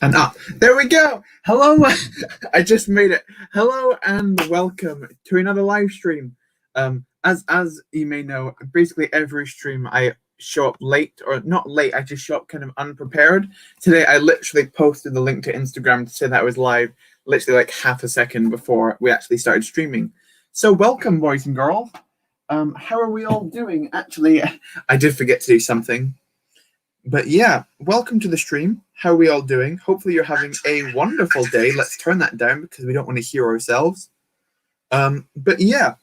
And up. There we go. Hello. I just made it. Hello and welcome to another live stream. As you may know, basically every stream I show up late, or not late, I just show up kind of unprepared. Today I literally posted the link to Instagram to say that I was live literally like half a second before we actually started streaming. So welcome, boys and girls. How are we all doing? Actually, I did forget to do something. But yeah, welcome to the stream. How are we all doing? Hopefully you're having a wonderful day. Let's turn that down because we don't want to hear ourselves. But yeah,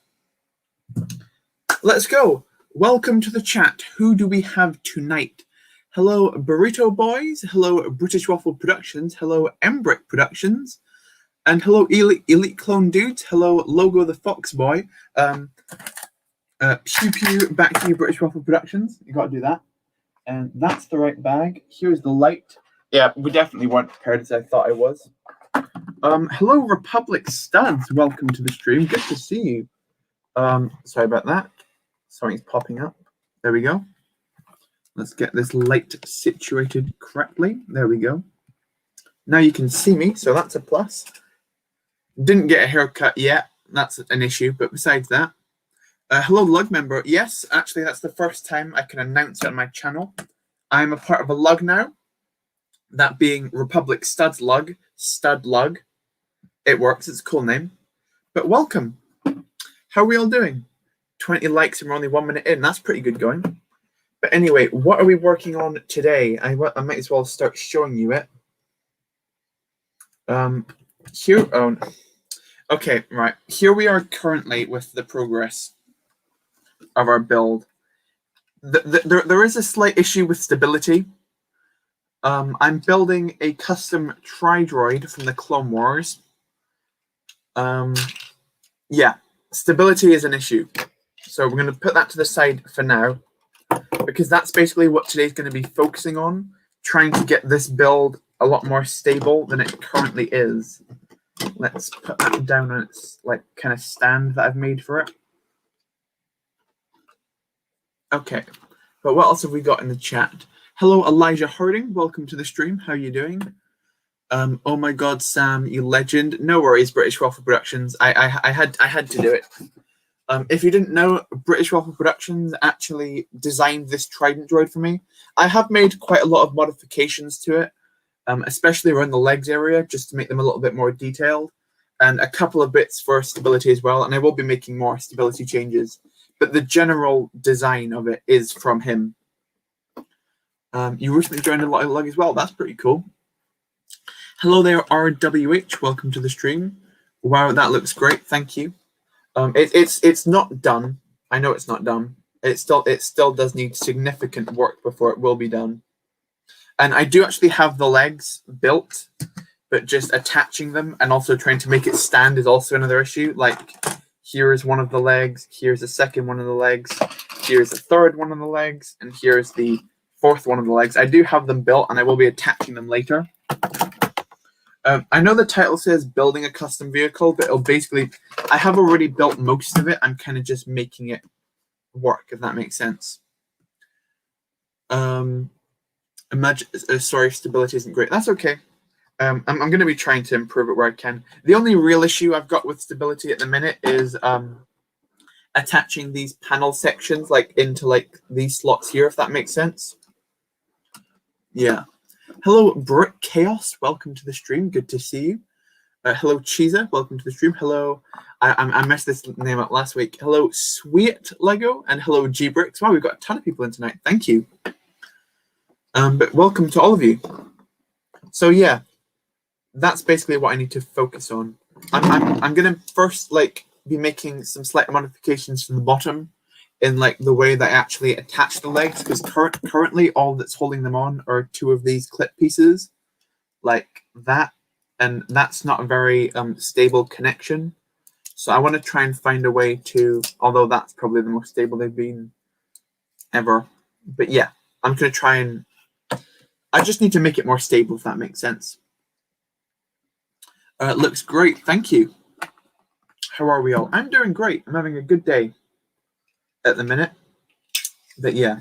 let's go. Welcome to the chat. Who do we have tonight? Hello, Burrito Boys. Hello, British Waffle Productions. Hello, Embrick Productions. And hello, Elite Clone Dudes. Hello, Logo the Fox Boy. Pew Pew, back to you, British Waffle Productions. You got to do that. And that's the right bag. Here's the light. Yeah, we definitely weren't prepared as I thought I was. Hello, Republic Studs. Welcome to the stream. Good to see you. Sorry about that. Something's popping up. There we go. Let's get this light situated correctly. There we go. Now you can see me, so that's a plus. Didn't get a haircut yet. That's an issue, but besides that. Hello, Lug member. Yes, actually, that's the first time I can announce it on my channel. I'm a part of a Lug now, that being Republic Studs Lug, Stud Lug. It works, it's a cool name. But welcome. How are we all doing? 20 likes and we're only 1 minute in. That's pretty good going. But anyway, what are we working on today? I might as well start showing you it. Okay, right. Here we are currently with the progress of our build. There is a slight issue with stability. I'm building a custom tridroid from the Clone Wars. Yeah, stability is an issue. So we're going to put that to the side for now, because that's basically what today's going to be focusing on, trying to get this build a lot more stable than it currently is. Let's put that down on its like kind of stand that I've made for it. Okay, but what else have we got in the chat? Hello, Elijah Harding. Welcome to the stream. How are you doing? Oh my God, Sam, you legend. No worries, British Waffle Productions. I had to do it. If you didn't know, British Waffle Productions actually designed this Trident Droid for me. I have made quite a lot of modifications to it, especially around the legs area, just to make them a little bit more detailed, and a couple of bits for stability as well. And I will be making more stability changes. But the general design of it is from him. You recently joined a log as well. That's pretty cool. Hello there, RWH. Welcome to the stream. Wow, that looks great. Thank you. It's not done. I know it's not done. It still does need significant work before it will be done. And I do actually have the legs built, but just attaching them and also trying to make it stand is also another issue. Like, here's one of the legs, here's the second one of the legs, here's the third one of the legs, and here's the fourth one of the legs. I do have them built, and I will be attaching them later. I know the title says building a custom vehicle, but it'll basically, I have already built most of it. I'm kind of just making it work, if that makes sense. Sorry, stability isn't great. That's okay. I'm going to be trying to improve it where I can. The only real issue I've got with stability at the minute is attaching these panel sections like into like these slots here, if that makes sense. Yeah. Hello, Brick Chaos. Welcome to the stream. Good to see you. Hello, Cheesa. Welcome to the stream. Hello. I messed this name up last week. Hello, Sweet Lego. And hello, G-Bricks. Wow, we've got a ton of people in tonight. Thank you. But welcome to all of you. So yeah. That's basically what I need to focus on. I'm gonna first like be making some slight modifications from the bottom in like the way that I actually attach the legs, because currently all that's holding them on are two of these clip pieces like that, and that's not a very stable connection. So I want to try and find a way to, although that's probably the most stable they've been ever, but yeah, I'm gonna try and I just need to make it more stable, if that makes sense. It looks great. Thank you. How are we all? I'm doing great. I'm having a good day at the minute. But yeah,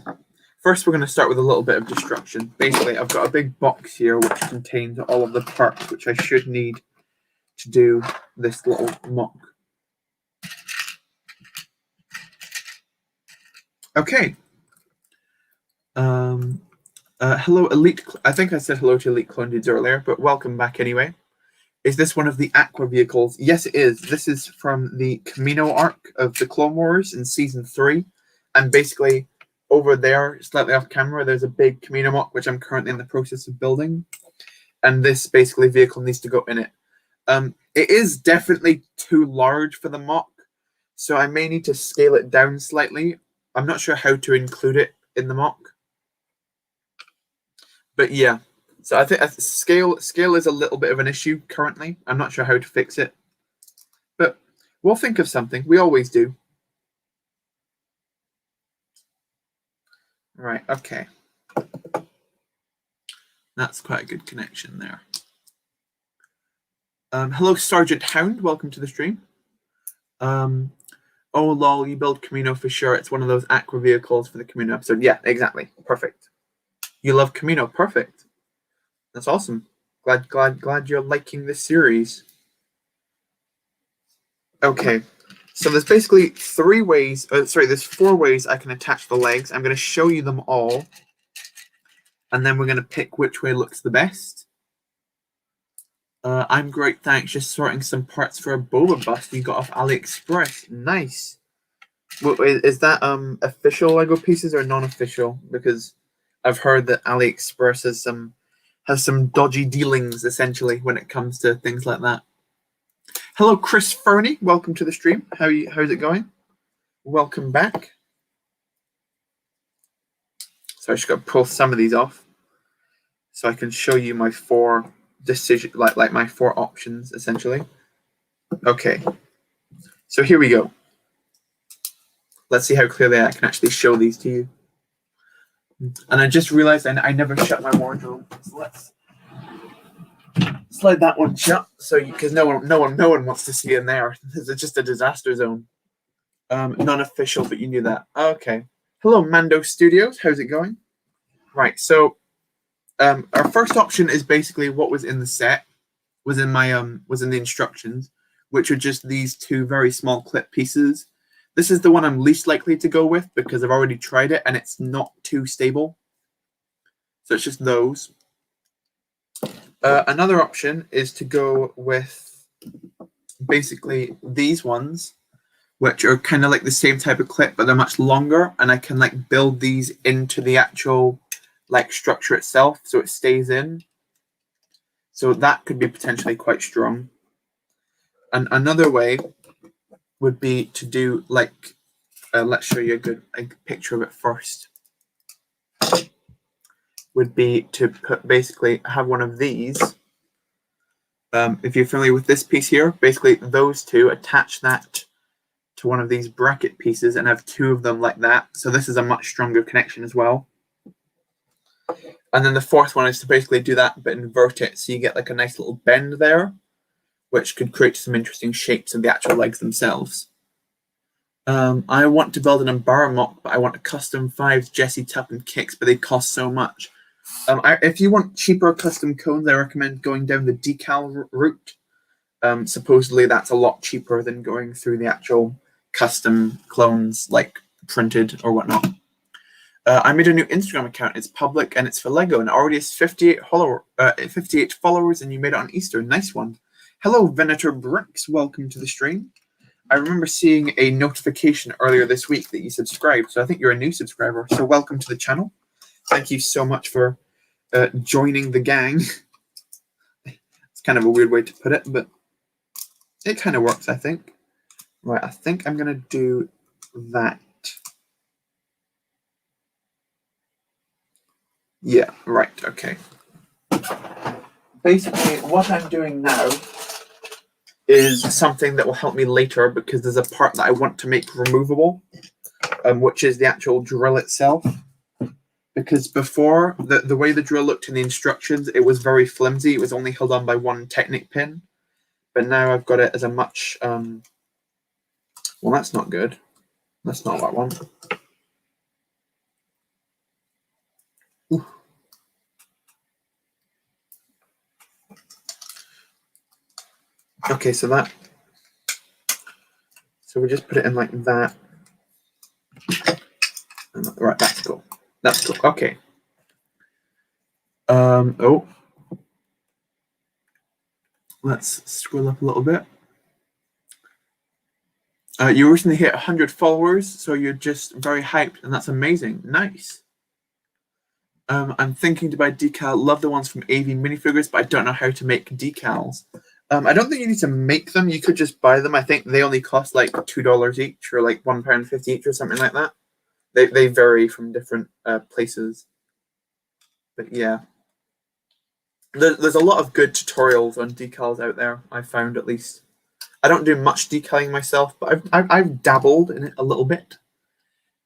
first we're going to start with a little bit of destruction. Basically, I've got a big box here which contains all of the parts which I should need to do this little mock. Okay. Hello, Elite. I think I said hello to Elite Clone Dudes earlier, but welcome back anyway. Is this one of the Aqua vehicles? Yes, it is. This is from the Kamino arc of the Clone Wars in Season 3. And basically, over there, slightly off camera, there's a big Camino MOC, which I'm currently in the process of building. And this basically vehicle needs to go in it. It is definitely too large for the MOC, so I may need to scale it down slightly. I'm not sure how to include it in the MOC. But yeah, so I think scale is a little bit of an issue currently. I'm not sure how to fix it, but we'll think of something. We always do. Right, okay. That's quite a good connection there. Hello, Sergeant Hound. Welcome to the stream. Oh, lol, you build Camino for sure. It's one of those Aqua vehicles for the Camino episode. Yeah, exactly. Perfect. You love Camino. Perfect. That's awesome. Glad you're liking this series. Okay. So there's basically there's 4 ways I can attach the legs. I'm going to show you them all. And then we're going to pick which way looks the best. I'm great, thanks. Just sorting some parts for a boba bust you got off AliExpress. Nice. Well, is that official Lego pieces or non-official? Because I've heard that AliExpress has some dodgy dealings essentially when it comes to things like that. Hello, Chris Fernie. Welcome to the stream. How's it going? Welcome back. So I just got to pull some of these off so I can show you my 4 decision, like my 4 options essentially. Okay. So here we go. Let's see how clearly I can actually show these to you. And I just realized I never shut my wardrobe. So let's slide that one shut. So because no one wants to see in there. It's just a disaster zone. Non-official, but you knew that. Okay. Hello, Mando Studios. How's it going? Right. So our first option is basically what was in the set, was in the instructions, which are just these 2 very small clip pieces. This is the one I'm least likely to go with because I've already tried it and it's not too stable. So it's just those. Another option is to go with basically these ones, which are kind of like the same type of clip, but they're much longer, and I can like build these into the actual like structure itself so it stays in. So that could be potentially quite strong. And another way would be to do like, let's show you a picture of it first. Would be to basically have one of these. If you're familiar with this piece here, basically those 2, attach that to one of these bracket pieces and have 2 of them like that. So this is a much stronger connection as well. And then the 4th one is to basically do that but invert it so you get like a nice little bend there, which could create some interesting shapes of the actual legs themselves. I want to build an Umbara MOC, but I want a custom 5s, Jesse Tup, and kicks, but they cost so much. If you want cheaper custom cones, I recommend going down the decal route. Supposedly that's a lot cheaper than going through the actual custom clones, like printed or whatnot. I made a new Instagram account. It's public and it's for Lego, and it already has 58 followers, and you made it on Easter. Nice one. Hello, Venator Bricks. Welcome to the stream. I remember seeing a notification earlier this week that you subscribed, so I think you're a new subscriber. So welcome to the channel. Thank you so much for joining the gang. It's kind of a weird way to put it, but it kind of works, I think. Right, I think I'm going to do that. Yeah, right, okay. Basically, what I'm doing now is something that will help me later because there's a part that I want to make removable, which is the actual drill itself. Because before, the way the drill looked in the instructions, it was very flimsy. It was only held on by 1 Technic pin. But now I've got it as a much... well, that's not good. That's not what I want. Okay, so we just put it in like that. Right, that's cool. That's cool. Okay. Oh, let's scroll up a little bit. You recently hit 100 followers, so you're just very hyped, and that's amazing. Nice. I'm thinking to buy decal. Love the ones from AV minifigures, but I don't know how to make decals. I don't think you need to make them. You could just buy them. I think they only cost like $2 each, or like £1.50 each, or something like that. They vary from different places. But yeah, there's a lot of good tutorials on decals out there. I found, at least. I don't do much decaling myself, but I've dabbled in it a little bit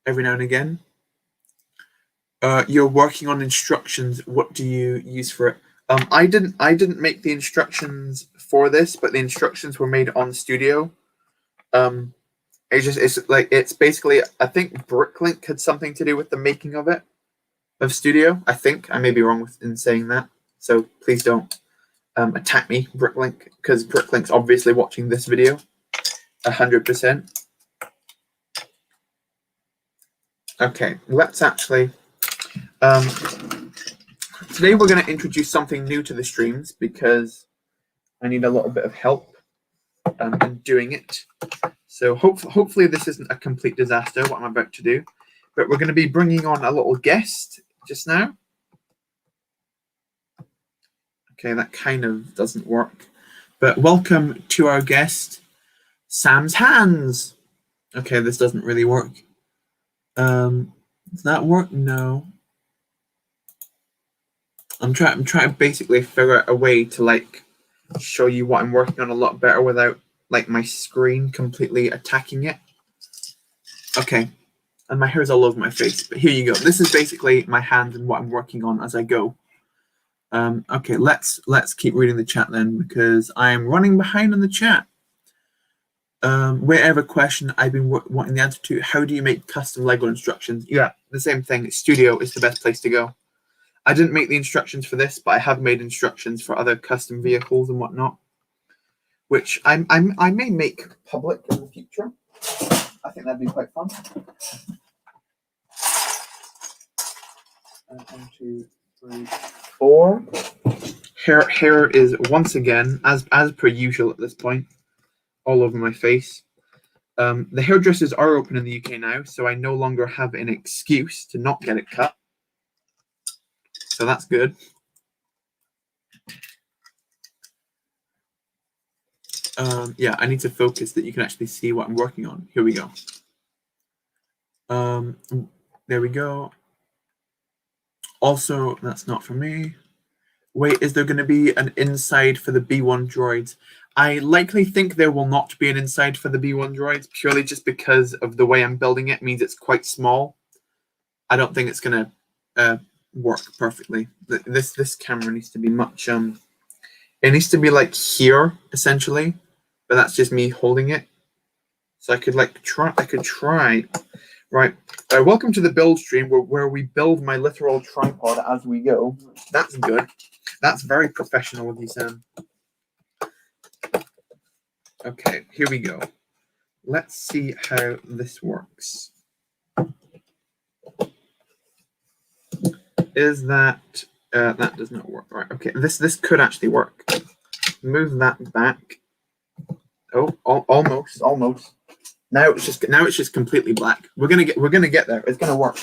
every now and again. You're working on instructions. What do you use for it? I didn't make the instructions for this, but the instructions were made on Studio. It's basically, I think Bricklink had something to do with the making of it, of Studio. I think I may be wrong in saying that, so please don't attack me, Bricklink, because Bricklink's obviously watching this video 100%. Okay, let's actually. Today we're going to introduce something new to the streams because I need a little bit of help in doing it. So hopefully this isn't a complete disaster, what I'm about to do. But we're going to be bringing on a little guest just now. Okay, that kind of doesn't work. But welcome to our guest, Sam's Hands. Okay, this doesn't really work. Does that work? No. I'm trying to basically figure out a way to like show you what I'm working on a lot better without like my screen completely attacking it. Okay, and my hair's all over my face, but here you go. This is basically my hand and what I'm working on as I go. Okay, let's keep reading the chat then, because I am running behind on the chat. Whatever question I've been wanting the answer to, how do you make custom Lego instructions? Yeah, the same thing. Studio is the best place to go. I didn't make the instructions for this, but I have made instructions for other custom vehicles and whatnot, which I may make public in the future. I think that'd be quite fun. 1, 2, 3, 4. Hair is once again, as per usual at this point, all over my face. The hairdressers are open in the UK now, so I no longer have an excuse to not get it cut. So that's good. Yeah, I need to focus that you can actually see what I'm working on. Here we go. There we go. Also, that's not for me. Wait, is there going to be an inside for the B1 droids? I likely think there will not be an inside for the B1 droids, purely just because of the way I'm building it means it's quite small. I don't think it's going to work perfectly. This camera needs to be much... it needs to be like here, essentially, but that's just me holding it. So I could try. Right. Welcome to the build stream where we build my literal tripod as we go. That's good. That's very professional of you, Sam. Okay, here we go. Let's see how this works. Is that that does not work? Right. Okay. This could actually work. Move that back. Oh, almost. Now it's just completely black. We're gonna get there. It's gonna work.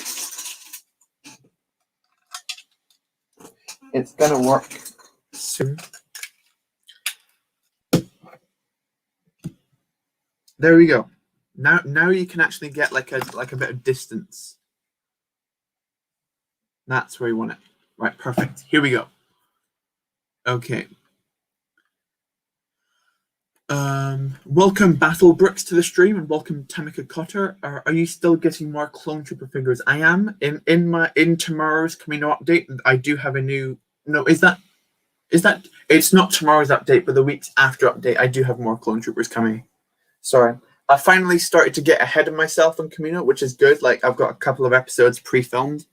It's gonna work soon. There we go. Now you can actually get like a bit of distance. That's where you want it. Right, perfect. Here we go. Okay. Welcome Battle Brooks to the stream, and welcome Tamika Cotter. Are you still getting more Clone Trooper figures? I am. In tomorrow's Camino update, I do have a new. No, is that it's not tomorrow's update, but the week's after update, I do have more Clone Troopers coming. Sorry. I finally started to get ahead of myself on Camino, which is good. Like, I've got a couple of episodes pre-filmed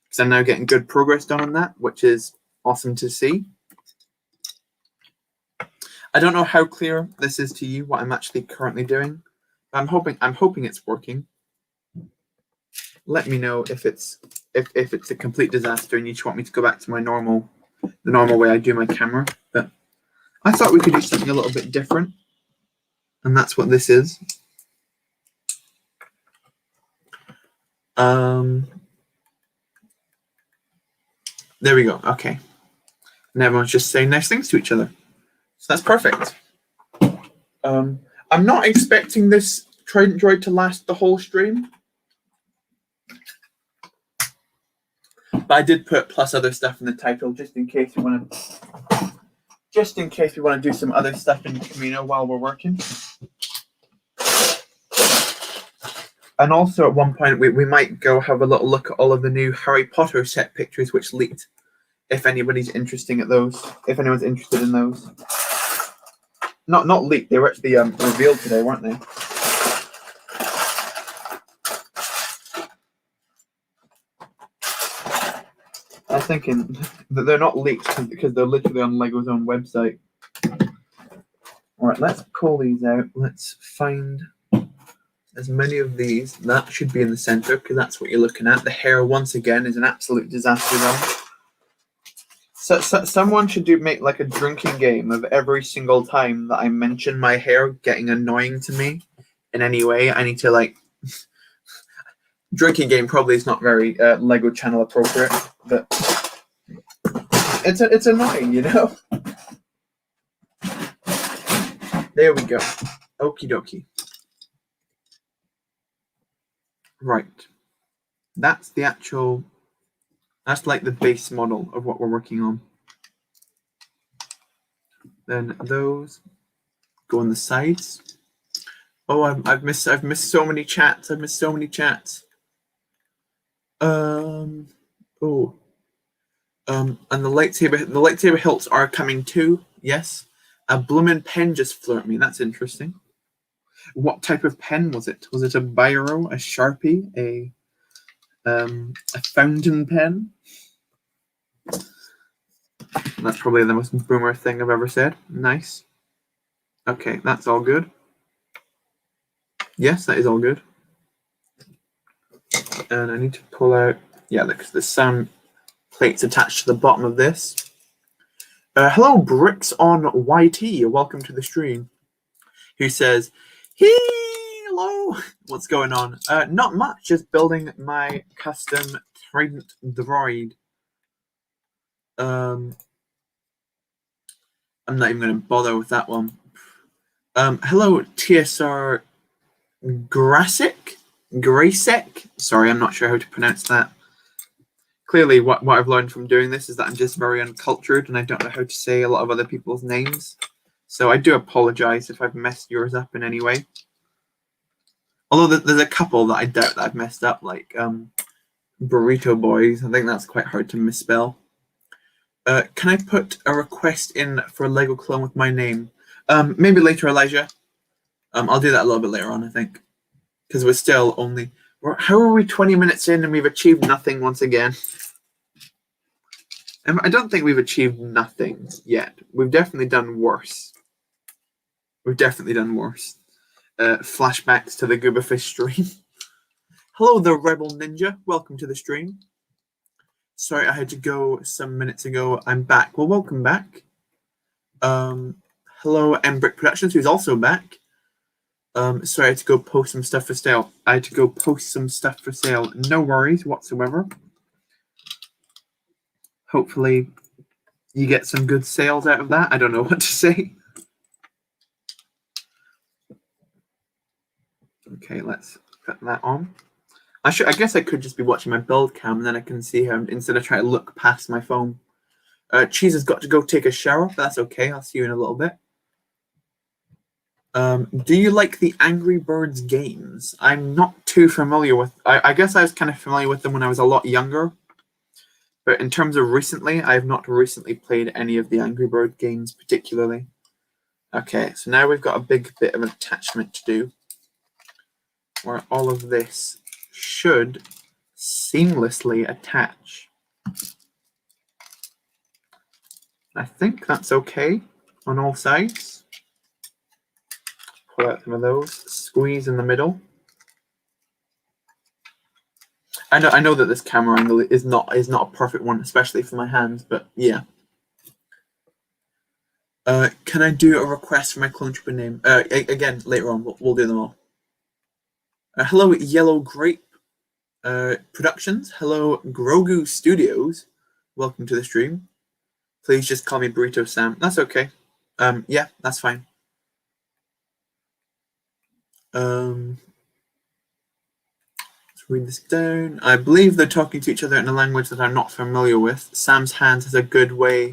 because I'm now getting good progress done on that, which is awesome to see. I don't know how clear this is to you, what I'm actually currently doing. I'm hoping it's working. Let me know if it's a complete disaster and you just want me to go back to the normal way I do my camera. But I thought we could do something a little bit different, and that's what this is. There we go. Okay, and everyone's just saying nice things to each other, so that's perfect. I'm not expecting this Trident Droid to last the whole stream, but I did put plus other stuff in the title just in case we want to do some other stuff in Camino while we're working. And also at one point we might go have a little look at all of the new Harry Potter set pictures which leaked, if anybody's interested in those. If anyone's interested in those. Not leaked, they were actually revealed today, weren't they? I was thinking that they're not leaked because they're literally on Lego's own website. Alright, let's pull these out. Let's find as many of these. That should be in the center because that's what you're looking at. The hair, once again, is an absolute disaster though. So someone should make like a drinking game of every single time that I mention my hair getting annoying to me in any way. I need to like... Drinking game probably is not very Lego channel appropriate, but it's annoying, you know? There we go. Okie dokie. Right. That's like the base model of what we're working on. Then those go on the sides. Oh, I've missed so many chats. I've missed so many chats. And the lightsaber hilts are coming too. Yes. A bloomin' pen just flew at me. That's interesting. What type of pen was it? Was it a biro, a Sharpie, a fountain pen? That's probably the most boomer thing I've ever said. Nice. Okay, that's all good. Yes, that is all good. And I need to pull out, yeah, because there's some plates attached to the bottom of this. Hello, Bricks on YT. Welcome to the stream. Who says, hello. What's going on? Not much. Just building my custom Trident Droid. I'm not even going to bother with that one. Hello, TSR Grasek. Sorry, I'm not sure how to pronounce that. Clearly, what I've learned from doing this is that I'm just very uncultured and I don't know how to say a lot of other people's names. So I do apologize if I've messed yours up in any way. Although there's a couple that I doubt that I've messed up, like Burrito Boys. I think that's quite hard to misspell. Can I put a request in for a Lego clone with my name? Maybe later, Elijah. I'll do that a little bit later on, I think. Because we're still only... How are we 20 minutes in and we've achieved nothing once again? I don't think we've achieved nothing yet. We've definitely done worse. Flashbacks to the Gooberfish stream. Hello, the Rebel Ninja. Welcome to the stream. Sorry, I had to go some minutes ago. I'm back. Well, welcome back. Hello, Brick Productions, who's also back. Sorry, I had to go post some stuff for sale. No worries whatsoever. Hopefully you get some good sales out of that. I don't know what to say. Okay, let's put that on. I guess I could just be watching my build cam and then I can see him instead of trying to look past my phone. Cheese has got to go take a shower, but that's okay. I'll see you in a little bit. Do you like the Angry Birds games? I'm not too familiar with... I guess I was kind of familiar with them when I was a lot younger. But in terms of recently, I have not recently played any of the Angry Bird games particularly. Okay, so now we've got a big bit of an attachment to do. Where all of this should seamlessly attach. I think that's okay. on all sides. Pull out some of those. Squeeze in the middle. I know that this camera angle is not a perfect one, especially for my hands, but yeah. Can I do a request for my clone trooper name? Again, later on, we'll do them all. Hello, Yellow Grape Productions. Hello, Grogu Studios. Welcome to the stream. Please just call me Burrito Sam. That's okay. Yeah, that's fine. Let's read this down. I believe they're talking to each other in a language that I'm not familiar with. Sam's hands has a good way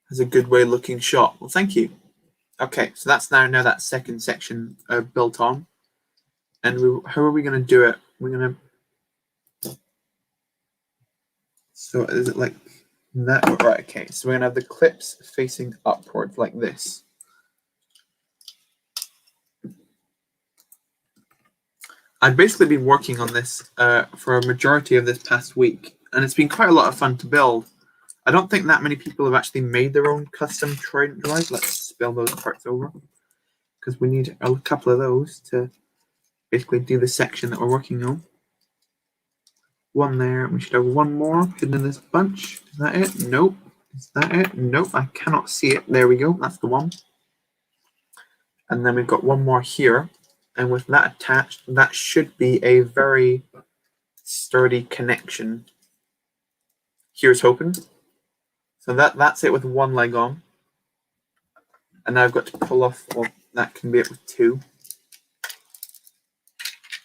looking shot. Well, thank you. Okay, so that's now that second section built on. And how are we going to do it? We're going to... So is it like that? Right, okay. So we're going to have the clips facing upwards like this. I've basically been working on this for a majority of this past week, and it's been quite a lot of fun to build. I don't think that many people have actually made their own custom Trident Droid. Let's spill those parts over, because we need a couple of those to basically do the section that we're working on. One there. We should have one more hidden in this bunch. Is that it? Nope. Is that it? Nope. I cannot see it. There we go. That's the one. And then we've got one more here. And with that attached, that should be a very sturdy connection. Here's hoping. So that's it with one leg on. And now I've got to pull off, well, that can be it with two.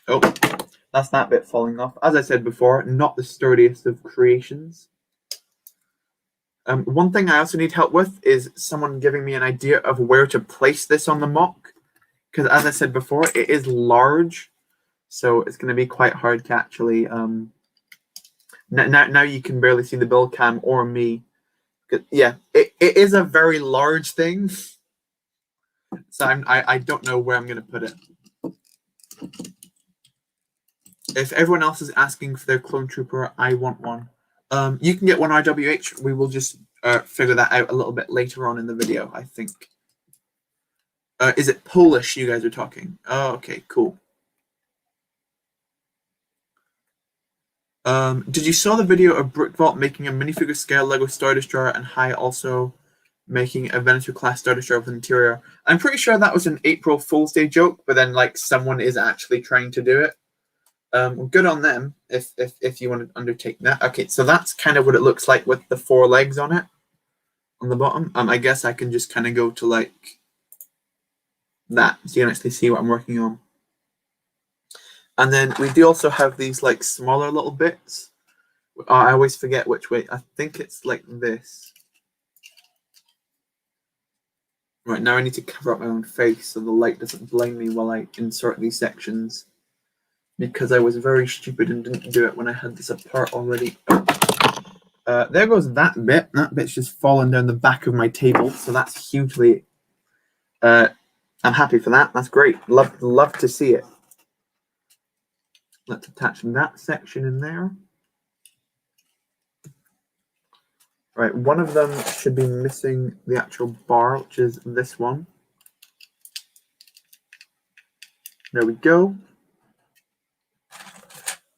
Oh, that's that bit falling off. As I said before, not the sturdiest of creations. One thing I also need help with is someone giving me an idea of where to place this on the MOC. Because as I said before, it is large, so it's going to be quite hard to actually... Now you can barely see the build cam or me. Yeah, it is a very large thing. So I don't know where I'm going to put it. If everyone else is asking for their clone trooper, I want one. You can get one RWH. We will just figure that out a little bit later on in the video, I think. Is it Polish you guys are talking? Oh, okay, cool. Did you saw the video of Brickvault making a minifigure scale Lego Star Destroyer and Hai also making a Venator class Star Destroyer with interior? I'm pretty sure that was an April Fool's Day joke, but then like someone is actually trying to do it. Good on them if you want to undertake that. Okay, so that's kind of what it looks like with the 4 legs on it on the bottom. I guess I can just kind of go to like that so you can actually see what I'm working on. And then we do also have these like smaller little bits. I always forget which way. I think it's like this. Right, now I need to cover up my own face so the light doesn't blind me while I insert these sections. Because I was very stupid and didn't do it when I had this apart already. There goes that bit. That bit's just fallen down the back of my table. So that's hugely... I'm happy for that. That's great. Love to see it. Let's attach that section in there. Right, one of them should be missing the actual bar, which is this one. There we go.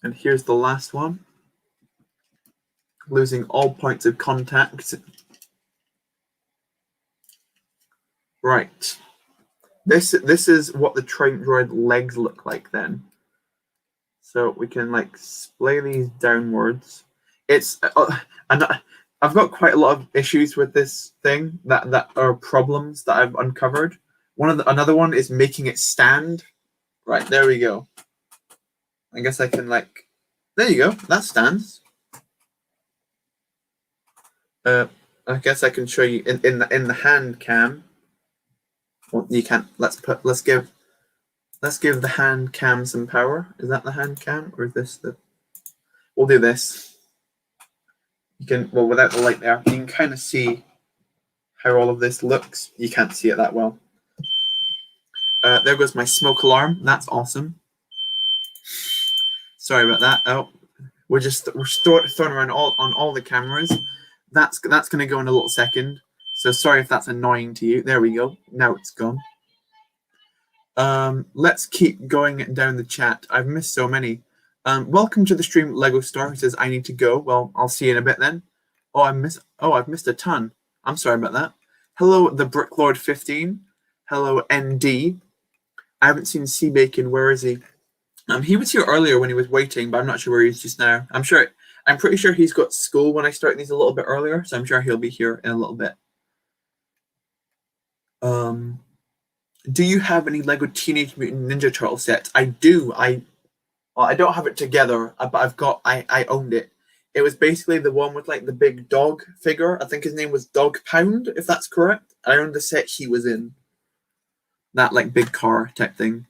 And here's the last one. Losing all points of contact. Right. This is what the Trident Droid legs look like then. So we can like splay these downwards. It's I've got quite a lot of issues with this thing that are problems that I've uncovered. Another one is making it stand. Right, there we go. I guess I can like, there you go. That stands. I guess I can show you in the hand cam. Well, you can't. Let's give the hand cam some power. Is that the hand cam or is this the? We'll do this. You can, well, without the light there, you can kind of see how all of this looks. You can't see it that well. There goes my smoke alarm. That's awesome. Sorry about that. Oh, we're throwing around on all the cameras. That's going to go in a little second. So sorry if that's annoying to you. There we go. Now it's gone. Let's keep going down the chat. I've missed so many. Welcome to the stream, Lego Star, who says I need to go. Well, I'll see you in a bit then. I've missed a ton. I'm sorry about that. Hello, the Bricklord 15. Hello, ND. I haven't seen Sea Bacon. Where is he? He was here earlier when he was waiting, but I'm not sure where he is just now. I'm pretty sure he's got school when I start these a little bit earlier, so I'm sure he'll be here in a little bit. Do you have any Lego Teenage Mutant Ninja Turtle sets? I do. I don't have it together, but I owned it. It was basically the one with like the big dog figure. I think his name was Dog Pound, if that's correct. I owned the set he was in. That like big car type thing.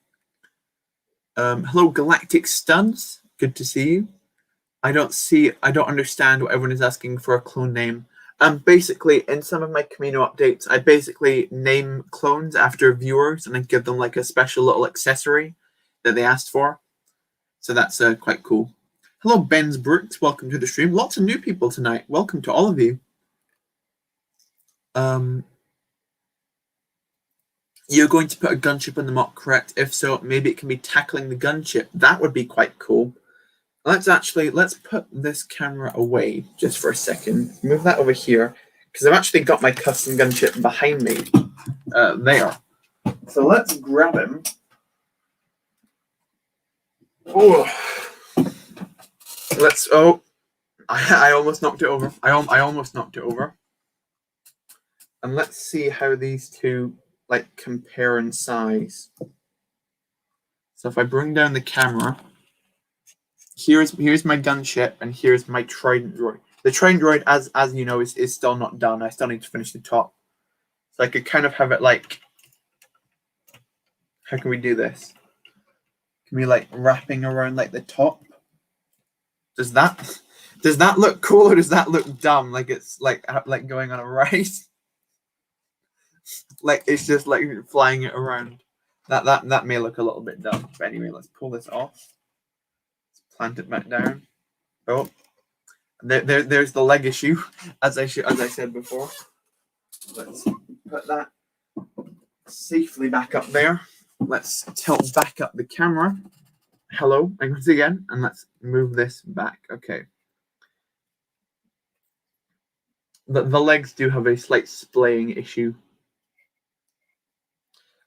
Hello, Galactic Stunts. Good to see you. I don't understand what everyone is asking for a clone name. Basically, in some of my Camino updates, I basically name clones after viewers and I give them like a special little accessory that they asked for. So that's quite cool. Hello, Ben's Brooks. Welcome to the stream. Lots of new people tonight. Welcome to all of you. You're going to put a gunship in the MOC, correct? If so, maybe it can be tackling the gunship. That would be quite cool. Let's put this camera away just for a second. Move that over here, because I've actually got my custom gunship behind me there. So let's grab him. I almost knocked it over. I almost knocked it over. And let's see how these two like compare in size. So if I bring down the camera, here's my gunship and here's my Trident Droid. The Trident Droid, as you know, is still not done. I still need to finish the top. So I could kind of have it like, how can we do this? Can we like wrapping around like the top? Does that look cool or does that look dumb? Like it's like going on a ride. Like it's just like flying it around. That may look a little bit dumb. But anyway, let's pull this off. Let's plant it back down. Oh, there's the leg issue, as I said before. Let's put that safely back up there. Let's tilt back up the camera. Hello, and once again, and let's move this back. Okay. The legs do have a slight splaying issue.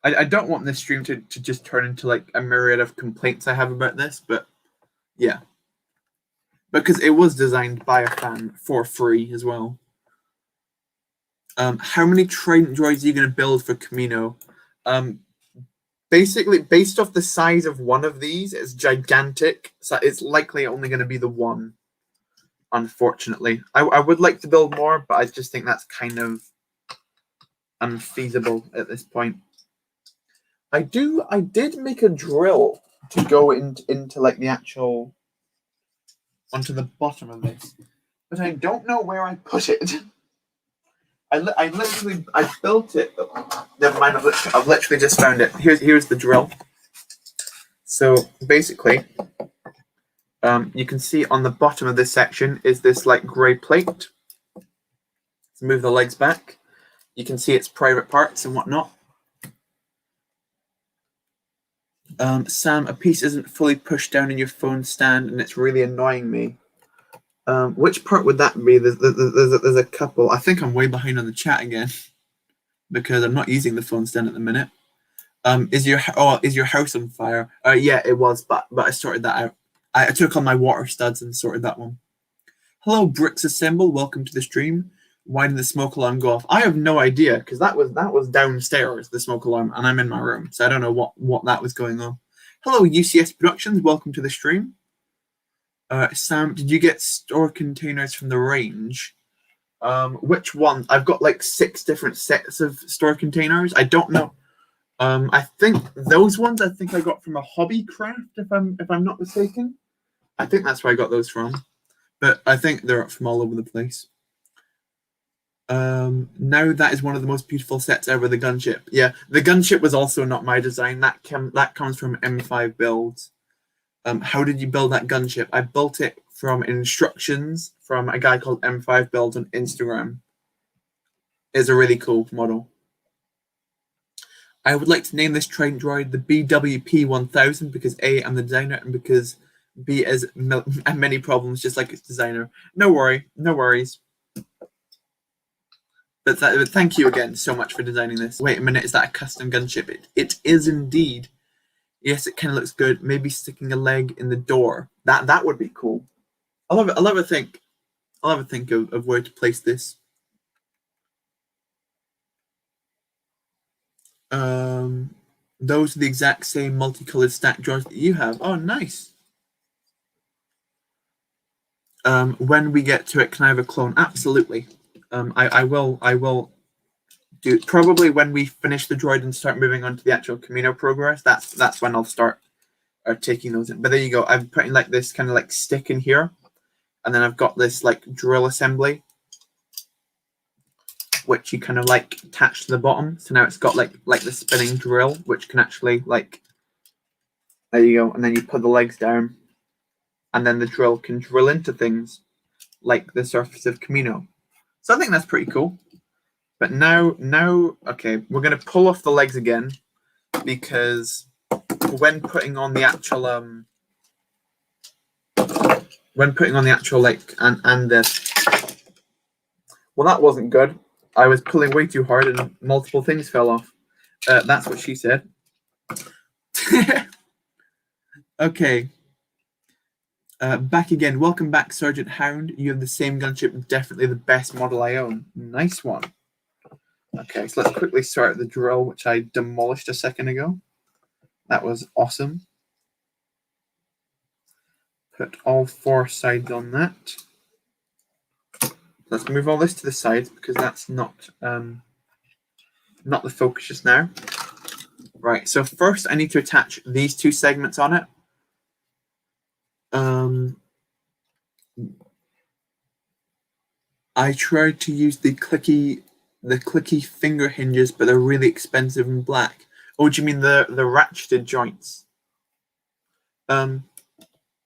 I don't want this stream to just turn into like a myriad of complaints I have about this, but yeah. Because it was designed by a fan for free as well. How many Trident Droids are you going to build for Kamino? Basically, based off the size of one of these, it's gigantic. So it's likely only going to be the one, unfortunately. I would like to build more, but I just think that's kind of unfeasible at this point. I did make a drill to go into like the actual onto the bottom of this, but I don't know where I put it. I built it. Oh, never mind. I've literally just found it. Here's the drill. So basically, you can see on the bottom of this section is this like grey plate. Let's move the legs back. You can see its private parts and whatnot. Sam, a piece isn't fully pushed down in your phone stand, and it's really annoying me. Which part would that be? There's a couple. I think I'm way behind on the chat again because I'm not using the phone stand at the minute. Is your house on fire? Yeah, it was, but I sorted that out. I took on my water studs and sorted that one. Hello, Bricks Assemble. Welcome to the stream. Why did the smoke alarm go off? I have no idea because that was downstairs, the smoke alarm, and I'm in my room, so I don't know what that was going on. Hello, UCS Productions. Welcome to the stream. Sam, did you get store containers from the range? Which one? I've got like 6 different sets of store containers. I don't know. I think those ones I got from a hobby craft, if I'm not mistaken. I think that's where I got those from. But I think they're from all over the place. Now that is one of the most beautiful sets ever, the gunship. Yeah, the gunship was also not my design. That comes from M5 builds. How did you build that gunship? I built it from instructions from a guy called M5 Builds on Instagram. It's a really cool model. I would like to name this Trident Droid the BWP-1000 because A, I'm the designer, and because B has many problems just like its designer. No worries. But thank you again so much for designing this. Wait a minute, is that a custom gunship? It is indeed. Yes, it kind of looks good. Maybe sticking a leg in the door. That would be cool. I'll have a think of where to place this. Those are the exact same multicolored stack drawers that you have. Oh, nice. When we get to it, can I have a clone? Absolutely. I will do probably when we finish the droid and start moving on to the actual Camino progress. That's when I'll start taking those in. But there you go. I'm putting like this kind of like stick in here, and then I've got this like drill assembly, which you kind of like attach to the bottom. So now it's got like the spinning drill, which can actually like, there you go. And then you put the legs down, and then the drill can drill into things like the surface of Camino. So I think that's pretty cool. But now, okay, we're going to pull off the legs again because when putting on the actual, like, and this, well, that wasn't good. I was pulling way too hard and multiple things fell off. That's what she said. Okay. Back again. Welcome back, Sergeant Hound. You have the same gunship, definitely the best model I own. Nice one. Okay, so let's quickly start the drill, which I demolished a second ago. That was awesome. Put all four sides on that. Let's move all this to the sides because that's not the focus just now. Right, so first I need to attach these two segments on it. I tried to use the clicky finger hinges, but they're really expensive and black. Oh, do you mean the ratcheted joints?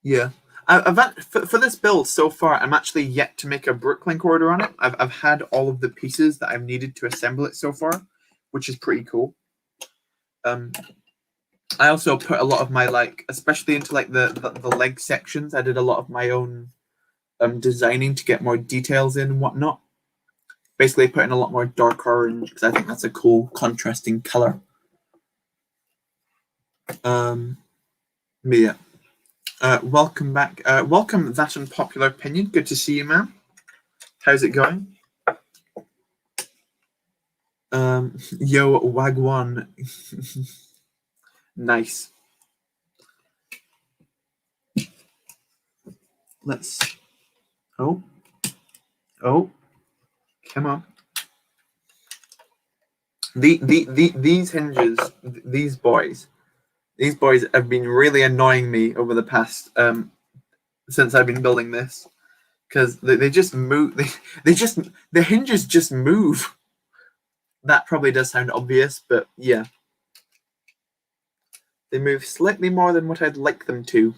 Yeah. For this build so far, I'm actually yet to make a bricklink order on it. I've had all of the pieces that I've needed to assemble it so far, which is pretty cool. I also put a lot of my especially into the leg sections. I did a lot of my own designing to get more details in and whatnot. Basically, put in a lot more dark orange because I think that's a cool contrasting color. Yeah. Welcome back. Welcome, That Unpopular Opinion. Good to see you, man. How's it going? Yo, Wagwan. Nice. Let's. Oh. Come on. These hinges, these boys have been really annoying me over the past since I've been building this, because they just move. The hinges just move. That probably does sound obvious, but yeah, they move slightly more than what I'd like them to.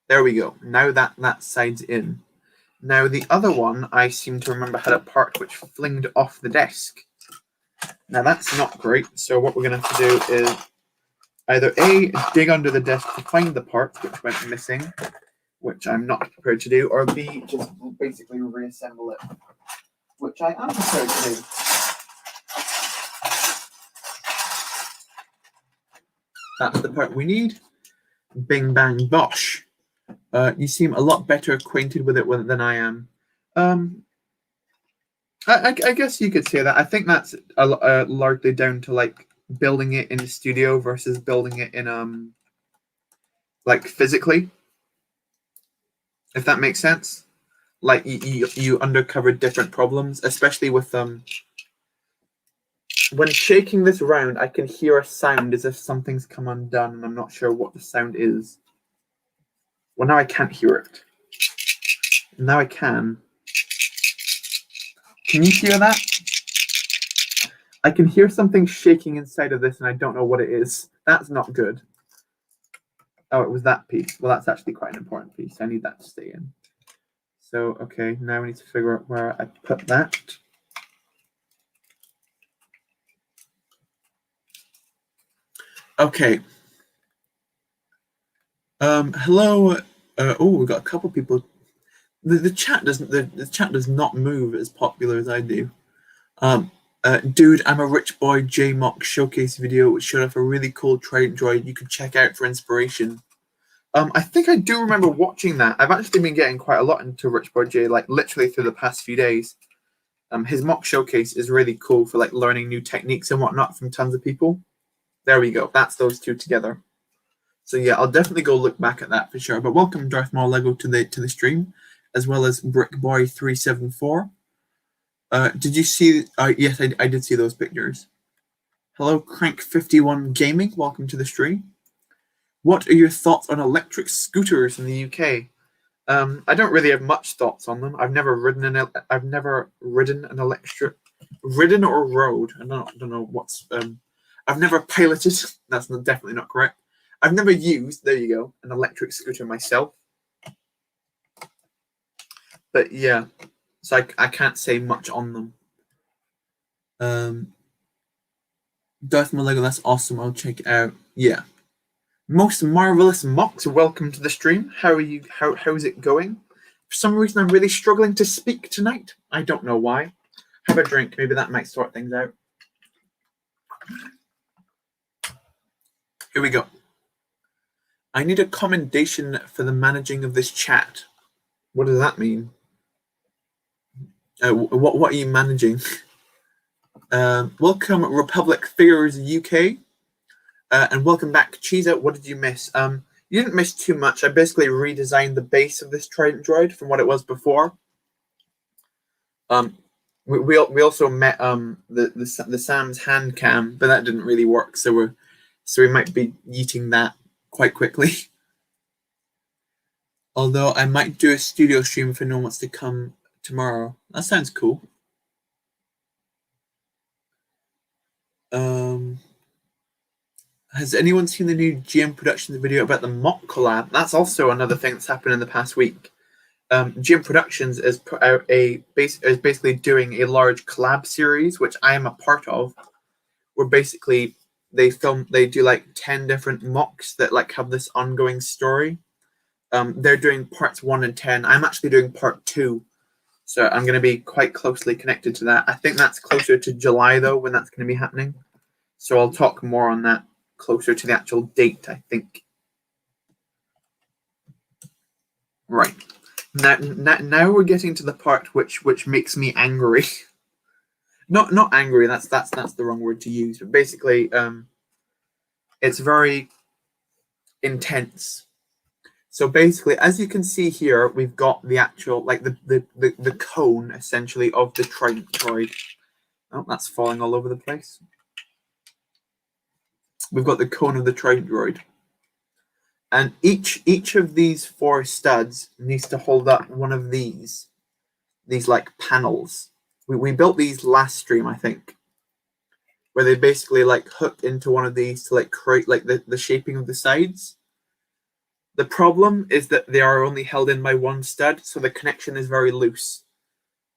There we go. Now that side's in. Now the other one, I seem to remember, had a part which flinged off the desk. Now that's not great. So what we're going to have to do is either A, dig under the desk to find the part which went missing, which I'm not prepared to do, or B, just basically reassemble it, which I am prepared to do. That's the part we need. Bing, bang, bosh. You seem a lot better acquainted with it than I am. I guess you could say that. I think that's largely down to building it in the studio versus building it in physically, if that makes sense. Like you uncovered different problems, especially with when shaking this around, I can hear a sound as if something's come undone, and I'm not sure what the sound is. Well, now I can't hear it. Now I can. Can you hear that? I can hear something shaking inside of this, and I don't know what it is. That's not good. Oh, it was that piece. Well, that's actually quite an important piece. I need that to stay in. So, okay, now we need to figure out where I put that. Okay. Hello. Oh, we've got a couple people. The chat doesn't. The chat does not move as popular as I do. Dude, I'm a rich boy JMOC showcase video which showed off a really cool Trident Droid you could check out for inspiration. I think I do remember watching that. I've actually been getting quite a lot into Rich Boy J, like literally through the past few days. His mock showcase is really cool for like learning new techniques and whatnot from tons of people. There we go. That's those two together. So yeah, I'll definitely go look back at that for sure. But welcome Darth Maul Lego to the stream, as well as Brickboy374. Did you see? Yes, I did see those pictures. Hello, Crank51 Gaming. Welcome to the stream. What are your thoughts on electric scooters in the UK? I don't really have much thoughts on them. I've never ridden an electric, ridden or rode. I don't know what's. I've never piloted. That's definitely not correct. I've never used. There you go, an electric scooter myself. But yeah, so I can't say much on them. Darth Maul Lego, that's awesome. I'll check it out. Yeah. Most marvelous mocks, welcome to the stream. How are you? How is it going? For some reason, I'm really struggling to speak tonight. I don't know why. Have a drink. Maybe that might sort things out. Here we go. I need a commendation for the managing of this chat. What does that mean? What are you managing? Welcome, Republic Figures UK. And welcome back, Cheese Out. What did you miss? You didn't miss too much. I basically redesigned the base of this Trident Droid from what it was before. We also met the Sam's hand cam, but that didn't really work. So we might be yeeting that quite quickly. Although I might do a studio stream if anyone wants to come tomorrow. That sounds cool. Has anyone seen the new GM Productions video about the MOC collab? That's also another thing that's happened in the past week. GM Productions is put out is basically doing a large collab series, which I am a part of, where basically they do like 10 different MOCs that like have this ongoing story. They're doing parts 1 and 10. I'm actually doing part 2. So I'm going to be quite closely connected to that. I think that's closer to July, though, when that's going to be happening. So I'll talk more on that closer to the actual date, I think. Right. Now we're getting to the part which makes me angry. Not angry, that's the wrong word to use, but basically it's very intense. So basically, as you can see here, we've got the actual, like the cone, essentially, of the Trident Droid. Oh, that's falling all over the place. We've got the cone of the Trident Droid. And each of these 4 studs needs to hold up one of these like panels. We built these last stream, I think, where they basically like hook into one of these to like create like the shaping of the sides. The problem is that they are only held in by one stud, so the connection is very loose.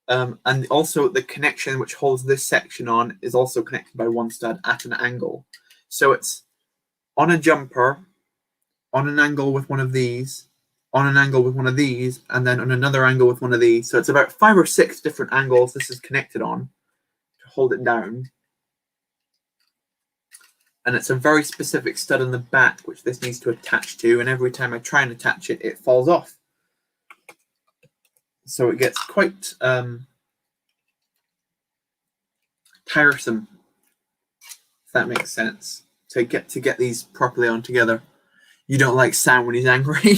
And also the connection which holds this section on is also connected by one stud at an angle. So it's on a jumper, on an angle with one of these, on an angle with one of these, and then on another angle with one of these. So it's about 5 or 6 different angles this is connected on to hold it down. And it's a very specific stud in the back, which this needs to attach to. And every time I try and attach it, it falls off. So it gets quite tiresome, if that makes sense, to get these properly on together. You don't like Sam when he's angry.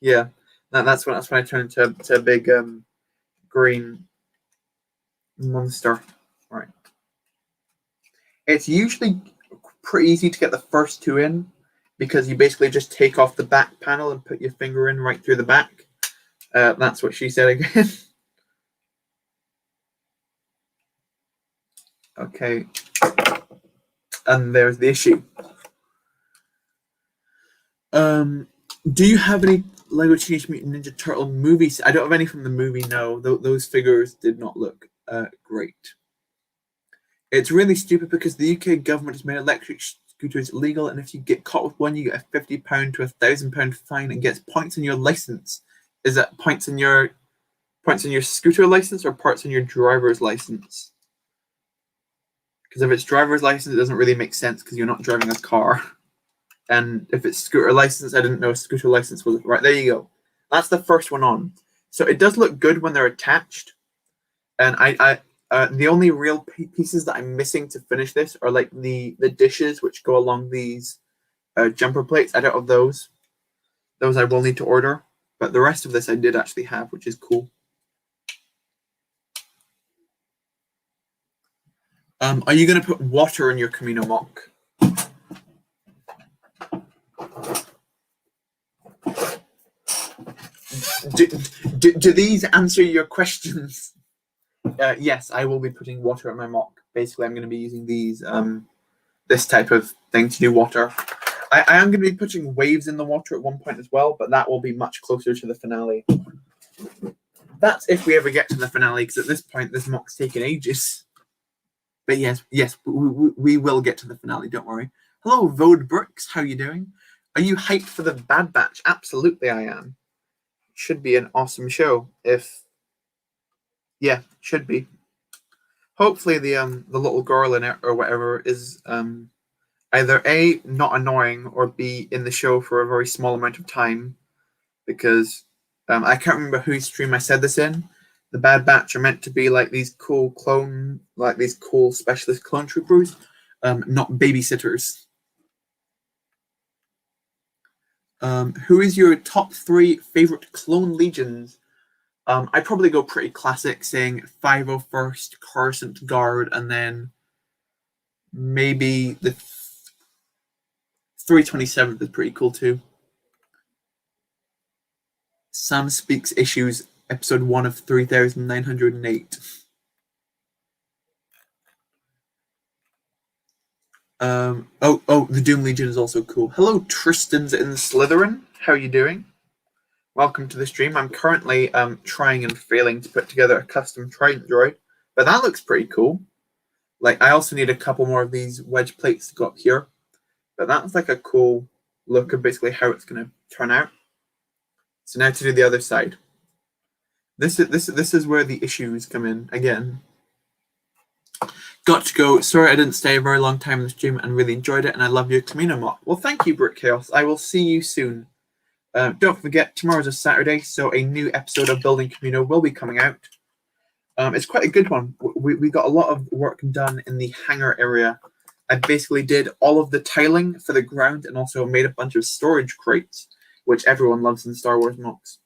Yeah, that's when I turn into a big green monster. Right. It's usually pretty easy to get the first 2 in, because you basically just take off the back panel and put your finger in right through the back. That's what she said again. Okay. And there's the issue. Do you have any Lego Teenage Mutant Ninja Turtle movies? I don't have any from the movie, no. Those figures did not look great. It's really stupid because the UK government has made electric scooters illegal, and if you get caught with one, you get a £50 to £1,000 fine and gets points on your license. Is that points on your scooter license or points on your driver's license? Because if it's driver's license, it doesn't really make sense because you're not driving a car. And if it's scooter license, I didn't know scooter license was right. There you go. That's the first one on. So it does look good when they're attached. And the only real pieces that I'm missing to finish this are like the dishes which go along these jumper plates. I don't have those. Those I will need to order. But the rest of this I did actually have, which is cool. Are you going to put water in your Camino MOC? Do these answer your questions? Yes, I will be putting water in my MOC. Basically, I'm going to be using these this type of thing to do water. I am going to be putting waves in the water at one point as well, but that will be much closer to the finale. That's if we ever get to the finale, because at this point, this MOC's taken ages. But yes, we will get to the finale, don't worry. Hello, Vode Brooks, how are you doing? Are you hyped for the Bad Batch? Absolutely, I am. Should be an awesome show. Yeah, should be. Hopefully the little girl in it or whatever is either A, not annoying, or B, in the show for a very small amount of time. Because I can't remember whose stream I said this in. The Bad Batch are meant to be like these cool specialist clone troopers, not babysitters. Who is your top 3 favorite clone legions? I'd probably go pretty classic, saying 501st, Coruscant Guard, and then maybe the 327th is pretty cool too. Sam Speaks Issues, episode 1 of 3908. The Doom Legion is also cool. Hello, Tristan's in Slytherin. How are you doing? Welcome to the stream. I'm currently trying and failing to put together a custom Trident Droid, but that looks pretty cool. Like, I also need a couple more of these wedge plates to go up here, but that's like a cool look of basically how it's going to turn out. So now to do the other side. This is where the issues come in again. Got to go. Sorry I didn't stay a very long time in the stream and really enjoyed it, and I love your Camino MOC. Well, thank you, Brick Chaos. I will see you soon. Don't forget, tomorrow's a Saturday, so a new episode of Building Camino will be coming out. It's quite a good one. We got a lot of work done in the hangar area. I basically did all of the tiling for the ground and also made a bunch of storage crates, which everyone loves in Star Wars MOCs.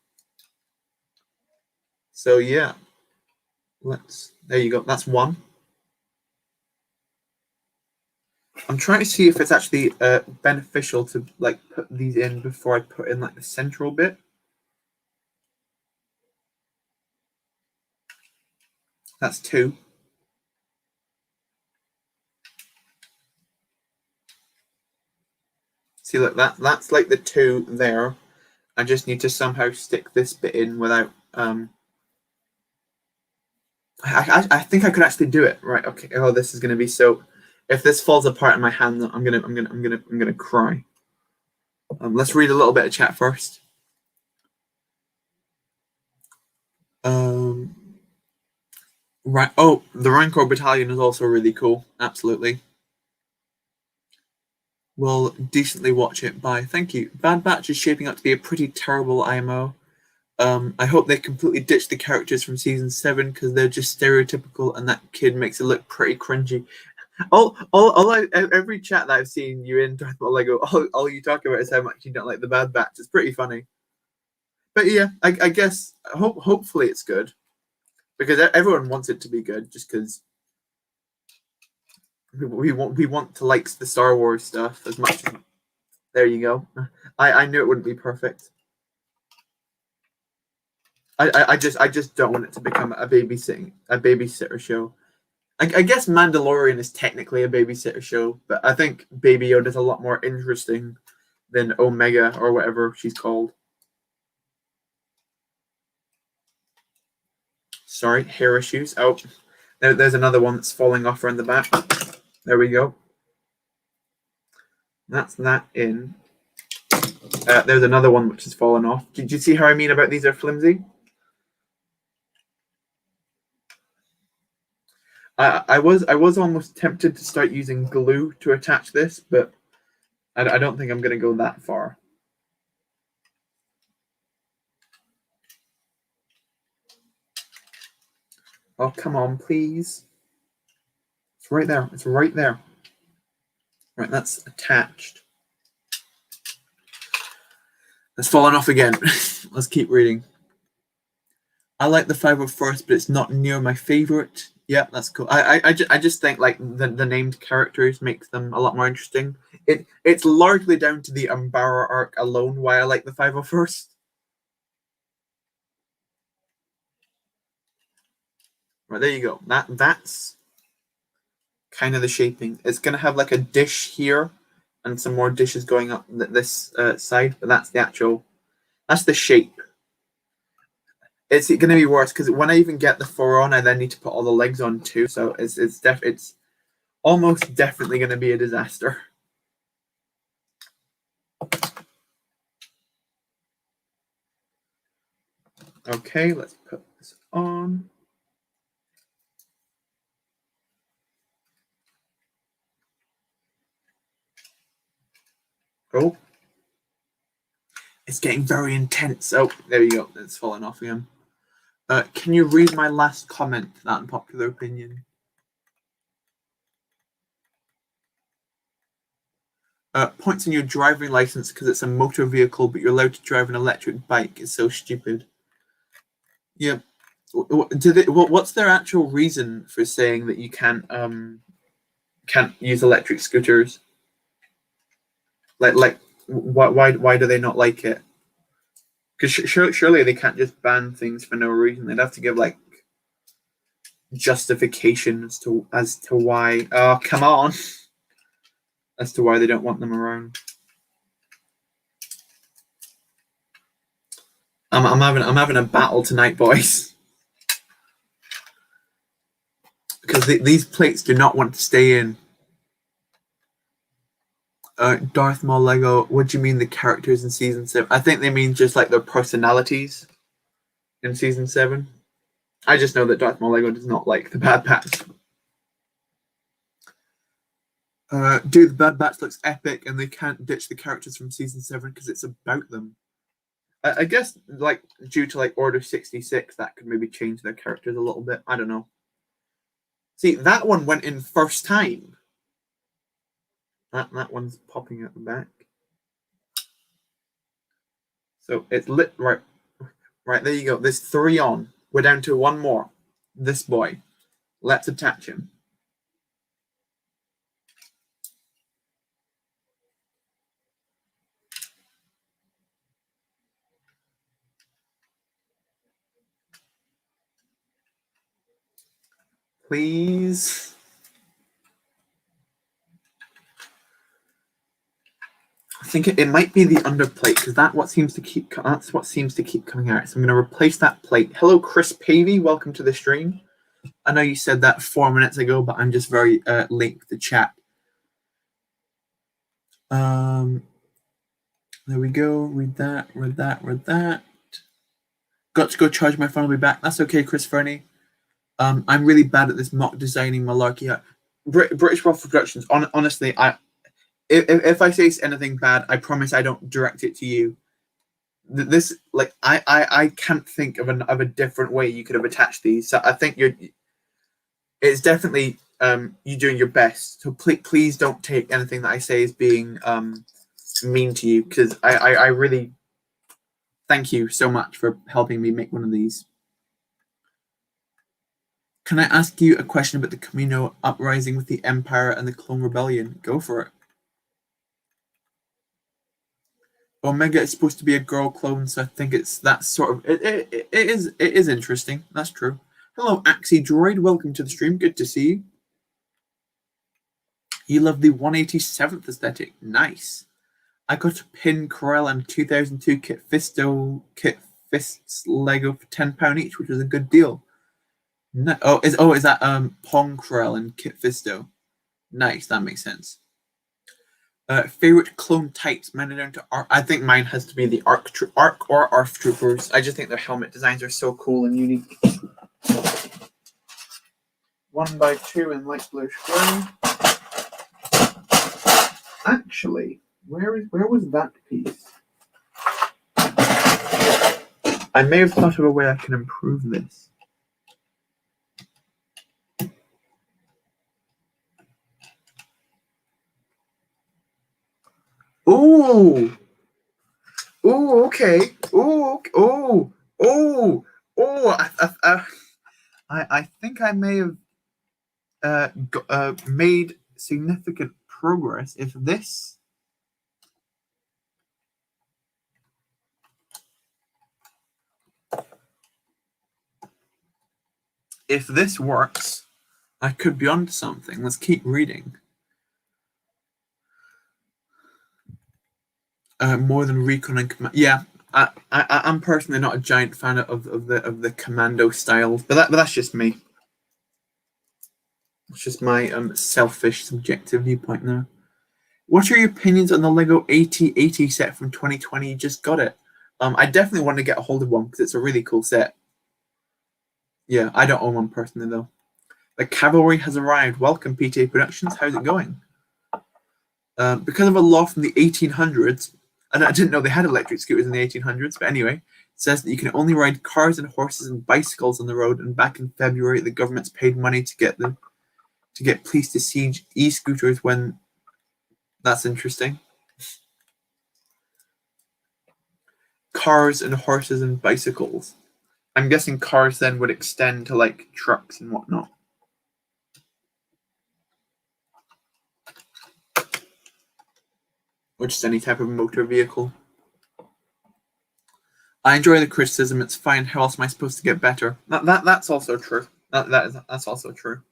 So yeah, there you go. That's one. I'm trying to see if it's actually beneficial to like put these in before I put in like the central bit. That's 2. See, look, that's like the 2 there. I just need to somehow stick this bit in without. I think I could actually do it. Right? Okay. Oh, this is going to be so. If this falls apart in my hand, I'm gonna cry. Let's read a little bit of chat first. Right. Oh, the Rancor Battalion is also really cool. Absolutely. We'll decently watch it. Bye. Thank you. Bad Batch is shaping up to be a pretty terrible IMO. I hope they completely ditch the characters from season 7 because they're just stereotypical, and that kid makes it look pretty cringy. Every chat that I've seen you in talking about Lego, all you talk about is how much you don't like the Bad Batch. It's pretty funny. But yeah, I guess hopefully it's good because everyone wants it to be good, just because we want to like the Star Wars stuff as much. There you go. I knew it wouldn't be perfect. I just don't want it to become a babysitter show. I guess Mandalorian is technically a babysitter show, but I think Baby Yoda's a lot more interesting than Omega or whatever she's called. Sorry, hair issues. Oh, there's another one that's falling off around the back. There we go. That's that in. There's another one which has fallen off. Did you see how I mean about these are flimsy? I was almost tempted to start using glue to attach this, but I don't think I'm going to go that far. Oh, come on, please. It's right there. It's right there. Right, that's attached. It's fallen off again. Let's keep reading. I like the 501st, but it's not near my favorite. Yeah, that's cool. I just think like the named characters makes them a lot more interesting. It's largely down to the Umbara arc alone why I like the 501st. Right, there you go. That's kind of the shaping. It's gonna have like a dish here and some more dishes going up this side, but that's the shape. It's going to be worse because when I even get the 4 on, I then need to put all the legs on too. So it's almost definitely going to be a disaster. Okay, let's put this on. Oh, it's getting very intense. Oh, there you go. It's fallen off again. Can you read my last comment to that unpopular opinion? Points on your driving license because it's a motor vehicle, but you're allowed to drive an electric bike is so stupid. Yeah. What's their actual reason for saying that you can't use electric scooters? Like why do they not like it? Because surely they can't just ban things for no reason. They'd have to give like justification as to why. Oh, come on. As to why they don't want them around. I'm having a battle tonight, boys. Because these plates do not want to stay in. Darth Maul Lego. What do you mean the characters in season 7? I think they mean just like their personalities in season 7. I just know that Darth Maul Lego does not like the Bad Batch. Dude, the Bad Batch looks epic, and they can't ditch the characters from season 7 because it's about them. I guess like due to like Order 66, that could maybe change their characters a little bit. I don't know. See, that one went in first time. That one's popping at the back. So it's lit right. Right, there you go. There's 3 on. We're down to 1 more. This boy. Let's attach him. Please. I think it might be the underplate because that's what seems to keep coming out. So I'm going to replace that plate. Hello, Chris Pavey. Welcome to the stream. I know you said that 4 minutes ago, but I'm just very late with the chat. There we go. Read that. Got to go charge my phone. I'll be back. That's okay, Chris Fernie. I'm really bad at this mock designing malarkey. British Waffle Productions. Honestly, if I say anything bad, I promise I don't direct it to you. This like I can't think of a different way you could have attached these. So I think it's definitely you doing your best. So please don't take anything that I say as being mean to you, because I really thank you so much for helping me make one of these. Can I ask you a question about the Kamino uprising with the Empire and the Clone Rebellion? Go for it. Omega is supposed to be a girl clone, so I think that's sort of it is interesting. That's true. Hello, Axie Droid. Welcome to the stream. Good to see you. You love the 187th aesthetic. Nice. I got a pin Corel and 2002 Kit Fists Lego for £10 each, which was a good deal. No, is that Pong Corel and Kit Fisto? Nice, that makes sense. Favorite clone types, mine are down to ARC. I think mine has to be the ARC or ARF troopers. I just think their helmet designs are so cool and unique. 1x2 in light bluish gray. Actually, where was that piece? I may have thought of a way I can improve this. Ooh. Ooh, okay. I think I may have made significant progress if this works. I could be onto something. Let's keep reading. More than recon and command. Yeah, I'm personally not a giant fan of the commando styles, but that's just me. It's just my selfish, subjective viewpoint there. What are your opinions on the Lego AT-AT set from 2020? You just got it. I definitely want to get a hold of one because it's a really cool set. Yeah, I don't own one personally though. The cavalry has arrived. Welcome, PTA Productions. How's it going? Because of a law from the 1800s, and I didn't know they had electric scooters in the 1800s, but anyway, it says that you can only ride cars and horses and bicycles on the road, and back in February, the government's paid money to get police to siege e-scooters when... That's interesting. Cars and horses and bicycles. I'm guessing cars then would extend to, like, trucks and whatnot. Or just any type of motor vehicle. I enjoy the criticism. It's fine. How else am I supposed to get better? That's also true. That's also true.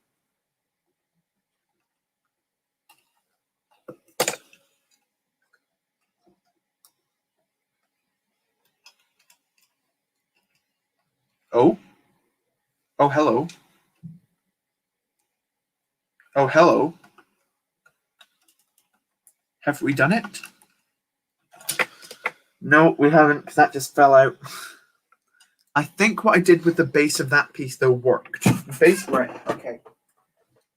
Oh, hello. Oh, hello. Have we done it? No, we haven't, because that just fell out. I think what I did with the base of that piece, though, worked. Base, right? Okay.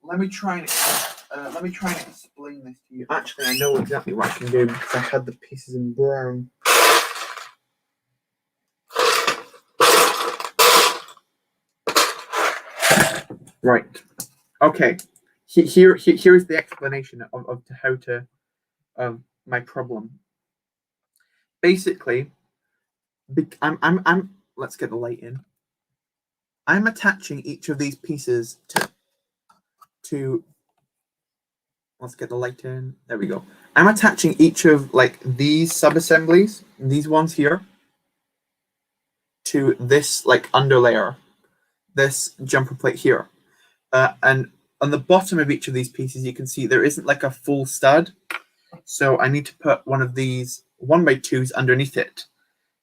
Let me try and explain this to you. Actually, I know exactly what I can do because I had the pieces in brown. Right. Okay. Here is the explanation of how to my problem. Basically, I'm let's get the light in. I'm attaching each of these pieces to let's get the light in. There we go. I'm attaching each of like these sub-assemblies, these ones here, to this like underlayer, this jumper plate here. And on the bottom of each of these pieces, you can see there isn't like a full stud. So I need to put one of these 1x2s underneath it.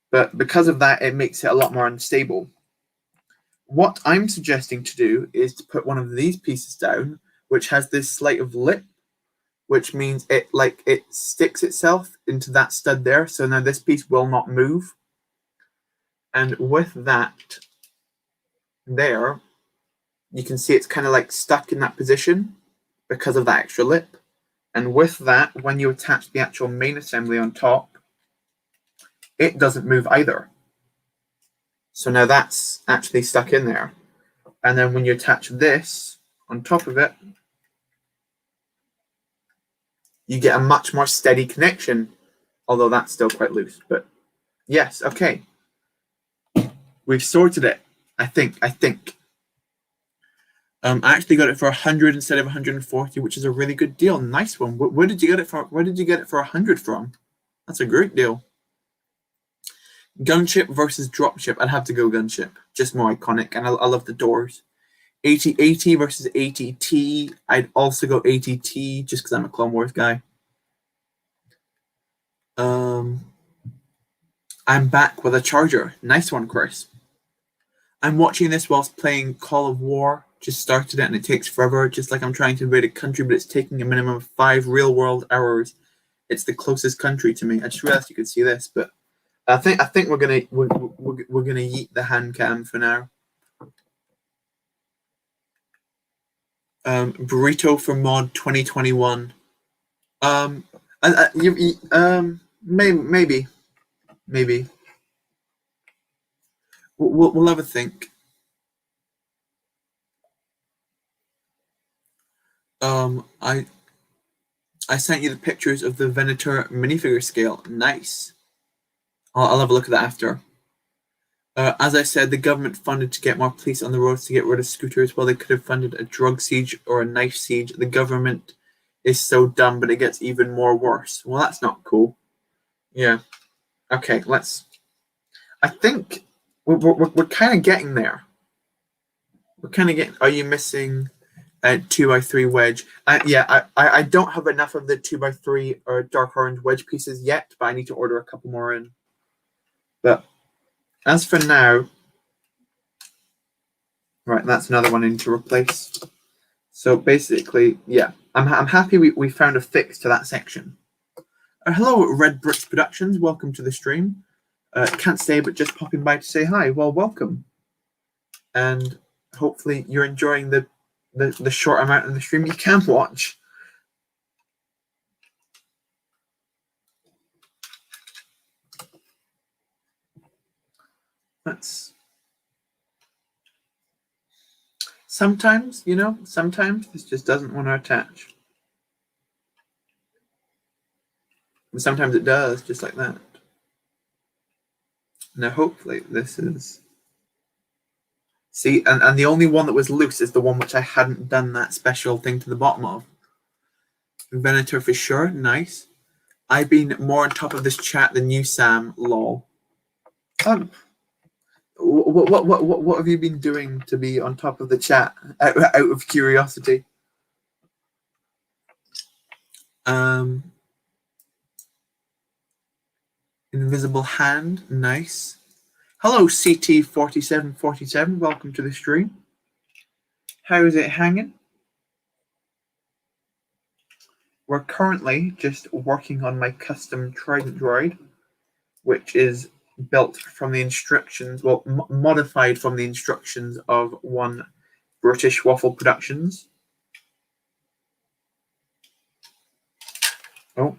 But because of that, it makes it a lot more unstable. What I'm suggesting to do is to put one of these pieces down, which has this slight of lip, which means it sticks itself into that stud there. So now this piece will not move. And with that there, you can see it's kind of like stuck in that position because of that extra lip. And with that, when you attach the actual main assembly on top, it doesn't move either. So now that's actually stuck in there. And then when you attach this on top of it, you get a much more steady connection, although that's still quite loose. But yes, okay. We've sorted it, I think. I actually got it for 100 instead of 140, which is a really good deal. Nice one. Where did you get it for? Where did you get it for 100 from? That's a great deal. Gunship versus dropship. I'd have to go gunship. Just more iconic, and I love the doors. AT-AT versus ATT. I'd also go ATT just because I'm a Clone Wars guy. I'm back with a charger. Nice one, Chris. I'm watching this whilst playing Call of War. Just started it and it takes forever, just like I'm trying to invade a country, but it's taking a minimum of 5 real-world hours It's the closest country to me. I just realized you could see this, but I think we're gonna yeet the hand cam for now. Burrito for mod 2021. Maybe. We'll have a think. I sent you the pictures of the Venator minifigure scale. Nice. I'll have a look at that after. As I said, the government funded to get more police on the roads to get rid of scooters. Well, they could have funded a drug siege or a knife siege. The government is so dumb, but it gets even more worse. Well, that's not cool. Yeah. Okay, I think we're kind of getting there. We're kind of getting. Are you missing a 2x3 wedge? Yeah, I don't have enough of the 2x3 or dark orange wedge pieces yet, but I need to order a couple more in. But as for now, right, that's another one I need to replace. So basically, yeah, I'm happy we found a fix to that section. Hello, Red Bricks Productions. Welcome to the stream. Can't stay, but just popping by to say hi. Well, welcome. And hopefully you're enjoying the short amount of the stream you can watch. Sometimes, sometimes this just doesn't want to attach. And sometimes it does, just like that. Now, hopefully this is... See, and the only one that was loose is the one which I hadn't done that special thing to the bottom of. Venator for sure, nice. I've been more on top of this chat than you, Sam, lol. What have you been doing to be on top of the chat, out of curiosity? Invisible hand, nice. Hello, CT4747. Welcome to the stream. How is it hanging? We're currently just working on my custom Trident Droid, which is built from the instructions, well, modified from the instructions of one British Waffle Productions. Oh,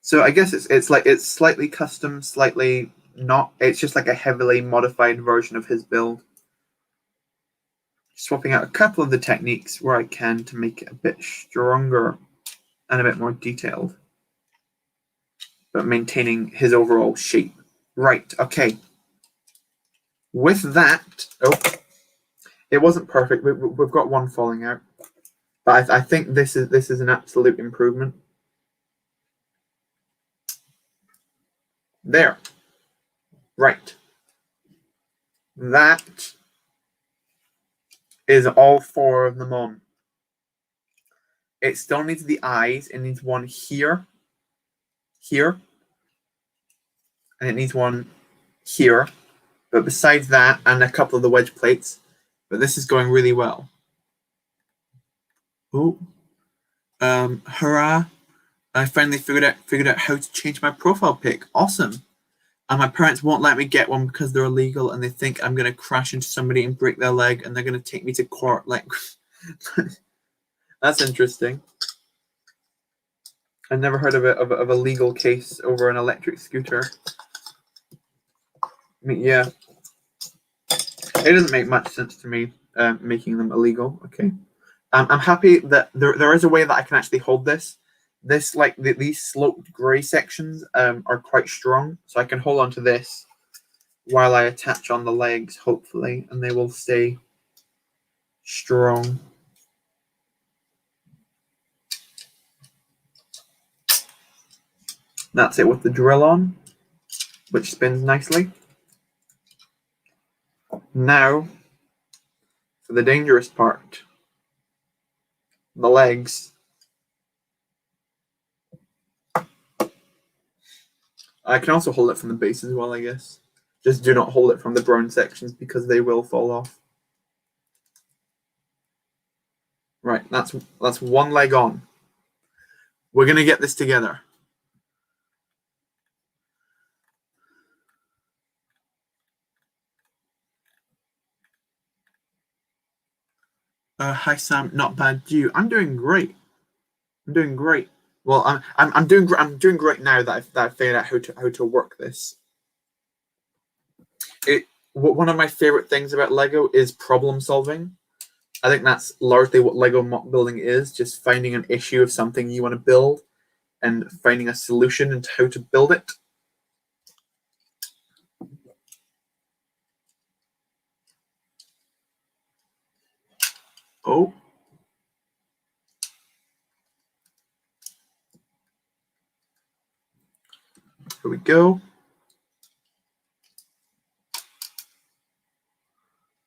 so I guess it's slightly custom, slightly not. It's just like a heavily modified version of his build. Swapping out a couple of the techniques where I can to make it a bit stronger and a bit more detailed, but maintaining his overall shape. Right, okay. With that, it wasn't perfect. We've got one falling out, but I think this is an absolute improvement. There. Right. That is all four of them on. It still needs the eyes. It needs one here, here, and it needs one here. But besides that, and a couple of the wedge plates, but this is going really well. Oh, hurrah! I finally figured out how to change my profile pic. Awesome. And my parents won't let me get one because they're illegal, and they think I'm gonna crash into somebody and break their leg, and they're gonna take me to court. Like, that's interesting. I've never heard of a legal case over an electric scooter. I mean, yeah, it doesn't make much sense to me making them illegal. Okay, I'm happy that there is a way that I can actually hold this. These sloped gray sections are quite strong, so I can hold on to this while I attach on the legs, hopefully, and they will stay strong. That's it with the drill on, which spins nicely. Now, for the dangerous part, the legs. I can also hold it from the base as well, I guess. Just do not hold it from the brown sections because they will fall off. Right, that's one leg on. We're going to get this together. Hi Sam, not bad. You? I'm doing great. I'm doing great. Well, I'm doing great now that I've figured out how to work this. One of my favorite things about Lego is problem solving. I think that's largely what Lego MOC building is, just finding an issue of something you want to build and finding a solution and how to build it. Oh. Here we go.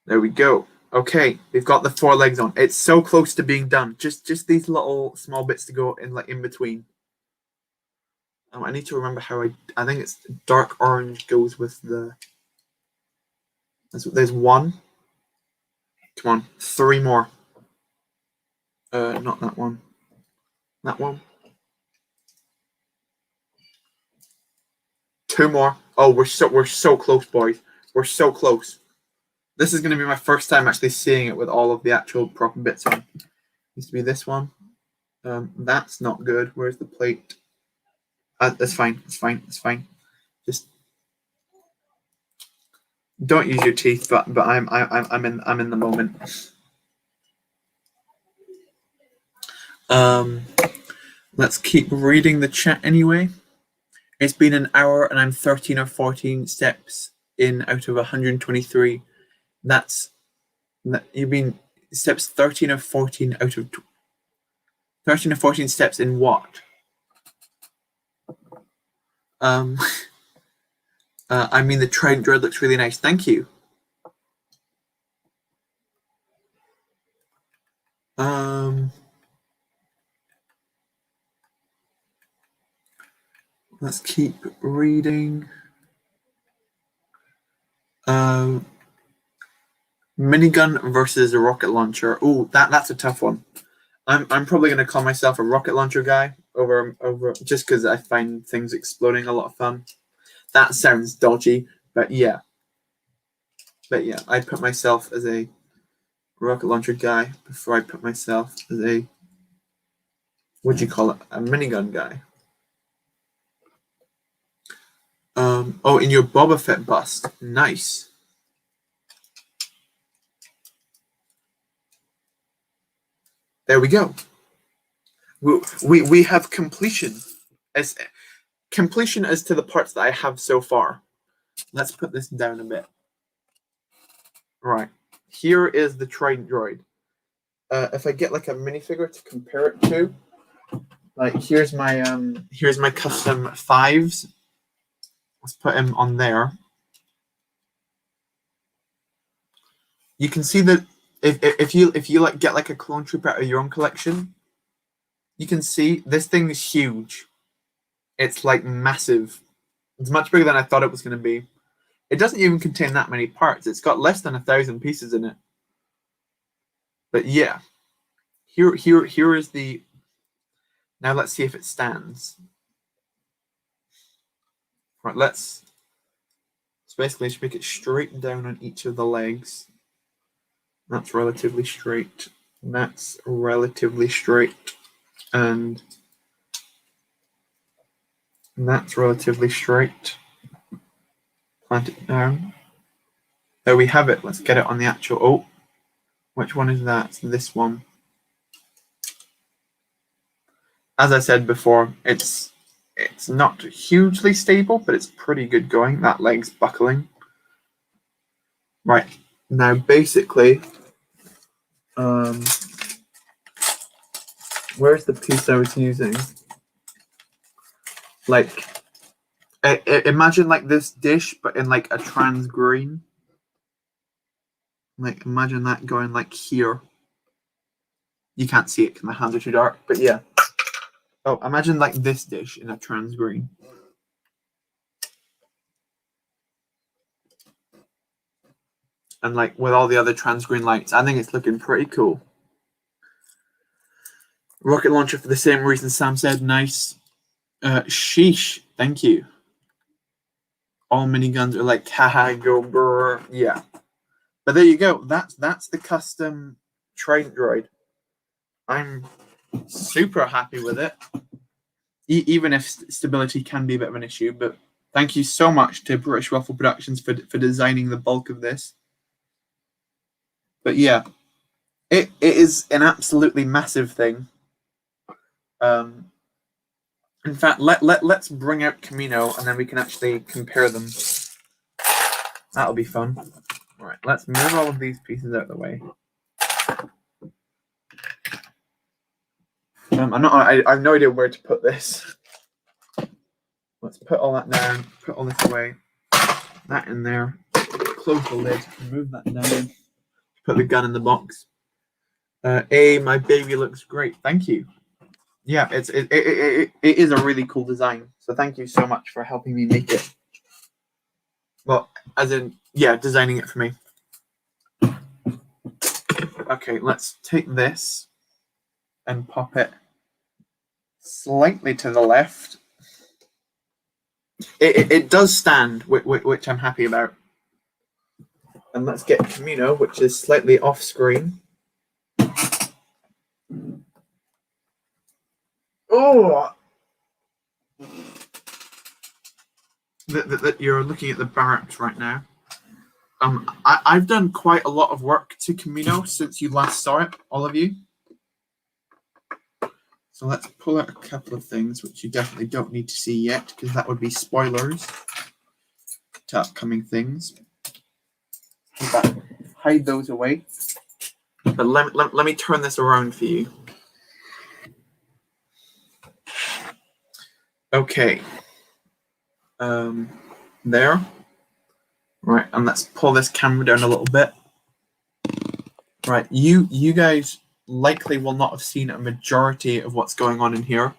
There we go. Okay, we've got the 4 legs on. It's so close to being done. Just these little small bits to go in, like in between. I need to remember how I think it's dark orange goes with the. There's 1. Come on, 3 more. Not that one. That one. 2 more. Oh, we're so close, boys. We're so close. This is going to be my first time actually seeing it with all of the actual proper bits on. Needs to be this one. That's not good. Where's the plate? That's fine. It's fine. It's fine. Just don't use your teeth. But I'm in the moment. Let's keep reading the chat anyway. It's been an hour and I'm 13 or 14 steps in out of 123. You've been steps 13 or 14 out of 13 or 14 steps in what? I mean, the Trident Droid looks really nice. Thank you. Let's keep reading. Minigun versus a rocket launcher. Oh, that's a tough one. I'm probably going to call myself a rocket launcher guy over just because I find things exploding a lot of fun. That sounds dodgy, but yeah. I'd put myself as a rocket launcher guy before I put myself as a, what'd you call it, a minigun guy. Oh, in your Boba Fett bust. Nice. There we go. We have completion as to the parts that I have so far. Let's put this down a bit. Right. Here is the Trident Droid. If I get like a minifigure to compare it to, like here's my custom 5s. Let's put him on there. You can see that if you like get like a clone trooper out of your own collection, you can see this thing is huge. It's like massive. It's much bigger than I thought it was going to be. It doesn't even contain that many parts. It's got less than 1,000 pieces in it. But yeah, here is the. Now let's see if it stands. Right, let's basically just make it straight down on each of the legs. That's relatively straight. That's relatively straight. And that's relatively straight. Plant it down. There we have it. Let's get it on the actual. Oh, which one is that? It's this one. As I said before, it's not hugely stable, but it's pretty good going. That leg's buckling. Right. Now, basically, where's the piece I was using? Like, imagine like this dish, but in like a trans green. Like, imagine that going like here. You can't see it because my hands are too dark, but yeah. Oh, imagine like this dish in a trans green. And like with all the other trans green lights, I think it's looking pretty cool. Rocket launcher for the same reason Sam said. Nice. Sheesh. Thank you. All miniguns are like, haha, go brr. Yeah. But there you go. That's the custom Trident Droid. I'm super happy with it, even if stability can be a bit of an issue. But thank you so much to British Waffle Productions for designing the bulk of this. But yeah, it is an absolutely massive thing. In fact, let's bring out Camino and then we can actually compare them. That'll be fun. All right, let's move all of these pieces out of the way. I have no idea where to put this. Let's put all that down, put all this away, that in there, close the lid, move that down, put the gun in the box. My baby looks great. Thank you. Yeah, it is a really cool design. So thank you so much for helping me make it. Well, as in, yeah, designing it for me. Okay, let's take this and pop it slightly to the left. It does stand, which I'm happy about. And let's get Camino, which is slightly off screen. Oh! That you're looking at the barracks right now. I've done quite a lot of work to Camino since you last saw it, all of you. So let's pull out a couple of things which you definitely don't need to see yet, because that would be spoilers to upcoming things. Hide those away. But let me turn this around for you. Okay. There. Right, and let's pull this camera down a little bit. Right, you guys likely will not have seen a majority of what's going on in here.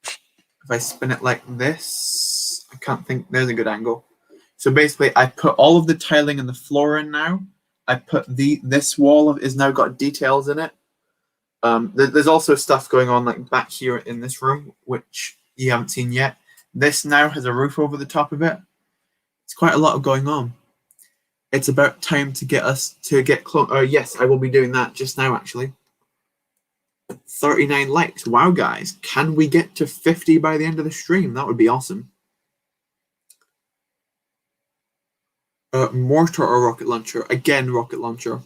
If I spin it like this, I can't think, there's a good angle. So basically, I put all of the tiling and the floor in now. I put this wall is now got details in it. There's also stuff going on like back here in this room, which you haven't seen yet. This now has a roof over the top of it. It's quite a lot of going on. It's about time to get us to get close. Oh, yes, I will be doing that just now, actually. 39 likes. Wow, guys. Can we get to 50 by the end of the stream? That would be awesome. Mortar or rocket launcher? Again, rocket launcher.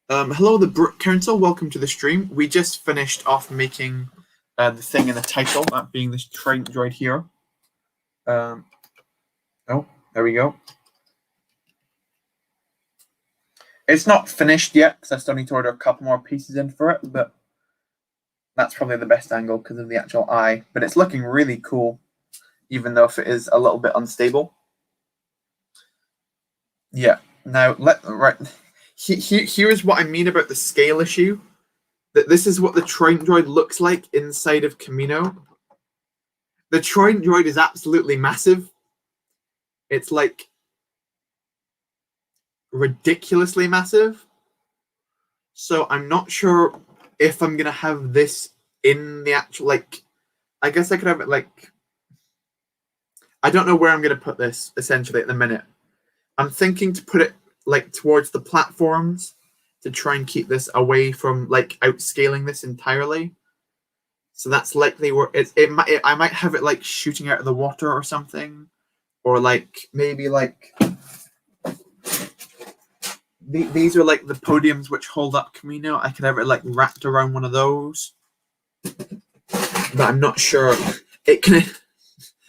Hello, the Brook Council. Welcome to the stream. We just finished off making the thing in the title, that being this Trident Droid here. Oh, there we go. It's not finished yet because I still need to order a couple more pieces in for it, but that's probably the best angle because of the actual eye. But it's looking really cool, even though if it is a little bit unstable. Yeah. Now, here's what I mean about the scale issue. That this is what the Trident Droid looks like inside of Camino. The Trident Droid is absolutely massive. It's like ridiculously massive. So I'm not sure if I'm gonna have this in the actual, like, I guess I could have it like, I don't know where I'm gonna put this essentially at the minute. I'm thinking to put it like towards the platforms to try and keep this away from like outscaling this entirely. So that's likely where I might have it like shooting out of the water or something, or like maybe like these are like the podiums which hold up Camino. I could have it like wrapped around one of those, but I'm not sure. It can.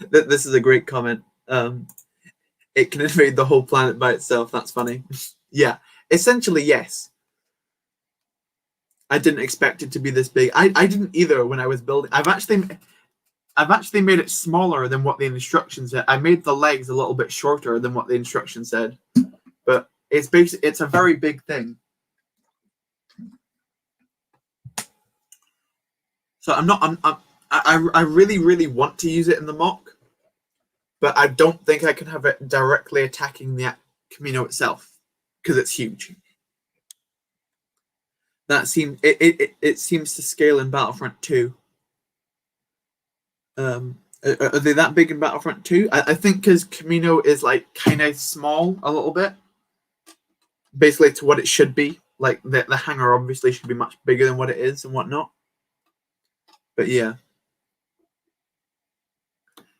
This is a great comment. It can invade the whole planet by itself. That's funny. Yeah, essentially yes. I didn't expect it to be this big. I didn't either when I was building. I've actually made it smaller than what the instructions said. I made the legs a little bit shorter than what the instructions said, but it's a very big thing. So I really want to use it in the MOC, but I don't think I can have it directly attacking the Camino itself because it's huge. That seems it seems to scale in Battlefront 2. Are they that big in Battlefront 2? I think because Camino is like kind of small a little bit, basically to what it should be Like the hanger obviously should be much bigger than what it is and whatnot. But yeah.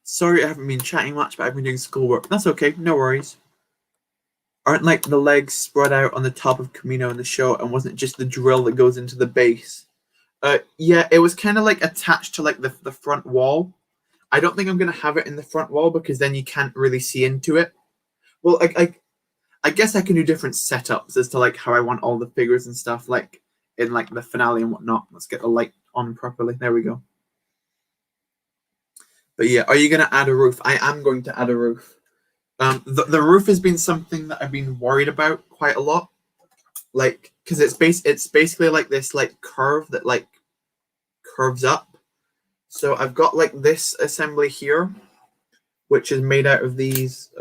Sorry I haven't been chatting much, but I've been doing schoolwork. That's okay, no worries. Aren't like the legs spread out on the top of Camino in the show, and wasn't it just the drill that goes into the base? Yeah, it was kind of like attached to like the front wall. I don't think I'm gonna have it in the front wall because then you can't really see into it. Well, I guess I can do different setups as to like how I want all the figures and stuff, like in like the finale and whatnot. Let's get the light on properly. There we go. But yeah, are you gonna add a roof? I am going to add a roof. The roof has been something that I've been worried about quite a lot, like because it's basically like this like curve that like curves up. So I've got like this assembly here, which is made out of these.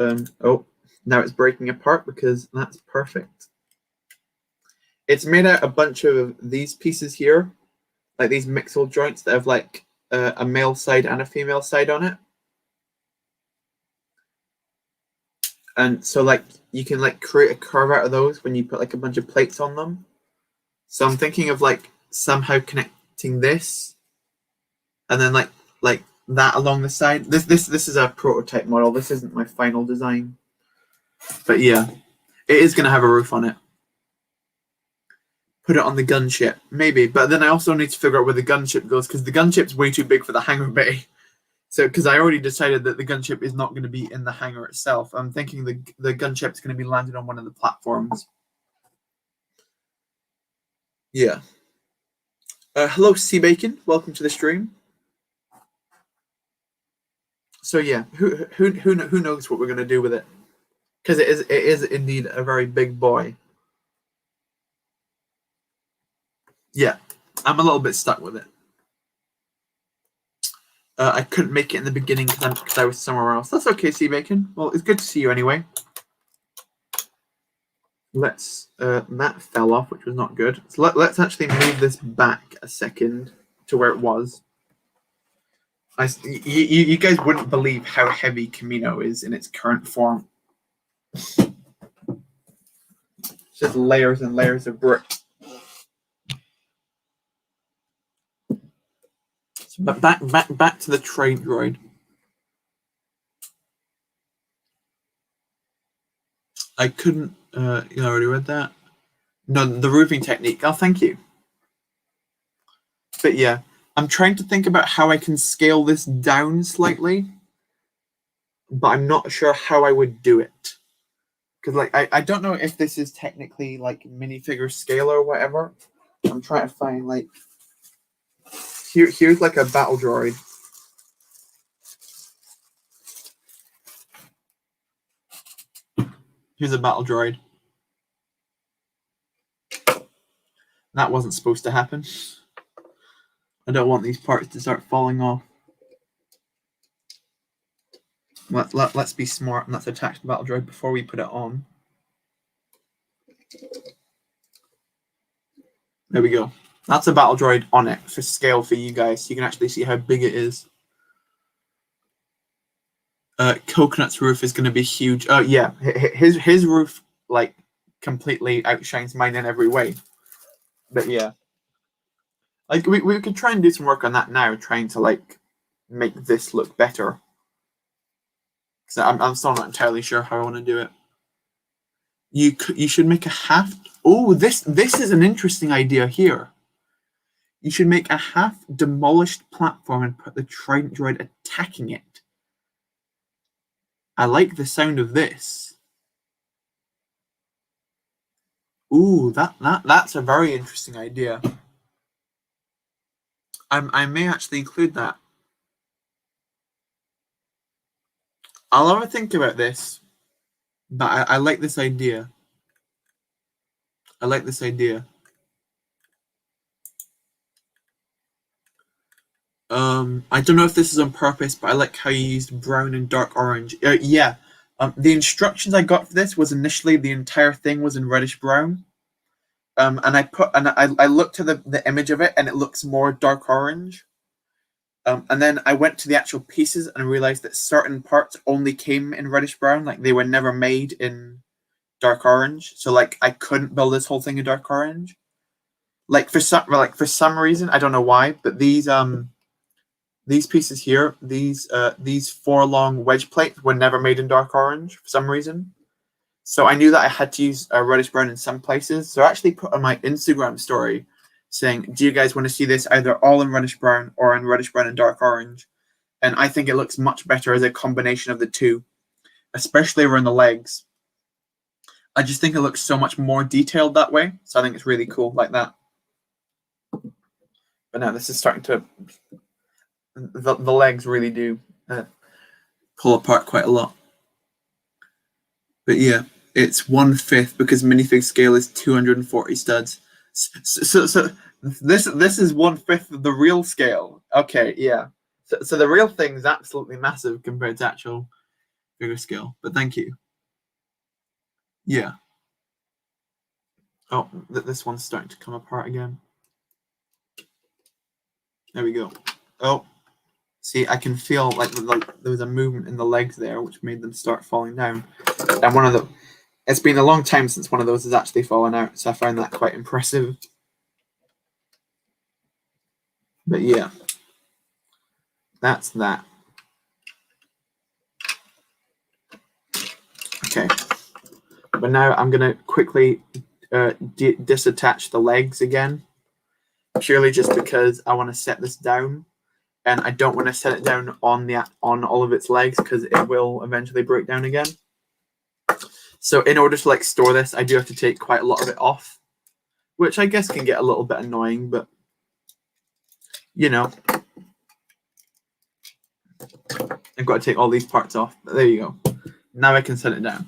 Oh, now it's breaking apart because that's perfect. It's made out of a bunch of these pieces here, like these mixel joints that have like a male side and a female side on it. And so like you can like create a curve out of those when you put like a bunch of plates on them. So I'm thinking of like somehow connecting this and then like that along the side. This is a prototype model. This isn't my final design. But yeah, it is going to have a roof on it. Put it on the gunship, maybe. But then I also need to figure out where the gunship goes because the gunship's way too big for the hangar bay. So, because I already decided that the gunship is not going to be in the hangar itself. I'm thinking the gunship's going to be landed on one of the platforms. Yeah. Hello, Sea Bacon. Welcome to the stream. So yeah, who knows what we're going to do with it? Because it is indeed a very big boy. Yeah, I'm a little bit stuck with it. I couldn't make it in the beginning because I was somewhere else. That's okay, Sea Bacon. Well, it's good to see you anyway. Let's that fell off, which was not good. So let's actually move this back a second to where it was. You guys wouldn't believe how heavy Camino is in its current form. Just layers and layers of brick. But back to the Trident Droid. I couldn't. You already read that. No, the roofing technique. Oh, thank you. But yeah, I'm trying to think about how I can scale this down slightly, but I'm not sure how I would do it. Because like I don't know if this is technically like minifigure scale or whatever. I'm trying to find like here's like a battle droid. Here's a battle droid. That wasn't supposed to happen. I don't want these parts to start falling off. Let's be smart and let's attach the battle droid before we put it on. There we go. That's a battle droid on it for scale for you guys, so you can actually see how big it is. Coconut's roof is going to be huge. Oh yeah, his roof like completely outshines mine in every way. But yeah, like we could try and do some work on that now, trying to like make this look better. Because I'm still not entirely sure how I want to do it. You should make a half. Oh, this is an interesting idea here. You should make a half demolished platform and put the Trident Droid attacking it. I like the sound of this. Ooh, that's a very interesting idea. I may actually include that. I'll have a think about this, but I like this idea. I like this idea. I don't know if this is on purpose, but I like how you used brown and dark orange. Yeah. The instructions I got for this was initially the entire thing was in reddish brown. And I looked at the image of it and it looks more dark orange. And then I went to the actual pieces and realized that certain parts only came in reddish brown, like they were never made in dark orange. So like I couldn't build this whole thing in dark orange. Like for some reason, I don't know why, but these pieces here, these 4 long wedge plates were never made in dark orange for some reason. So I knew that I had to use reddish brown in some places. So I actually put on my Instagram story saying, do you guys want to see this either all in reddish brown or in reddish brown and dark orange? And I think it looks much better as a combination of the two, especially around the legs. I just think it looks so much more detailed that way. So I think it's really cool like that. But now this is starting to, the legs really do pull apart quite a lot. But yeah, it's 1/5 because minifig scale is 240 studs. So this is 1/5 of the real scale. Okay, yeah. So the real thing is absolutely massive compared to actual figure scale. But thank you. Yeah. Oh, this one's starting to come apart again. There we go. Oh, see, I can feel like there was a movement in the legs there, which made them start falling down. And it's been a long time since one of those has actually fallen out, so I found that quite impressive. But yeah, that's that. Okay, but now I'm gonna quickly disattach the legs again, purely just because I want to set this down, and I don't want to set it down on all of its legs because it will eventually break down again. So in order to like store this, I do have to take quite a lot of it off, which I guess can get a little bit annoying, but you know, I've got to take all these parts off. But there you go. Now I can set it down.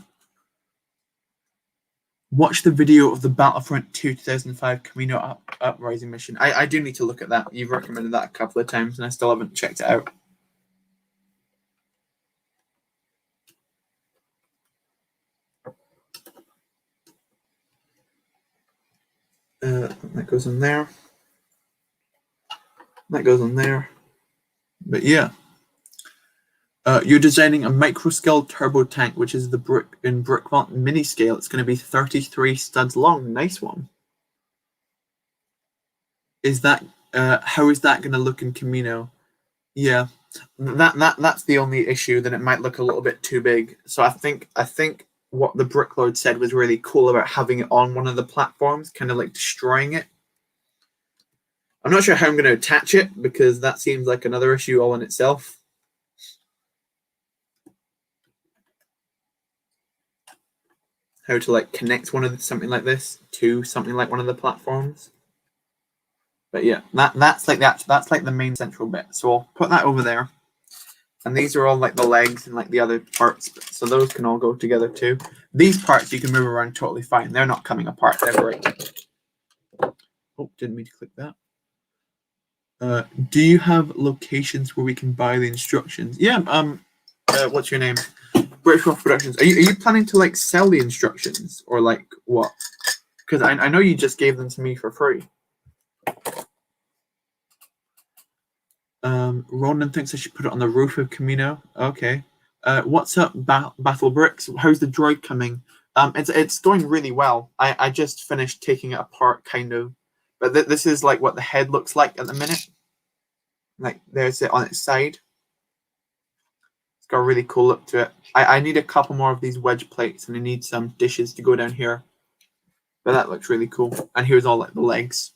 Watch the video of the Battlefront 2 2005 Camino uprising mission. I do need to look at that. You've recommended that a couple of times, and I still haven't checked it out. That goes in there. That goes on there. But yeah. You're designing a micro-scale turbo tank, which is the brick mini scale. It's going to be 33 studs long. Nice one. Is that how is that going to look in Camino? Yeah, that's the only issue. That it might look a little bit too big. So I think what the Bricklord said was really cool about having it on one of the platforms, kind of like destroying it. I'm not sure how I'm going to attach it because that seems like another issue all in itself. How to like connect something like this to something like one of the platforms. But yeah, that's like the main central bit. So I'll put that over there. And these are all like the legs and like the other parts. So those can all go together too. These parts you can move around totally fine. They're not coming apart. They're great. Oh, didn't mean to click that. Do you have locations where we can buy the instructions? Yeah. What's your name? British Wolf Productions. Are you planning to like sell the instructions or like what? Because I know you just gave them to me for free. Ronan thinks I should put it on the roof of Kamino. Okay. What's up, Battle Bricks? How's the droid coming? It's going really well. I just finished taking it apart, kind of. But this is like what the head looks like at the minute. Like there's it on its side. It's got a really cool look to it. I need a couple more of these wedge plates, and I need some dishes to go down here. But that looks really cool. And here's all like the legs.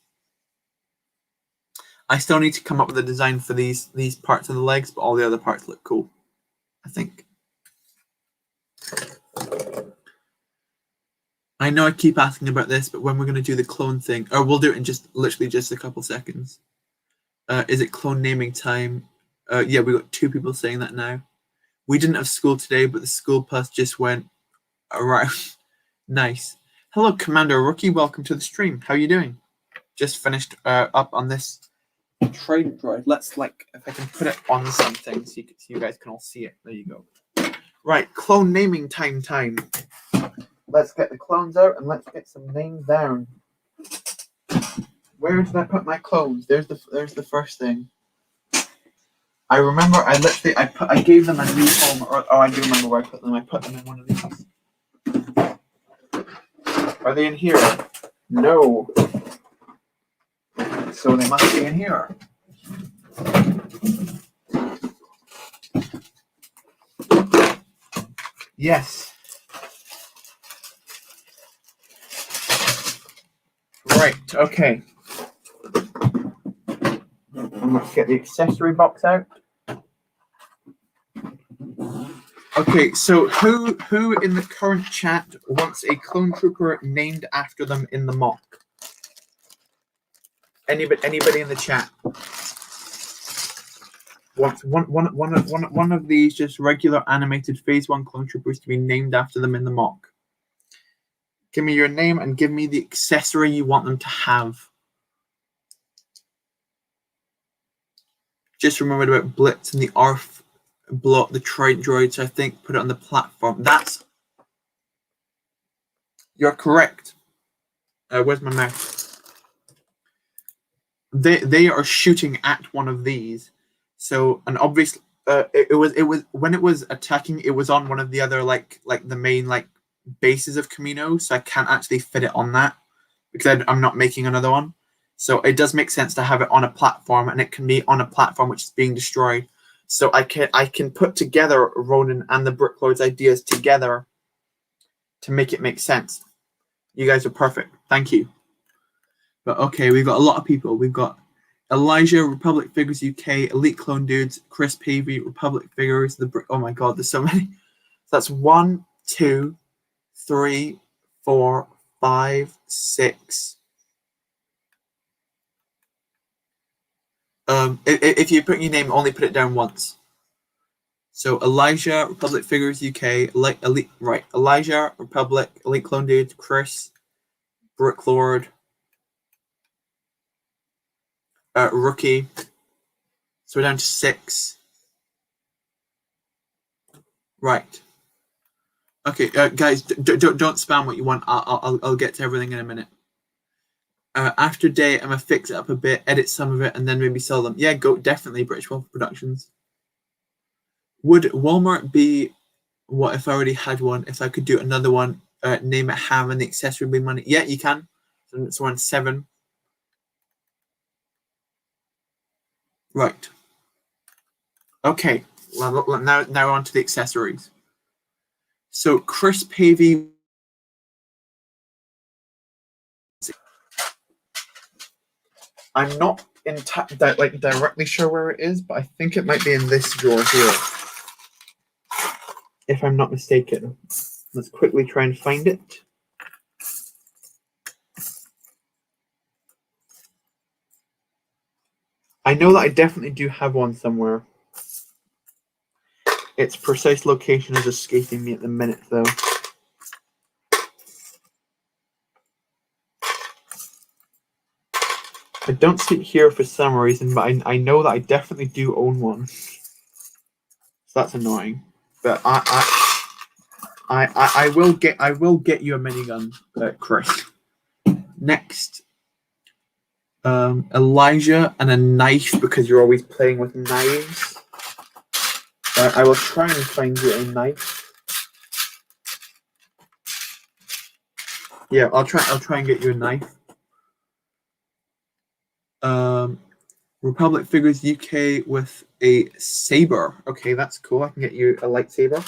I still need to come up with a design for these parts of the legs, but all the other parts look cool, I think. I know I keep asking about this, but when we're going to do the clone thing, or we'll do it in literally just a couple seconds. Is it clone naming time? Yeah, we got 2 people saying that now. We didn't have school today, but the school bus just went around. Nice. Hello, Commander Rookie. Welcome to the stream. How are you doing? Just finished up on this Trident Droid. Let's if I can put it on something so you guys can all see it. There you go. Right, clone naming time. Let's get the clones out and let's get some names down. Where did I put my clones? There's the first thing. I remember I gave them a new home, or I do remember where I put them. I put them in one of these. Are they in here? No. So they must be in here. Yes. Right, okay. Let's get the accessory box out. Okay, so who in the current chat wants a clone trooper named after them in the MOC? Anybody in the chat wants one of these just regular animated Phase 1 clone troopers to be named after them in the MOC? Give me your name and give me the accessory you want them to have. Just remembered about Blitz and the ARF block the Trident Droid, so I think put it on the platform. You're correct. Where's my mouse? They are shooting at one of these. So, and obviously, it was when it was attacking, it was on one of the other like the main bases of Kamino, so I can't actually fit it on that because I'm not making another one. So it does make sense to have it on a platform, and it can be on a platform which is being destroyed. So I can put together Ronan and the Bricklord's ideas together to make it make sense. You guys are perfect. Thank you. But okay, we've got a lot of people. We've got Elijah, Republic Figures UK, Elite Clone Dudes, Chris Pavey, Republic Figures, oh my god, there's so many. So that's 1, 2, 3, 4, 5, 6. If you put your name, only put it down once. So Elijah, Republic Figures UK, Elite, right? Elijah, Republic, Elite Clone Dude, Chris, Bricklord, Rookie. So we're down to 6. Right. Okay, guys, don't spam what you want. I'll get to everything in a minute. After day, I'm gonna fix it up a bit, edit some of it, and then maybe sell them. Yeah, go definitely British Wolf Productions. Would Walmart be what if I already had one? If I could do another one, name it Ham and the accessory be money. Yeah, you can. So it's around 7. Right. Okay. Well, now on to the accessories. So Chris Pavey. I'm not directly sure where it is, but I think it might be in this drawer here, if I'm not mistaken. Let's quickly try and find it. I know that I definitely do have one somewhere. Its precise location is escaping me at the minute, though. I don't see it here for some reason, but I know that I definitely do own one. So that's annoying. But I will get you a minigun, Chris. Next, Elijah and a knife, because you're always playing with knives. I will try and find you a knife. Yeah, I'll try and get you a knife. Republic Figures UK with a saber. Okay, that's cool. I can get you a lightsaber.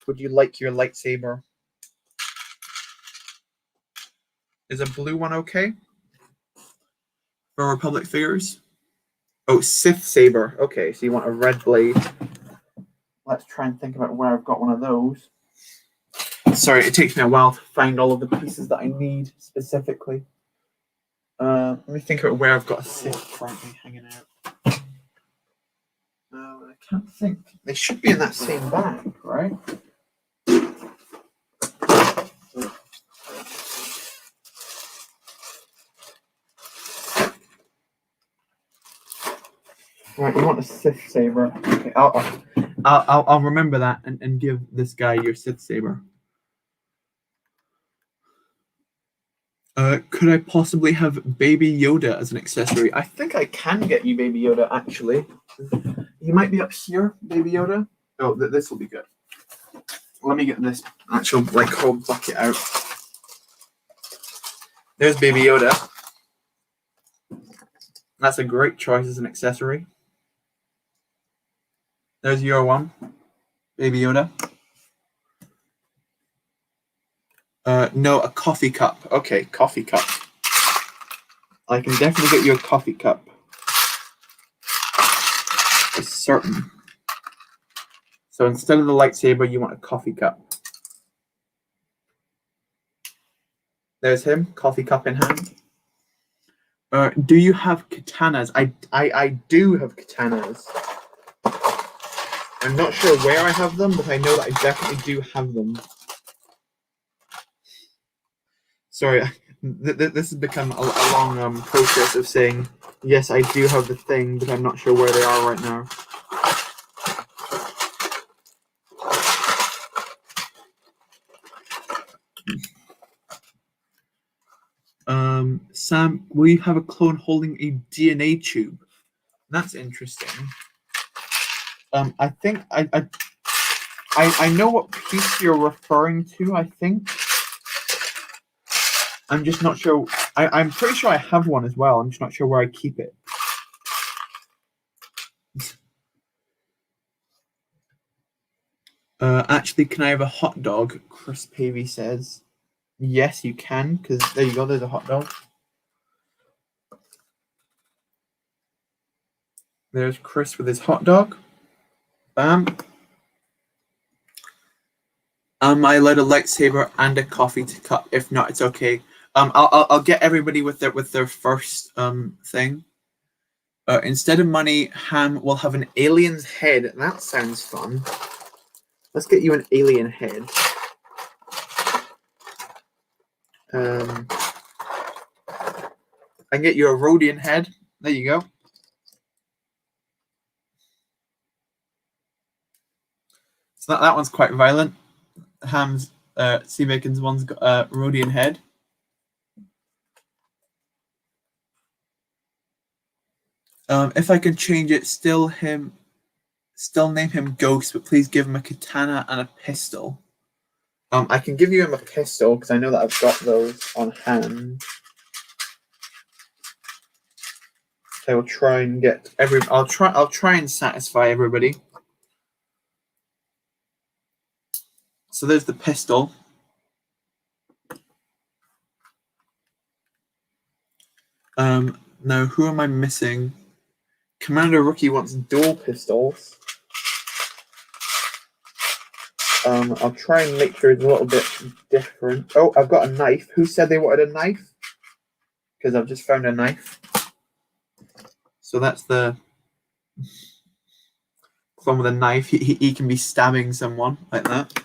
Would you like your lightsaber? Is a blue one okay? For Republic Figures? Oh, Sith saber. Okay, so you want a red blade. Let's try and think about where I've got one of those. Sorry, it takes me a while to find all of the pieces that I need specifically. Let me think about where I've got a Sith currently hanging out. I can't think. They should be in that same bag, right? Right, you want a Sith saber. Okay, I'll remember that and give this guy your Sith saber. Could I possibly have Baby Yoda as an accessory? I think I can get you Baby Yoda, actually. You might be up here, Baby Yoda. Oh, this will be good. let me get this actual like whole bucket out. There's Baby Yoda. That's a great choice as an accessory. There's your one, Baby Yoda. No, a coffee cup. Okay, coffee cup. I can definitely get you a coffee cup. For certain. So instead of the lightsaber, you want a coffee cup. There's him, coffee cup in hand. Do you have katanas? I do have katanas. I'm not sure where I have them, but I know that I definitely do have them. Sorry, this has become a long process of saying, yes, I do have the thing, but I'm not sure where they are right now. Sam, will you have a clone holding a DNA tube? That's interesting. I think I know what piece you're referring to, I think. I'm just not sure. I'm pretty sure I have one as well. I'm just not sure where I keep it. Actually, can I have a hot dog? Chris Pavey says. Yes, you can, because there you go, there's a hot dog. There's Chris with his hot dog. Bam. Am I allowed a lightsaber and a coffee cup? If not, it's okay. I'll get everybody with their first thing. Instead of money, Ham will have an alien's head. That sounds fun. Let's get you an alien head. I can get you a Rhodian head. There you go. So that one's quite violent. Ham's Sea Bacon's one's got a Rhodian head. If I can change it, still name him Ghost, but please give him a katana and a pistol. I can give you him a pistol because I know that I've got those on hand. I will try and get I'll try and satisfy everybody. So there's the pistol. Now who am I missing? Commander Rookie wants dual pistols. I'll try and make sure it's a little bit different. Oh, I've got a knife. Who said they wanted a knife? Because I've just found a knife. So that's the one with a knife. He can be stabbing someone like that.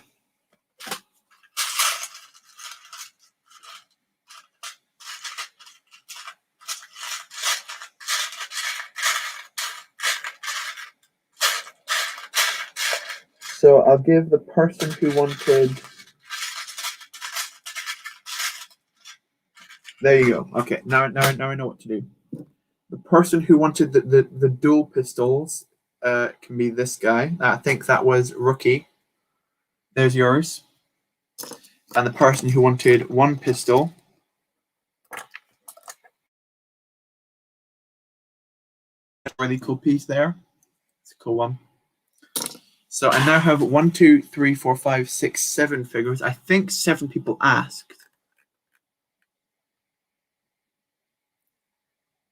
So I'll give the person who wanted. There you go. Okay, now I know what to do. The person who wanted the dual pistols can be this guy. I think that was Rookie. There's yours. And the person who wanted one pistol. Really cool piece there. It's a cool one. So I now have 1, 2, 3, 4, 5, 6, 7 figures. I think 7 people asked.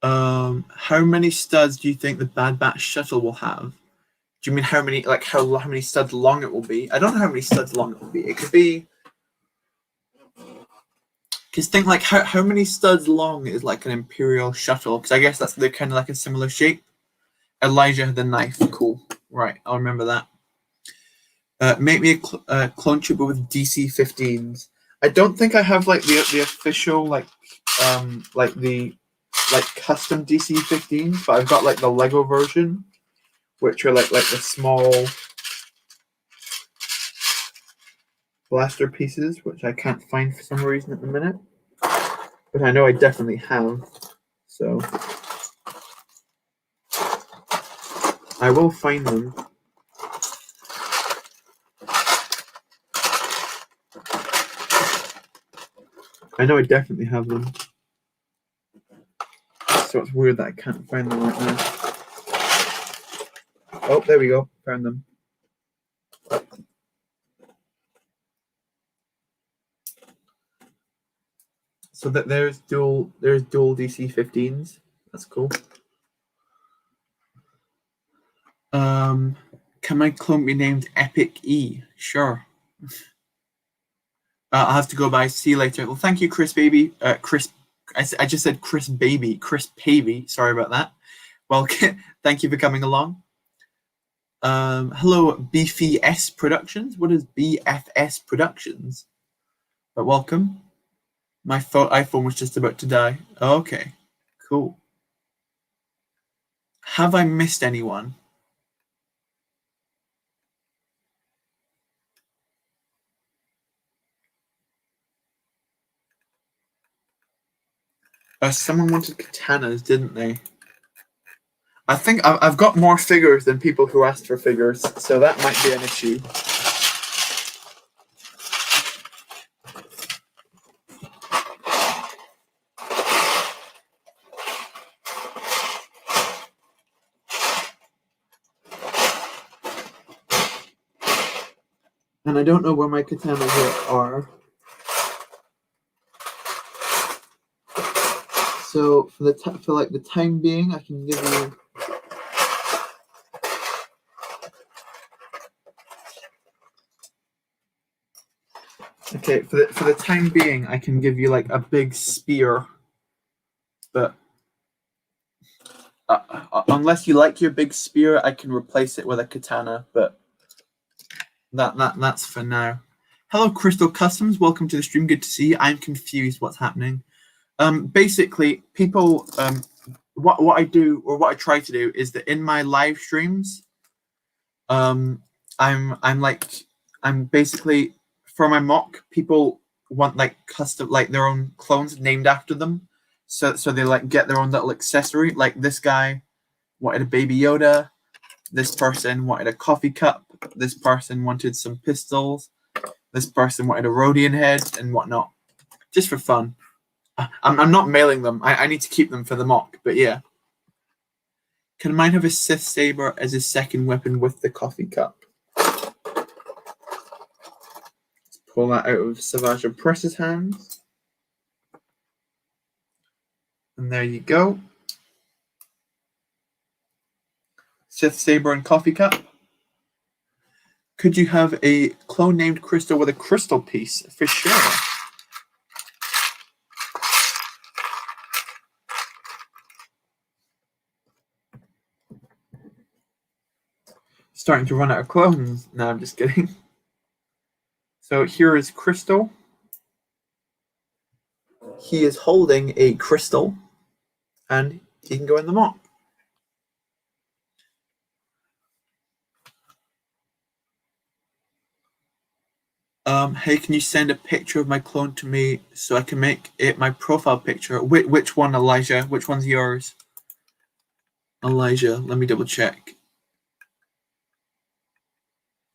How many studs do you think the Bad Batch shuttle will have? Do you mean how many studs long it will be? I don't know how many studs long it will be. It could be. Because think like how many studs long is like an Imperial shuttle? Because I guess they're kind of like a similar shape. Elijah had the knife. Cool. Right, I'll remember that. Make me a clone trooper with DC-15s. I don't think I have like the official custom DC-15s, but I've got like the Lego version, which are like the small blaster pieces, which I can't find for some reason at the minute, but I know I definitely have. So I will find them. I know I definitely have them. So it's weird that I can't find them right now. Oh, there we go. Found them. So that there's dual DC-15s. That's cool. Can my clone be named Epic E? Sure. I'll have to go by. See you later. Well, thank you, Chris Baby. Chris, I just said Chris Baby. Chris Pavey. Sorry about that. Well, thank you for coming along. Hello, BFS Productions. What is BFS Productions? But welcome. My iPhone was just about to die. Okay, cool. Have I missed anyone? Someone wanted katanas, didn't they? I think I've got more figures than people who asked for figures, so that might be an issue. And I don't know where my katanas here are. So for the time being, I can give you. Okay, for the time being, I can give you like a big spear, but unless you like your big spear, I can replace it with a katana. But that's for now. Hello, Crystal Customs. Welcome to the stream. Good to see you. I'm confused. What's happening? Basically, people. What I do or what I try to do is that in my live streams, I'm basically. For my mock, people want like custom, like their own clones named after them, so they like get their own little accessory. Like this guy wanted a Baby Yoda, this person wanted a coffee cup, this person wanted some pistols, this person wanted a Rhodian head and whatnot, just for fun. I'm not mailing them. I need to keep them for the mock, but yeah. Can mine have a Sith saber as his second weapon with the coffee cup? Pull that out of Savage Press's hands. And there you go. Sith Saber and Coffee Cup. Could you have a clone named Crystal with a crystal piece? For sure. Starting to run out of clones. No, I'm just kidding. So here is Crystal. He is holding a crystal, and he can go in the mock. Hey, can you send a picture of my clone to me so I can make it my profile picture? Which one, Elijah? Which one's yours? Elijah, let me double check.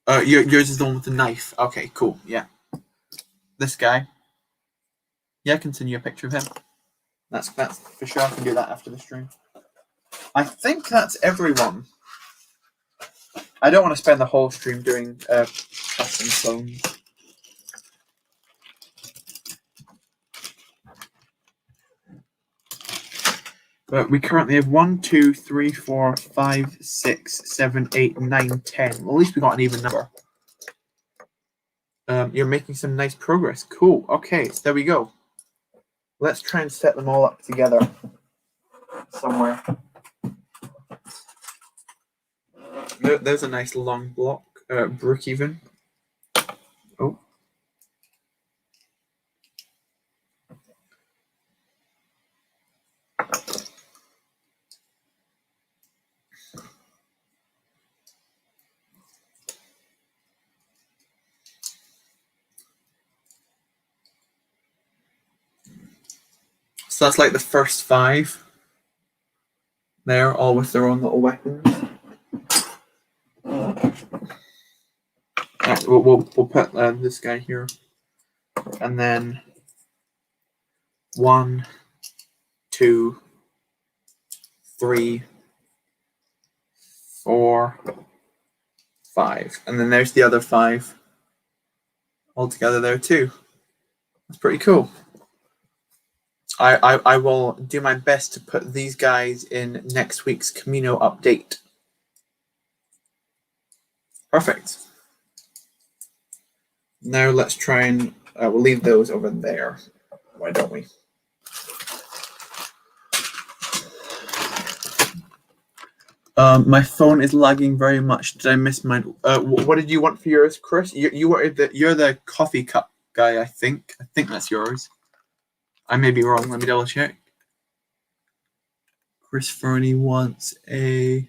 Yours is the one with the knife. Okay, cool. Yeah. This guy. Yeah, I can send you a picture of him. That's for sure. I can do that after the stream. I think that's everyone. I don't want to spend the whole stream doing custom clones. But we currently have 1, 2, 3, 4, 5, 6, 7, 8, 9, 10. Well, at least we got an even number. You're making some nice progress. Cool. Okay, so there we go. Let's try and set them all up together somewhere. There's a nice long block, brick even. Oh. So that's like the first 5. They're all with their own little weapons. Right, we'll put this guy here, and then 1, 2, 3, 4, 5. And then there's the other 5 all together there too. That's pretty cool. I will do my best to put these guys in next week's Camino update. Perfect. Now let's try and we'll leave those over there. Why don't we? My phone is lagging very much. Did I miss mine? What did you want for yours, Chris? You're the coffee cup guy, I think. I think that's yours. I may be wrong. Let me double check. Chris Fernie wants a.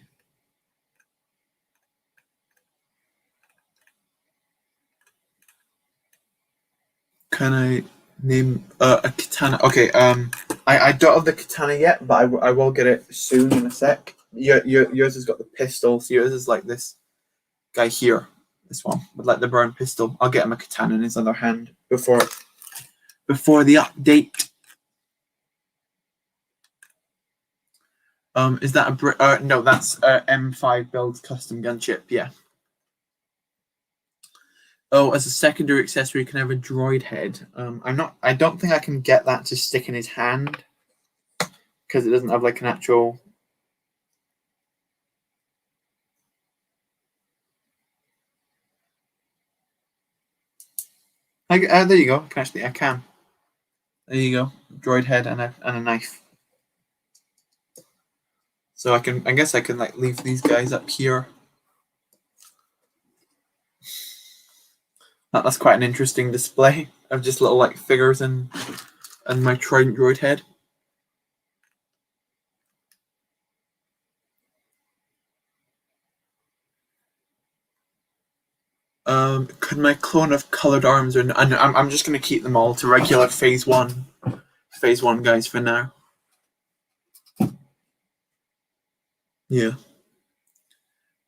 Can I name a katana? Okay. I don't have the katana yet, but I will get it soon in a sec. Yours has got the pistol. So yours is like this guy here. This one with like the burn pistol. I'll get him a katana in his other hand before the update. Is that a no? That's a M5 build custom gunship. Yeah. Oh, as a secondary accessory, you can have a droid head. I don't think I can get that to stick in his hand because it doesn't have like an actual. There you go. Actually, I can. There you go. Droid head and a knife. So I guess I can like leave these guys up here. That's quite an interesting display of just little like figures and my Trident Droid head. Could my clone of colored arms and I'm just gonna keep them all to regular phase one guys for now. Yeah.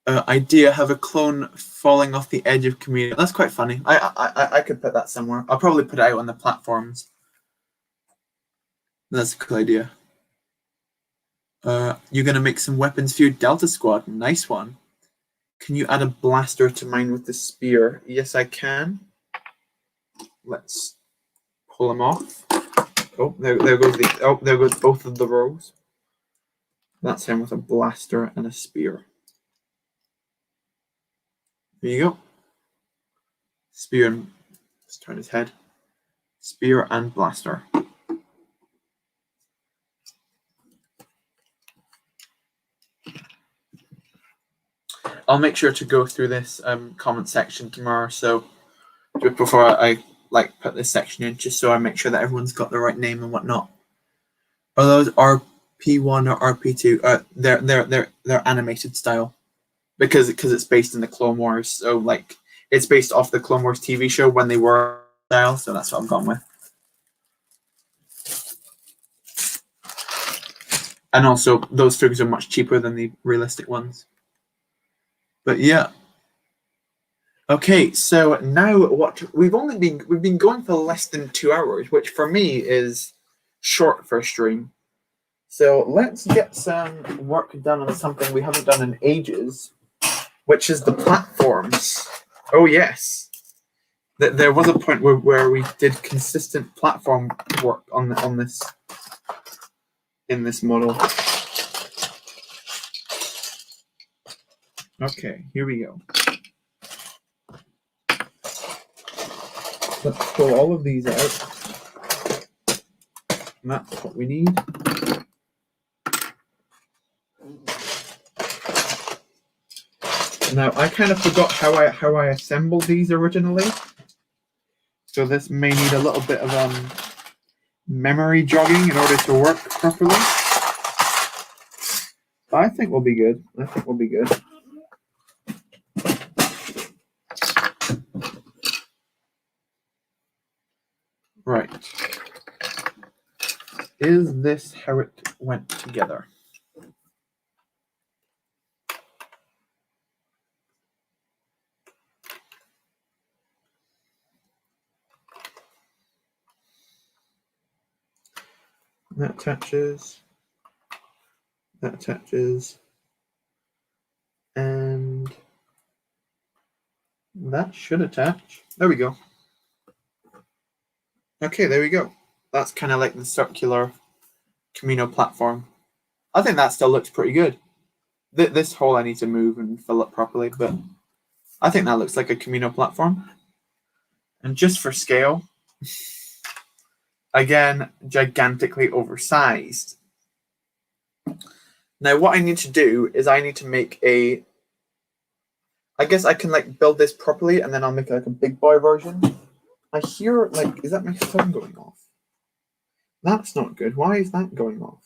Idea have a clone falling off the edge of Camino. That's quite funny. I could put that somewhere. I'll probably put it out on the platforms. That's a cool idea. You're gonna make some weapons for your Delta Squad. Nice one. Can you add a blaster to mine with the spear? Yes, I can. Let's pull them off. Oh, there goes both of the rows. That's him with a blaster and a spear. There you go. Spear and let's turn his head. Spear and blaster. I'll make sure to go through this comment section tomorrow. So just before I like put this section in, just so I make sure that everyone's got the right name and whatnot. Are those RP1 or RP2? They're animated style because it's based in the Clone Wars. So like it's based off the Clone Wars TV show when they were style. So that's what I've gone with. And also those figures are much cheaper than the realistic ones. But yeah. Okay, so now we've been going for less than 2 hours, which for me is short for a stream. So let's get some work done on something we haven't done in ages, which is the platforms. Oh yes, there was a point where we did consistent platform work on this in this model. Okay, here we go. Let's pull all of these out. And that's what we need. Now I kind of forgot how I assembled these originally, so this may need a little bit of memory jogging in order to work properly. But I think we'll be good. Right. Is this how it went together? That attaches. That attaches. And that should attach. There we go. Okay, there we go. That's kind of like the circular Camino platform. I think that still looks pretty good. This hole I need to move and fill it properly, but I think that looks like a Camino platform. And just for scale, again, gigantically oversized. Now what I need to do is I need to make a, I guess I can like build this properly and then I'll make like a big boy version. I hear like, is that my phone going off? That's not good. Why is that going off?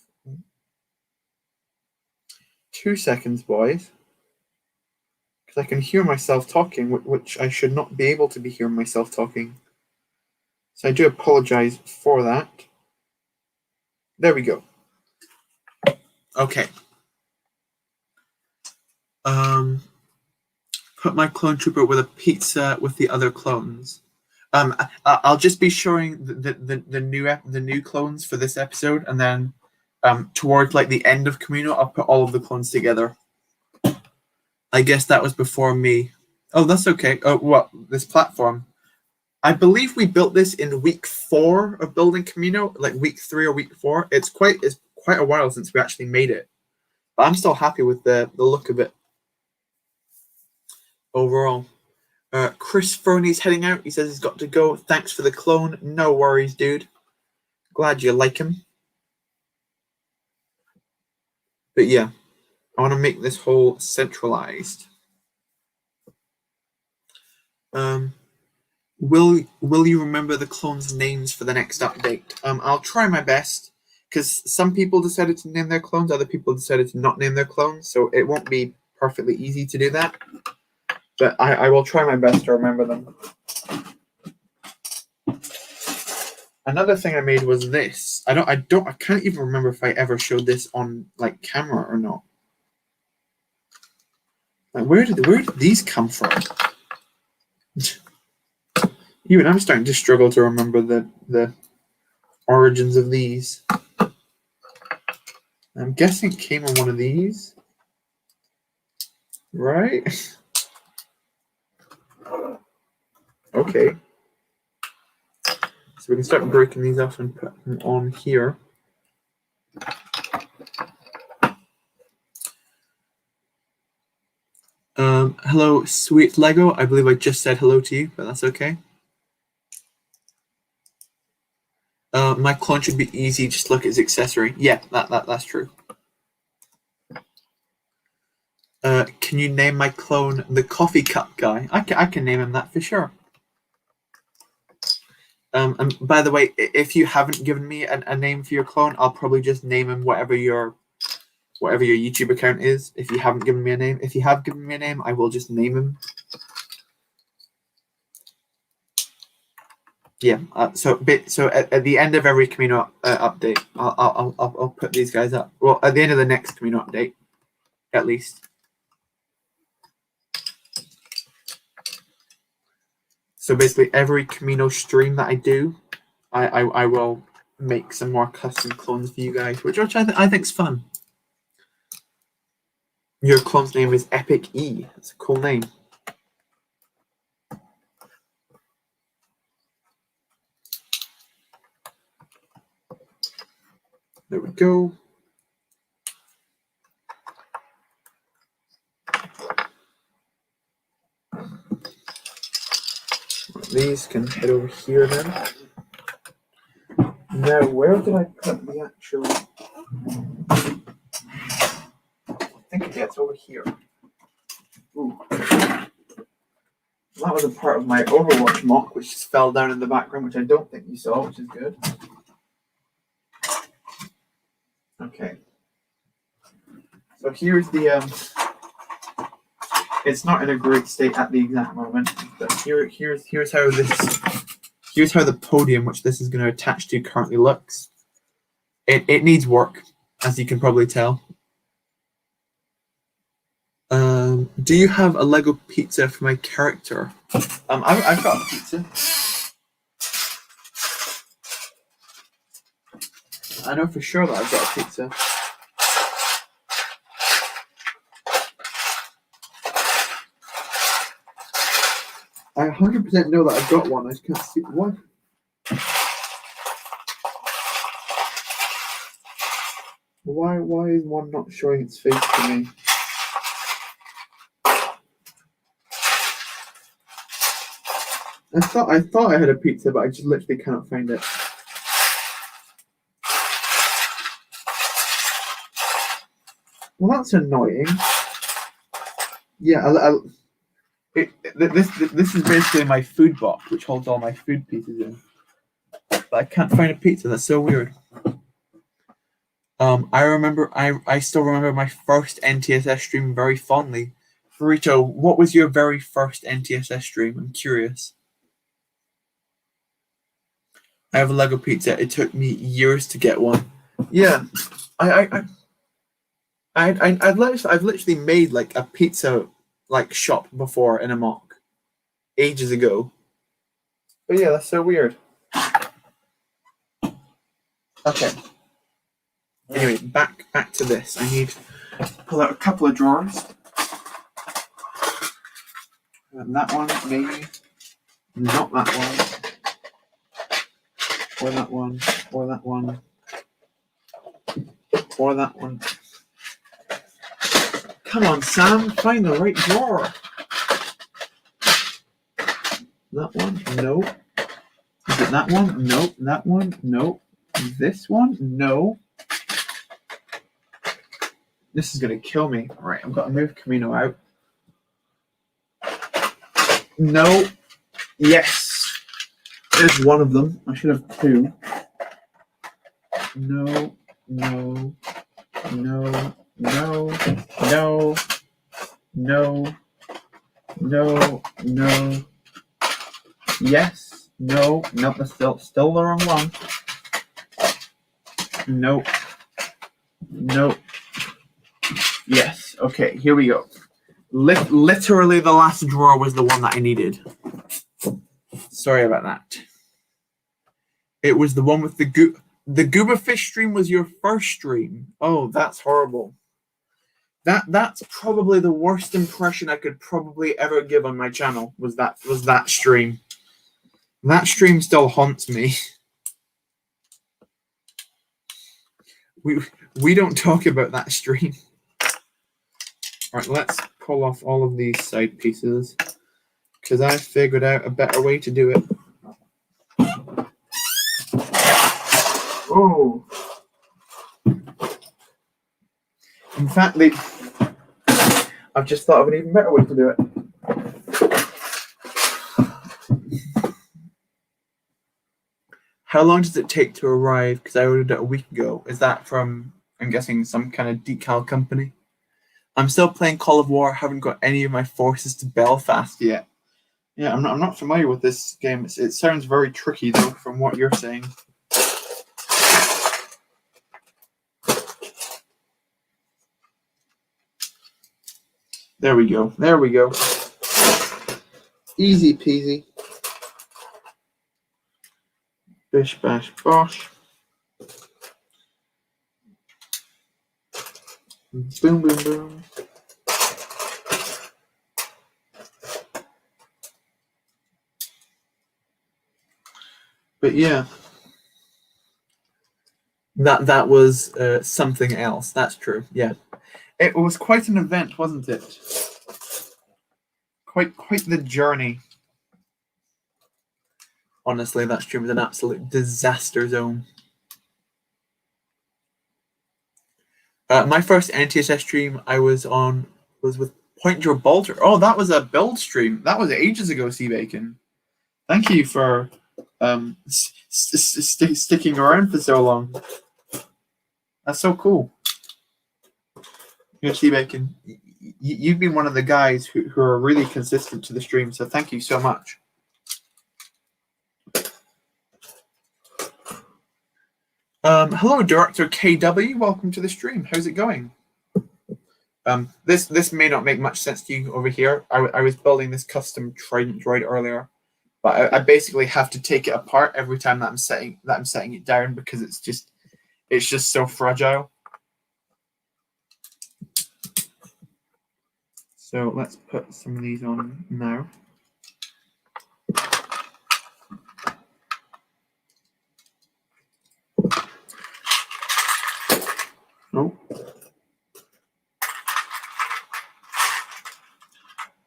2 seconds, boys. Because I can hear myself talking, which I should not be able to be hearing myself talking. So I do apologize for that. There we go. Okay. Put my clone trooper with a pizza with the other clones. I'll just be showing the new clones for this episode, and then towards like the end of Camino, I'll put all of the clones together. I guess that was before me. Oh, that's okay. Oh, what? This platform. I believe we built this in week 4 of building Camino, like week 3 or week 4. It's quite a while since we actually made it, but I'm still happy with the look of it overall. Chris Froney's heading out. He says he's got to go. Thanks for the clone. No worries, dude. Glad you like him. But yeah, I want to make this whole centralized. Will you remember the clones' names for the next update? I'll try my best, because some people decided to name their clones, other people decided to not name their clones, so it won't be perfectly easy to do that. But I will try my best to remember them. Another thing I made was this. I can't even remember if I ever showed this on like camera or not. Like where did these come from? Even I'm starting to struggle to remember the origins of these. I'm guessing it came on one of these, right? Okay. So we can start breaking these off and put them on here. Hello, sweet Lego. I believe I just said hello to you, but that's okay. My clone should be easy. Just look at his accessory. Yeah, that's true. Can you name my clone the coffee cup guy? I can name him that for sure. And by the way, if you haven't given me a name for your clone, I'll probably just name him whatever your YouTube account is. If you haven't given me a name, if you have given me a name, I will just name him. Yeah. So at the end of every Camino update, I'll put these guys up. Well, at the end of the next Camino update, at least. So basically, every Camino stream that I do, I will make some more custom clones for you guys, which I think is fun. Your clone's name is Epic E. That's a cool name. There we go. These can head over here then. Now, where did I put the actual... I think it gets over here. Ooh. That was a part of my Overwatch mock, which just fell down in the background, which I don't think you saw, which is good. Okay. So here's the... it's not in a great state at the exact moment, but here's how the podium, which this is going to attach to, currently looks. It needs work, as you can probably tell. Do you have a Lego pizza for my character? I've got a pizza. I know for sure that I've got a pizza. I 100% know that I've got one. I just can't see what. Why is one not showing its face to me? I thought I had a pizza, but I just literally cannot find it. Well, that's annoying. Yeah, this is basically my food box, which holds all my food pieces in. But I can't find a pizza. That's so weird. I still remember my first NTSS stream very fondly. Burrito, what was your very first NTSS stream? I'm curious. I have a Lego pizza. It took me years to get one. Yeah, I've literally made like a pizza like shop before in a MOC ages ago. But yeah, that's so weird. Okay. Anyway, back to this. I need to pull out a couple of drawers. And that one, maybe. Not that one. Or that one. Or that one. Or that one. Come on, Sam. Find the right drawer. That one? No. Is it that one? Nope. That one? Nope. This one? No. This is going to kill me. All right, I've got to move Camino out. No. Yes. There's one of them. I should have two. No. No. No. No. No. No. No. No. Yes. No. Nope. That's still the wrong one. Nope. Nope. Yes. Okay. Here we go. Literally, the last drawer was the one that I needed. Sorry about that. It was the one with the Gooba Fish stream was your first stream. Oh, that's horrible. That's probably the worst impression I could probably ever give on my channel. Was that stream? That stream still haunts me. We don't talk about that stream. All right, let's pull off all of these side pieces because I figured out a better way to do it. Oh. In fact, I've just thought of an even better way to do it. How long does it take to arrive? Because I ordered it a week ago. Is that from, I'm guessing, some kind of decal company? I'm still playing Call of War. Haven't got any of my forces to Belfast yet. Yeah, I'm not familiar with this game. It sounds very tricky though, from what you're saying. There we go. There we go. Easy peasy. Bish bash bosh. Boom boom boom. But yeah, that was something else. That's true. Yeah, it was quite an event, wasn't it? Quite the journey. Honestly, that stream was an absolute disaster zone. My first NTSS stream I was on was with Point Your Bolter. Oh, that was a build stream. That was ages ago, Sea Bacon. Thank you for sticking around for so long. That's so cool. Sea Bacon, you've been one of the guys who are really consistent to the stream, so thank you so much. Hello, Director KW. Welcome to the stream. How's it going? This may not make much sense to you over here. I was building this custom Trident Droid earlier, but I basically have to take it apart every time that I'm setting it down because It's just so fragile. So let's put some of these on now. Oh.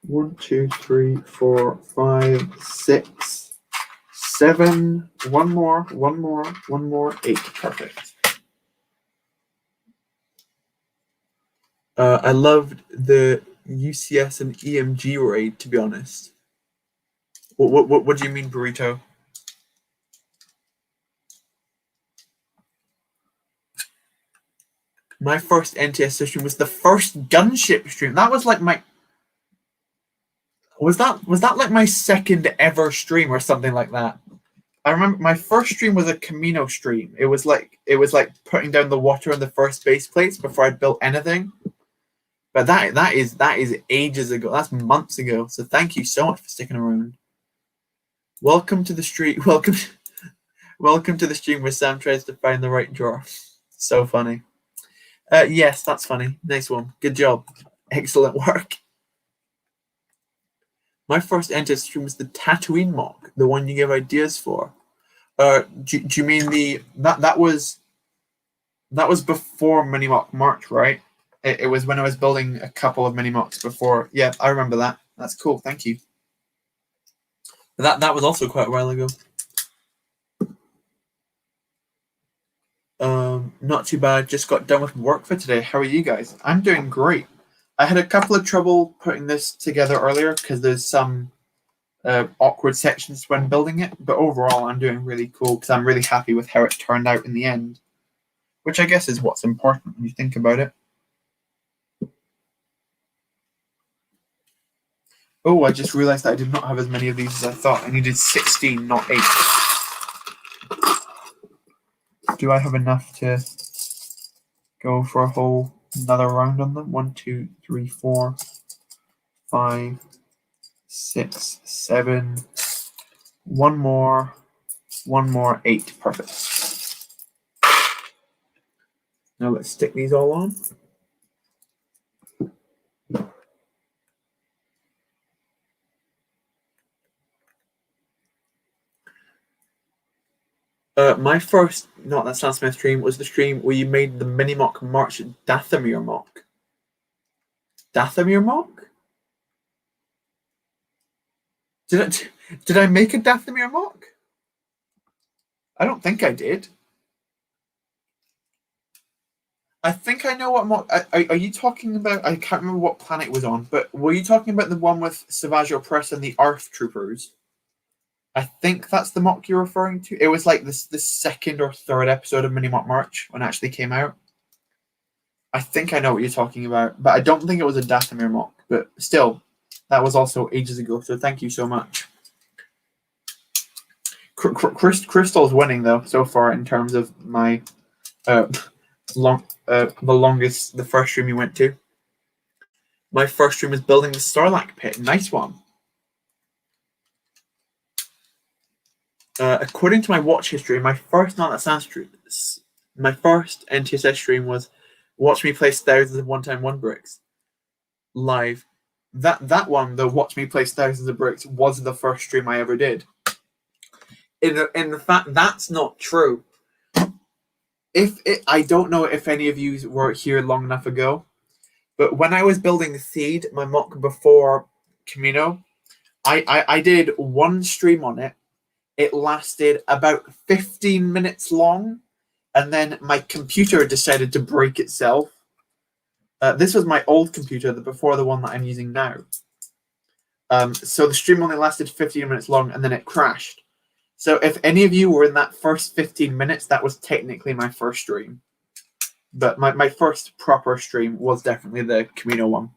1, 2, 3, 4, 5, 6, 7. One more. 8. Perfect. I loved the UCS and EMG raid, to be honest. What do you mean, Burrito? My first NTSS stream was the first gunship stream. That was like my... Was that like my second ever stream or something like that? I remember my first stream was a Kamino stream. It was like putting down the water on the first base plates before I'd built anything. But that is ages ago. That's months ago. So thank you so much for sticking around. Welcome to the stream. Welcome to the stream where Sam tries to find the right drawer. So funny. Yes, that's funny. Nice one. Good job. Excellent work. My first NTSS stream was the Tatooine MOC, the one you give ideas for. Do you mean that was before Mini MOC March, right? It was when I was building a couple of Mini MOCs before. Yeah, I remember that. That's cool. Thank you. That was also quite a while ago. Not too bad. Just got done with work for today. How are you guys? I'm doing great. I had a couple of trouble putting this together earlier because there's some awkward sections when building it, but overall I'm doing really cool because I'm really happy with how it turned out in the end, which I guess is what's important when you think about it. Oh, I just realized that I did not have as many of these as I thought. I needed 16, not 8. Do I have enough to go for a whole another round on them? 1, 2, 3, 4, 5, 6, 7. One more, 8. Perfect. Now let's stick these all on. My first Not That Sam Smith stream was the stream where you made the Mini MOC March Dathomir MOC. Dathomir MOC? Did I make a Dathomir MOC? I don't think I did. I think I know what MOC. Are you talking about? I can't remember what planet it was on, but were you talking about the one with Savage Opress and the Earth Troopers? I think that's the MOC you're referring to. It was like the second or third episode of Mini MOC March when it actually came out. I think I know what you're talking about, but I don't think it was a Dathomir MOC. But still, that was also ages ago, so thank you so much. Crystal's winning, though, so far in terms of my the first stream you went to. My first stream was building the Starlack pit. Nice one. According to my watch history, my first NTSS stream was watch me place thousands of 1x1 bricks live. That one, the watch me place thousands of bricks, was the first stream I ever did. In fact, that's not true. I don't know if any of you were here long enough ago, but when I was building Seed, my MOC before Camino, I did one stream on it. It lasted about 15 minutes long, and then my computer decided to break itself. This was my old computer, before the one that I'm using now. So the stream only lasted 15 minutes long, and then it crashed. So if any of you were in that first 15 minutes, that was technically my first stream. But my first proper stream was definitely the Camino one.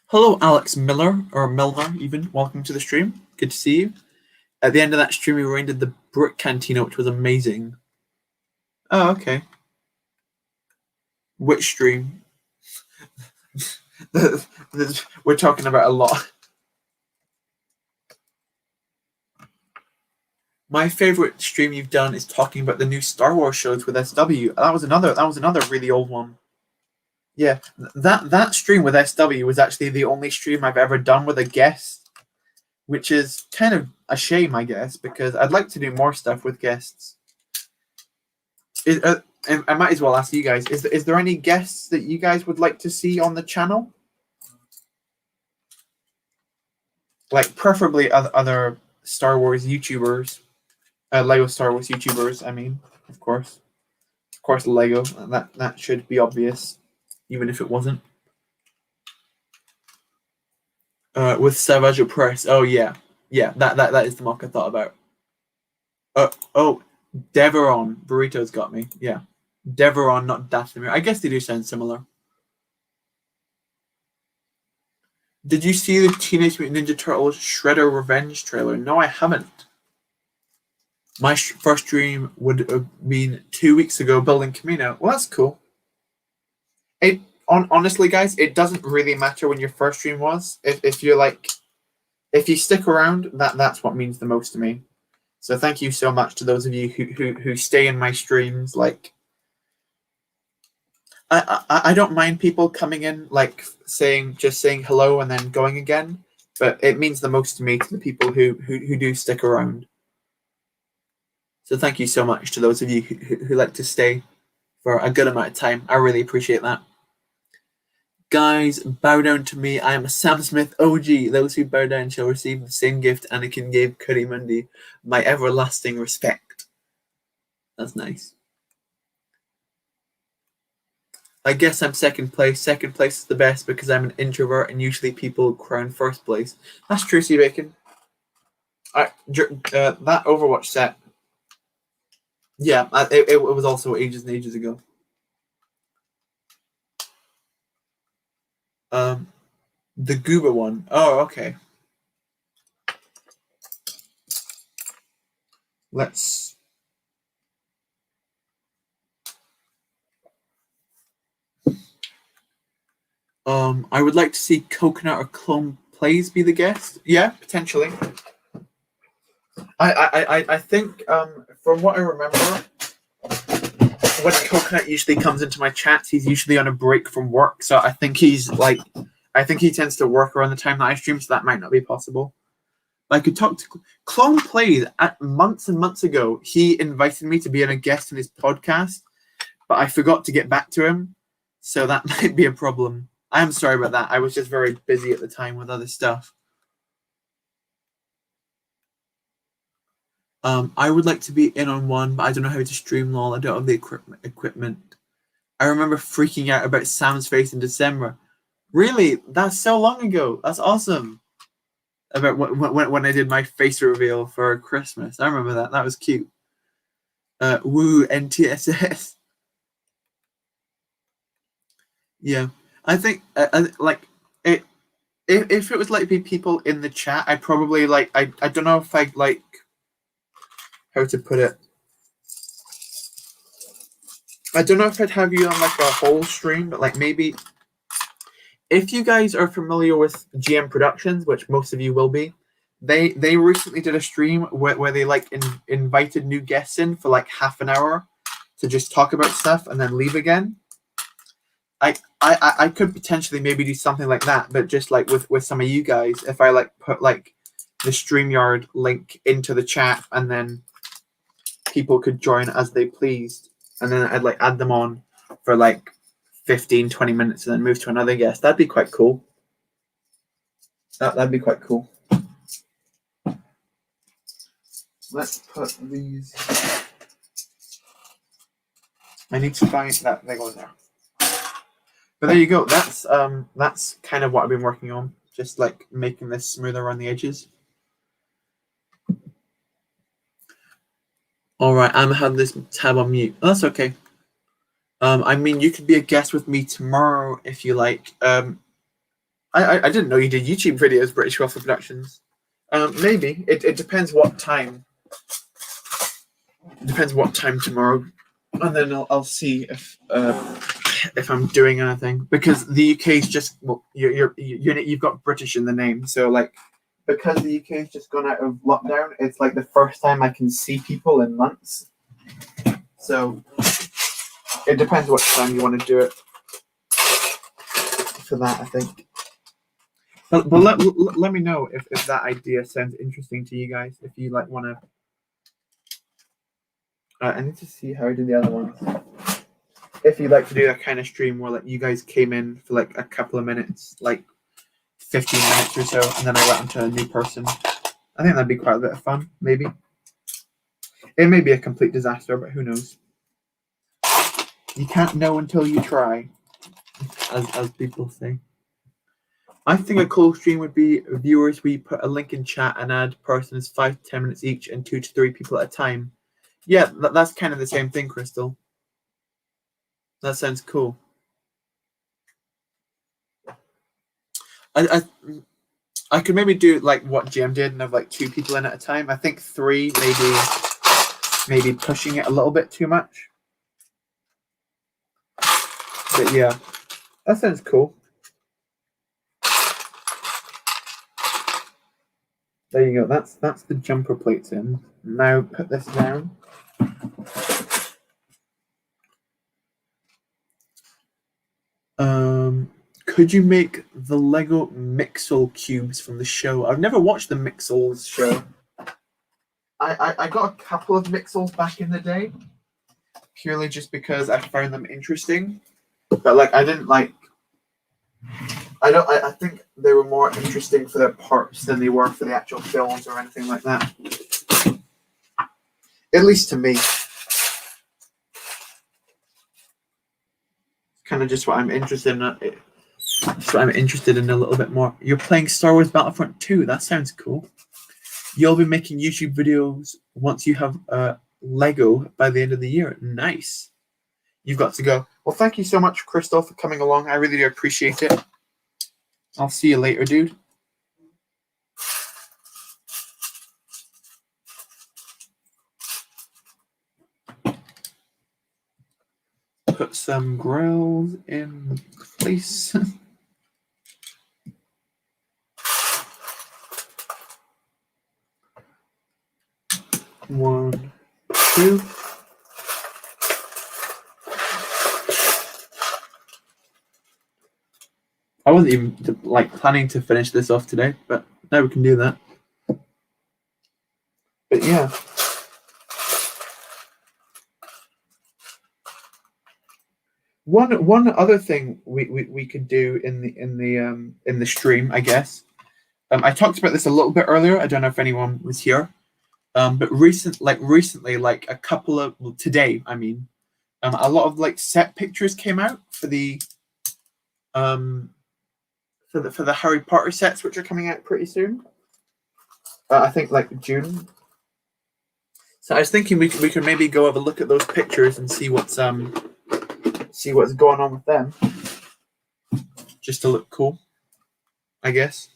Hello, Alex Miller, or Milner even. Welcome to the stream. Good to see you. At the end of that stream, we raided the Brick Cantina, which was amazing. Oh, okay. Which stream? We're talking about a lot. My favorite stream you've done is talking about the new Star Wars shows with SW. That was another really old one. Yeah, that stream with SW was actually the only stream I've ever done with a guest, which is kind of a shame, I guess, because I'd like to do more stuff with guests. I might as well ask you guys: is there any guests that you guys would like to see on the channel? Like preferably other Star Wars YouTubers, Lego Star Wars YouTubers. I mean, of course, Lego. That should be obvious, even if it wasn't. With Savage Press. Oh yeah, that is the mock I thought about. Oh, Deveron Burrito's got me. Yeah, Deveron, not Dathomir. I guess they do sound similar. Did you see the Teenage Mutant Ninja Turtles Shredder Revenge trailer? No, I haven't. My first stream would have been 2 weeks ago building Camino. Well, that's cool. Honestly, guys, it doesn't really matter when your first stream was. If you stick around, that's what means the most to me. So thank you so much to those of you who stay in my streams. Like, I don't mind people coming in, like just saying hello and then going again, but it means the most to me to the people who do stick around. So thank you so much to those of you who like to stay for a good amount of time. I really appreciate that. Guys, bow down to me. I am a Sam Smith OG. Those who bow down shall receive the same gift Anakin gave Cuddy Mundi. My everlasting respect. That's nice. I guess I'm second place. Second place is the best because I'm an introvert and usually people crown first place. That's true, C. Bacon. That Overwatch set. Yeah, it was also ages and ages ago. The Gooba one. Oh, okay. Let's. I would like to see Coconut or Clone Plays be the guest. Yeah, potentially. I think from what I remember, when Coconut usually comes into my chats, he's usually on a break from work. So I think he tends to work around the time that I stream, so that might not be possible. I could talk to Clone Plays months and months ago. He invited me to be a guest in his podcast, but I forgot to get back to him, so that might be a problem. I'm sorry about that. I was just very busy at the time with other stuff. I would like to be in on one, but I don't know how to stream LOL. I don't have the equipment. I remember freaking out about Sam's face in December. Really? That's so long ago. That's awesome. About when I did my face reveal for Christmas. I remember that. That was cute. Woo, NTSS. Yeah. I think, if it was like be people in the chat, I'd probably I don't know if I'd how to put it. I don't know if I'd have you on a whole stream, but maybe if you guys are familiar with GM Productions, which most of you will be, they recently did a stream where they invited new guests in for half an hour to just talk about stuff and then leave again. I could potentially maybe do something like that, but just with some of you guys, if I put the StreamYard link into the chat and then people could join as they pleased, and then I'd add them on for 15-20 minutes and then move to another guest. That'd be quite cool. That'd be quite cool. Let's put these. I need to find that. They go in there. But there you go. That's kind of what I've been working on. Just making this smoother around the edges. All right, I'm having this tab on mute. Oh, that's okay. I mean, you could be a guest with me tomorrow if you like. I didn't know you did YouTube videos, British Waffle Productions. Maybe it depends what time. It depends what time tomorrow, and then I'll see if I'm doing anything, because the UK is just you've got British in the name, so because the UK has just gone out of lockdown, it's like the first time I can see people in months. So it depends what time you want to do it for that, I think. But let me know if that idea sounds interesting to you guys. If you like want to. I need to see how I do the other ones. If you'd like to do a kind of stream where like you guys came in for like a couple of minutes, like 15 minutes or so, and then I went on to a new person. I think that'd be quite a bit of fun, maybe. It may be a complete disaster, but who knows? You can't know until you try, as people say. I think a cool stream would be viewers. We put a link in chat and add persons 5 to 10 minutes each and 2 to 3 people at a time. Yeah, that's kind of the same thing, Crystal. That sounds cool. I could maybe do like what Jim did and have like 2 people in at a time. I think 3 maybe pushing it a little bit too much. But yeah, that sounds cool. There you go. That's the jumper plates in. Now put this down. Could you make the Lego Mixel cubes from the show? I've never watched the Mixels show. I got a couple of Mixels back in the day, purely just because I found them interesting. But like I didn't like. I think they were more interesting for their parts than they were for the actual films or anything like that. At least to me. Kind of just what I'm interested in. So I'm interested in a little bit more. You're playing Star Wars Battlefront 2. That sounds cool. You'll be making YouTube videos once you have Lego by the end of the year. Nice. You've got to go. Well, thank you so much, Crystal, for coming along. I really do appreciate it. I'll see you later, dude. Put some grills in place. 1, 2. I wasn't even like planning to finish this off today, but now we can do that. But yeah. One other thing we could do in the stream, I guess. I talked about this a little bit earlier. I don't know if anyone was here. But recently, like a couple of today, I mean, a lot of like set pictures came out for the for the Harry Potter sets, which are coming out pretty soon. I think like June. So I was thinking we could maybe go have a look at those pictures and see what's going on with them, just to look cool, I guess.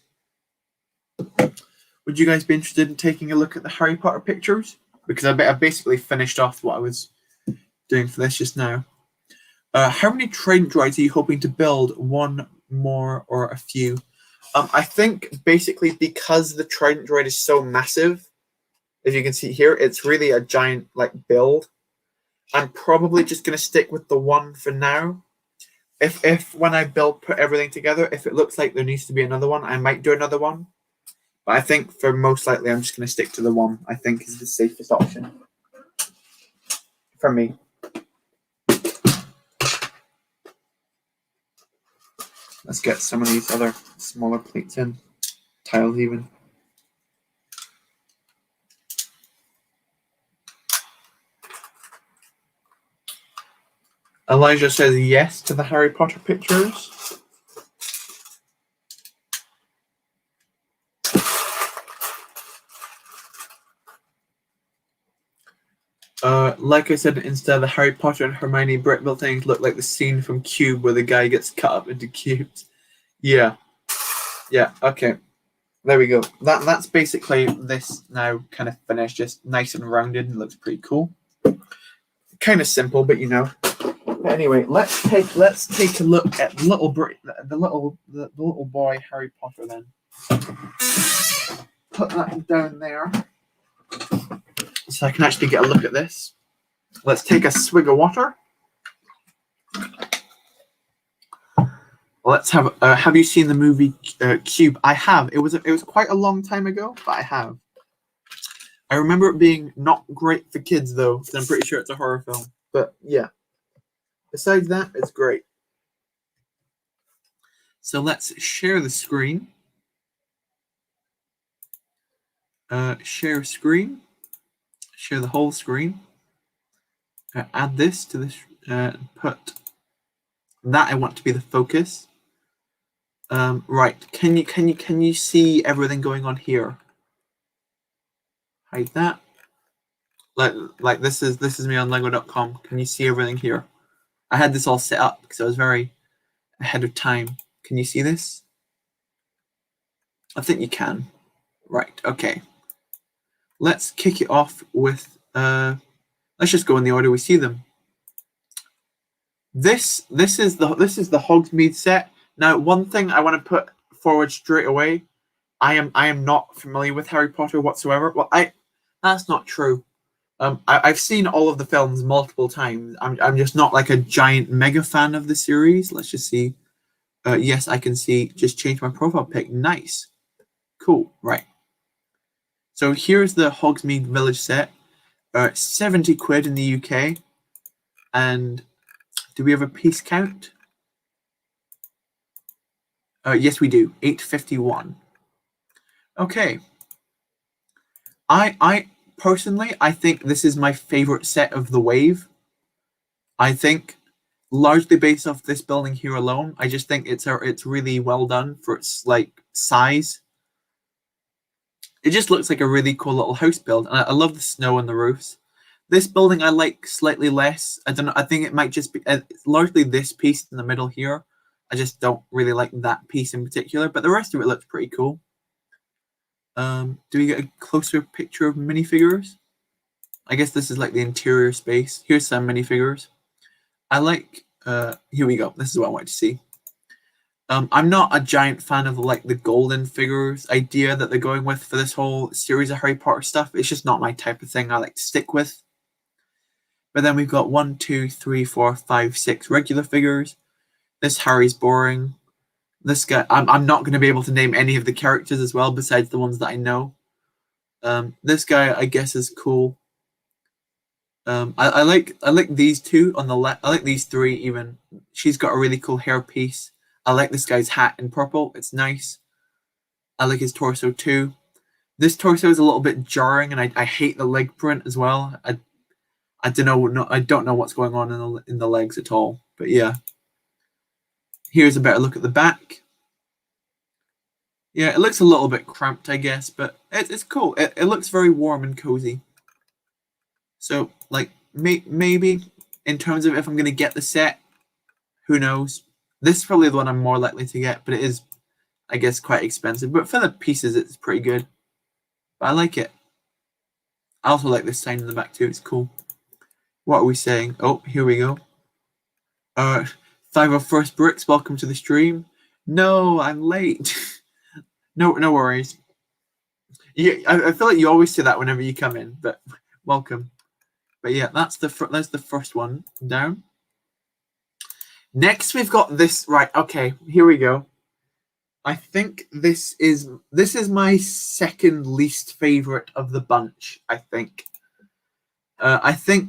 Would you guys be interested in taking a look at the Harry Potter pictures? Because I basically finished off what I was doing for this just now. How many Trident Droids are you hoping to build? 1 more or a few? I think basically because the Trident Droid is so massive, as you can see here, it's really a giant like build. I'm probably just going to stick with the 1 for now. If when I put everything together, if it looks like there needs to be another one, I might do another one. But I think for most likely, I'm just going to stick to the 1. I think is the safest option for me. Let's get some of these other smaller plates in, tiles even. Elijah says yes to the Harry Potter pictures. Like I said, instead of the Harry Potter and Hermione brick buildings look like the scene from Cube where the guy gets cut up into cubes. Yeah. Yeah, okay. There we go. That's basically this now kind of finished, just nice and rounded and looks pretty cool. Kind of simple, but you know. But anyway, let's take a look at the little boy Harry Potter then. put that down there so I can actually get a look at this. Let's take a swig of water. Let's have you seen the movie Cube? I have. It was quite a long time ago, but I have. I remember it being not great for kids though, because I'm pretty sure it's a horror film. But yeah. Besides that, it's great. So let's share the screen. Share screen. Share the whole screen. Add this to this. Put that I want to be the focus. Right. Can you see everything going on here? Hide that. Like this is me on Lego.com. Can you see everything here? I had this all set up because I was very ahead of time. Can you see this? I think you can. Right. Okay. Let's kick it off with. Let's just go in the order we see them. This is the Hogsmeade set. Now, one thing I want to put forward straight away. I am not familiar with Harry Potter whatsoever. Well, that's not true. I've seen all of the films multiple times. I'm just not like a giant mega fan of the series. Let's just see. Yes, I can see. Just change my profile pic. Nice. Cool. Right. So here's the Hogsmeade Village set. 70 quid in the UK. And do we have a piece count? Yes, we do. 851. Okay. I personally, I think this is my favorite set of the wave. I think, largely based off this building here alone, I just think it's really well done for its like size. It just looks like a really cool little house build, and I love the snow on the roofs. This building I like slightly less. I don't know. I think it might just be largely this piece in the middle here. I just don't really like that piece in particular, but the rest of it looks pretty cool. Do we get a closer picture of minifigures? I guess this is like the interior space. Here's some minifigures. I like, here we go. This is what I wanted to see. I'm not a giant fan of like the golden figures idea that they're going with for this whole series of Harry Potter stuff. It's just not my type of thing I like to stick with. But then we've got 1, 2, 3, 4, 5, 6 regular figures. This Harry's boring. This guy, I'm not going to be able to name any of the characters as well, besides the ones that I know. This guy, I guess, is cool. I like these two on the left. I like these three even. She's got a really cool hairpiece. I like this guy's hat in purple. It's nice. I like his torso too. This torso is a little bit jarring, and I hate the leg print as well. I don't know. No, I don't know what's going on in the legs at all. But yeah. Here's a better look at the back. Yeah, it looks a little bit cramped, I guess, but it's cool. It looks very warm and cozy. So, like, maybe in terms of if I'm going to get the set, who knows? This is probably the one I'm more likely to get, but it is, I guess, quite expensive. But for the pieces, it's pretty good. But I like it. I also like this sign in the back too. It's cool. What are we saying? Oh, here we go. 501st Bricks, welcome to the stream. No, I'm late. No worries. Yeah, I feel like you always say that whenever you come in, but welcome. But yeah, that's the first one down. Next, we've got this. Right, okay, here we go. I think this is my second least favorite of the bunch. I think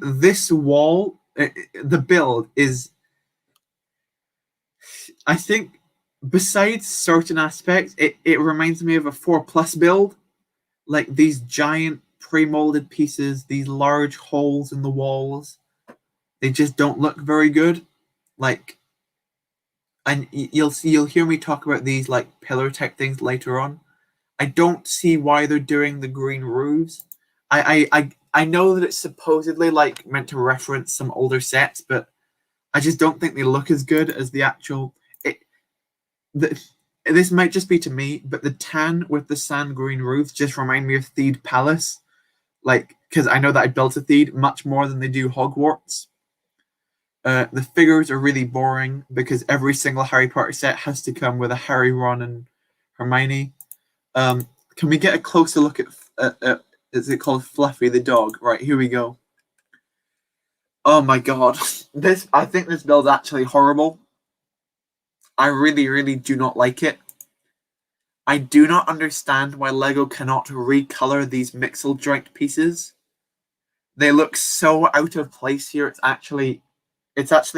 this wall, the build is. I think besides certain aspects, it reminds me of a 4+ build, like these giant pre-molded pieces, these large holes in the walls. They just don't look very good. Like, and you'll hear me talk about these like pillar type things later on. I don't see why they're doing the green roofs. I know that it's supposedly like meant to reference some older sets, but I just don't think they look as good as the actual. This might just be to me, but the tan with the sand green roofs just remind me of Theed Palace, like because I know that I built a Theed much more than they do Hogwarts. The figures are really boring because every single Harry Potter set has to come with a Harry, Ron, and Hermione. Can we get a closer look at is it called Fluffy the dog? Right, here we go. Oh my god. I think this build's actually horrible. I really do not like it. I do not understand why LEGO cannot recolor these mixel joint pieces. They look so out of place here. It's actually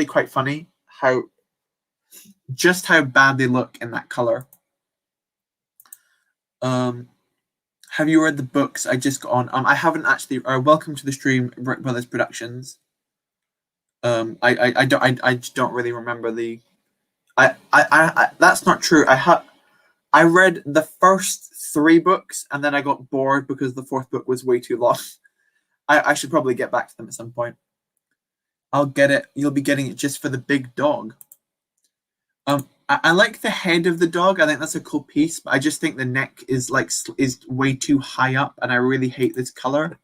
quite funny how bad they look in that color. Have you read the books I just got on? I haven't actually. Welcome to the stream, Brick Brothers Productions. I don't really remember the. That's not true. I read the first 3 books and then I got bored because the 4th book was way too long. I should probably get back to them at some point. I'll get it. You'll be getting it just for the big dog. I like the head of the dog. I think that's a cool piece, but I just think the neck is way too high up, and I really hate this color.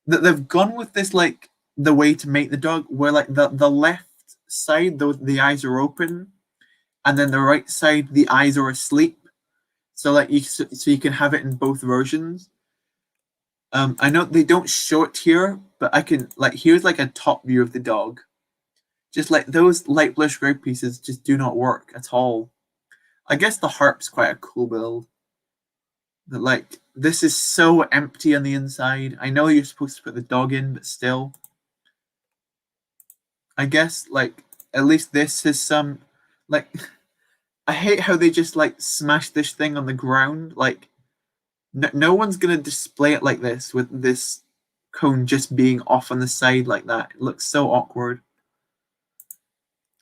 They've gone with this the way to make the dog, where the left side the eyes are open, and then the right side the eyes are asleep. So you can have it in both versions. I know they don't show it here, but I can here's a top view of the dog. Just those light bluish gray pieces just do not work at all. I guess the harp's quite a cool build. But this is so empty on the inside. I know you're supposed to put the dog in, but still. I guess at least this is some I hate how they just smash this thing on the ground. No one's gonna display it like this with this cone just being off on the side like that. It looks so awkward.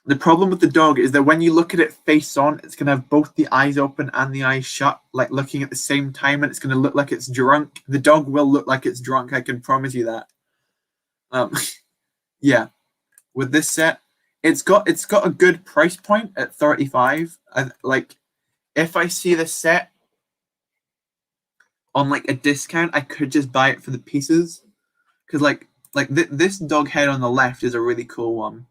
The problem with the dog is that when you look at it face on, it's going to have both the eyes open and the eyes shut, looking at the same time, and it's going to look like it's drunk. The dog will look like it's drunk, I can promise you that. Yeah. With this set, it's got a good price point at 35. If I see this set on a discount, I could just buy it for the pieces. Because this dog head on the left is a really cool one.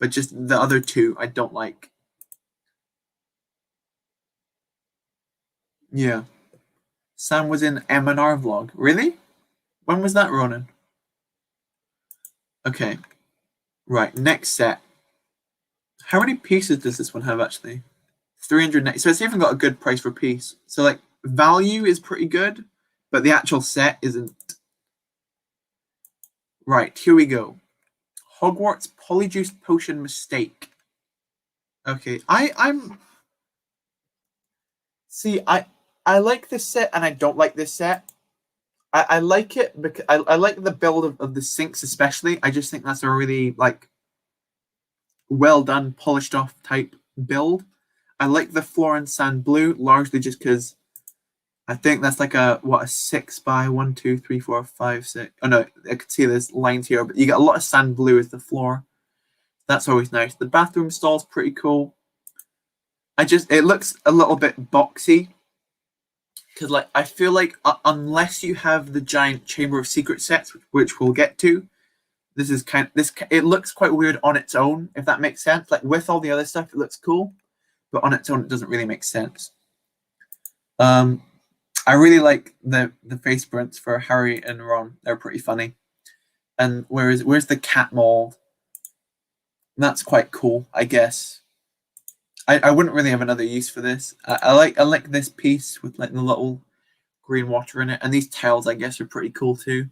But just the other 2 I don't like. Yeah. Sam was in M&R vlog. Really? When was that, Ronan? Okay. Right, next set. How many pieces does this one have, actually? 390. So it's even got a good price per piece. So, value is pretty good, but the actual set isn't. Right, here we go. Hogwarts Polyjuice Potion Mistake. Okay, See, I like this set and I don't like this set. I like it because I like the build of the sinks especially. I just think that's a really well done, polished off type build. I like the floor and sand blue largely just because I think that's a 6 by 1, 2, 3, 4, 5, 6. Oh no, I can see there's lines here, but you get a lot of sand blue as the floor. That's always nice. The bathroom stall's pretty cool. It looks a little bit boxy because I feel unless you have the giant Chamber of Secrets sets, which we'll get to, it looks quite weird on its own, if that makes sense. With all the other stuff, it looks cool, but on its own, it doesn't really make sense. I really like the face prints for Harry and Ron. They're pretty funny. And where's the cat mold? That's quite cool, I guess. I wouldn't really have another use for this. I like this piece with the little green water in it, and these tiles I guess are pretty cool too.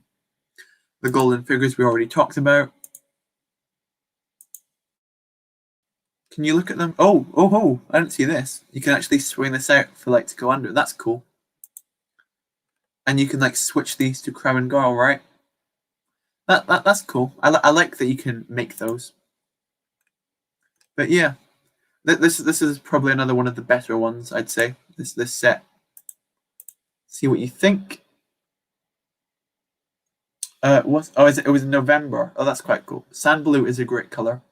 The golden figures we already talked about. Can you look at them? Oh! I didn't see this. You can actually swing this out for to go under. That's cool. And you can switch these to Crab and Goyle, right? That's cool. I like that you can make those. But yeah, this is probably another one of the better ones, I'd say. This set. See what you think. It was in November. Oh, that's quite cool. Sand blue is a great color.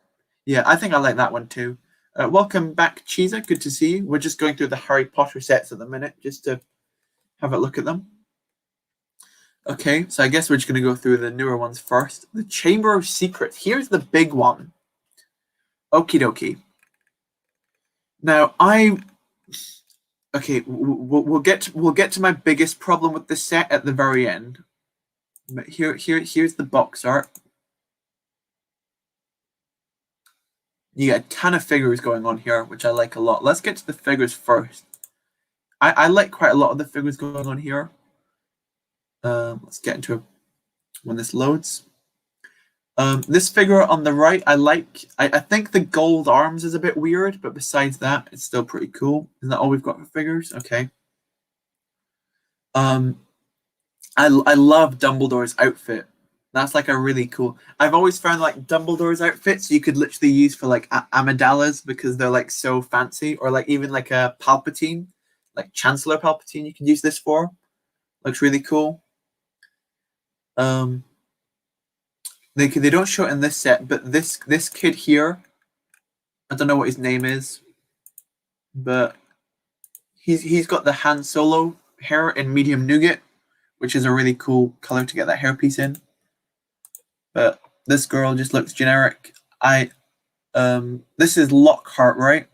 Yeah, I think I like that one too. Welcome back, Cheesa. Good to see you. We're just going through the Harry Potter sets at the minute, just to have a look at them. Okay, so I guess we're just going to go through the newer ones first. The Chamber of Secrets. Here's the big one. Okie dokie. Now, Okay, we'll get to my biggest problem with this set at the very end. But here's the box art. You get a ton of figures going on here, which I like a lot. Let's get to the figures first. I like quite a lot of the figures going on here. Let's get into it when this loads. This figure on the right, I like. I think the gold arms is a bit weird, but besides that, it's still pretty cool. Is that all we've got for figures? Okay. I love Dumbledore's outfit. That's like a really cool. I've always found like Dumbledore's outfits you could literally use for like Amidala's because they're like so fancy, or like even like a Palpatine, like Chancellor Palpatine. You could use this for. Looks really cool. They don't show it in this set, but this kid here, I don't know what his name is, but he's got the Han Solo hair in medium nougat, which is a really cool color to get that hairpiece in. But this girl just looks generic. This is Lockhart, right?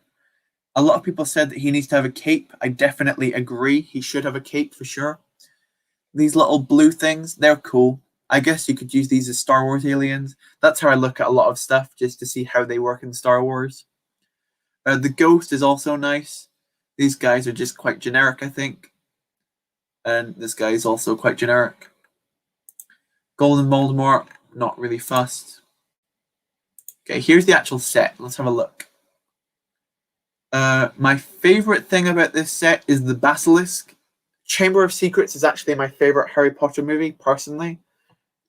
A lot of people said that he needs to have a cape. I definitely agree. He should have a cape for sure. These little blue things, they're cool. I guess you could use these as Star Wars aliens. That's how I look at a lot of stuff, just to see how they work in Star Wars. The ghost is also nice. These guys are just quite generic, I think. And this guy is also quite generic. Golden Voldemort, not really fussed. Okay, here's the actual set. Let's have a look. My favorite thing about this set is the Basilisk. Chamber of Secrets is actually my favorite Harry Potter movie, personally.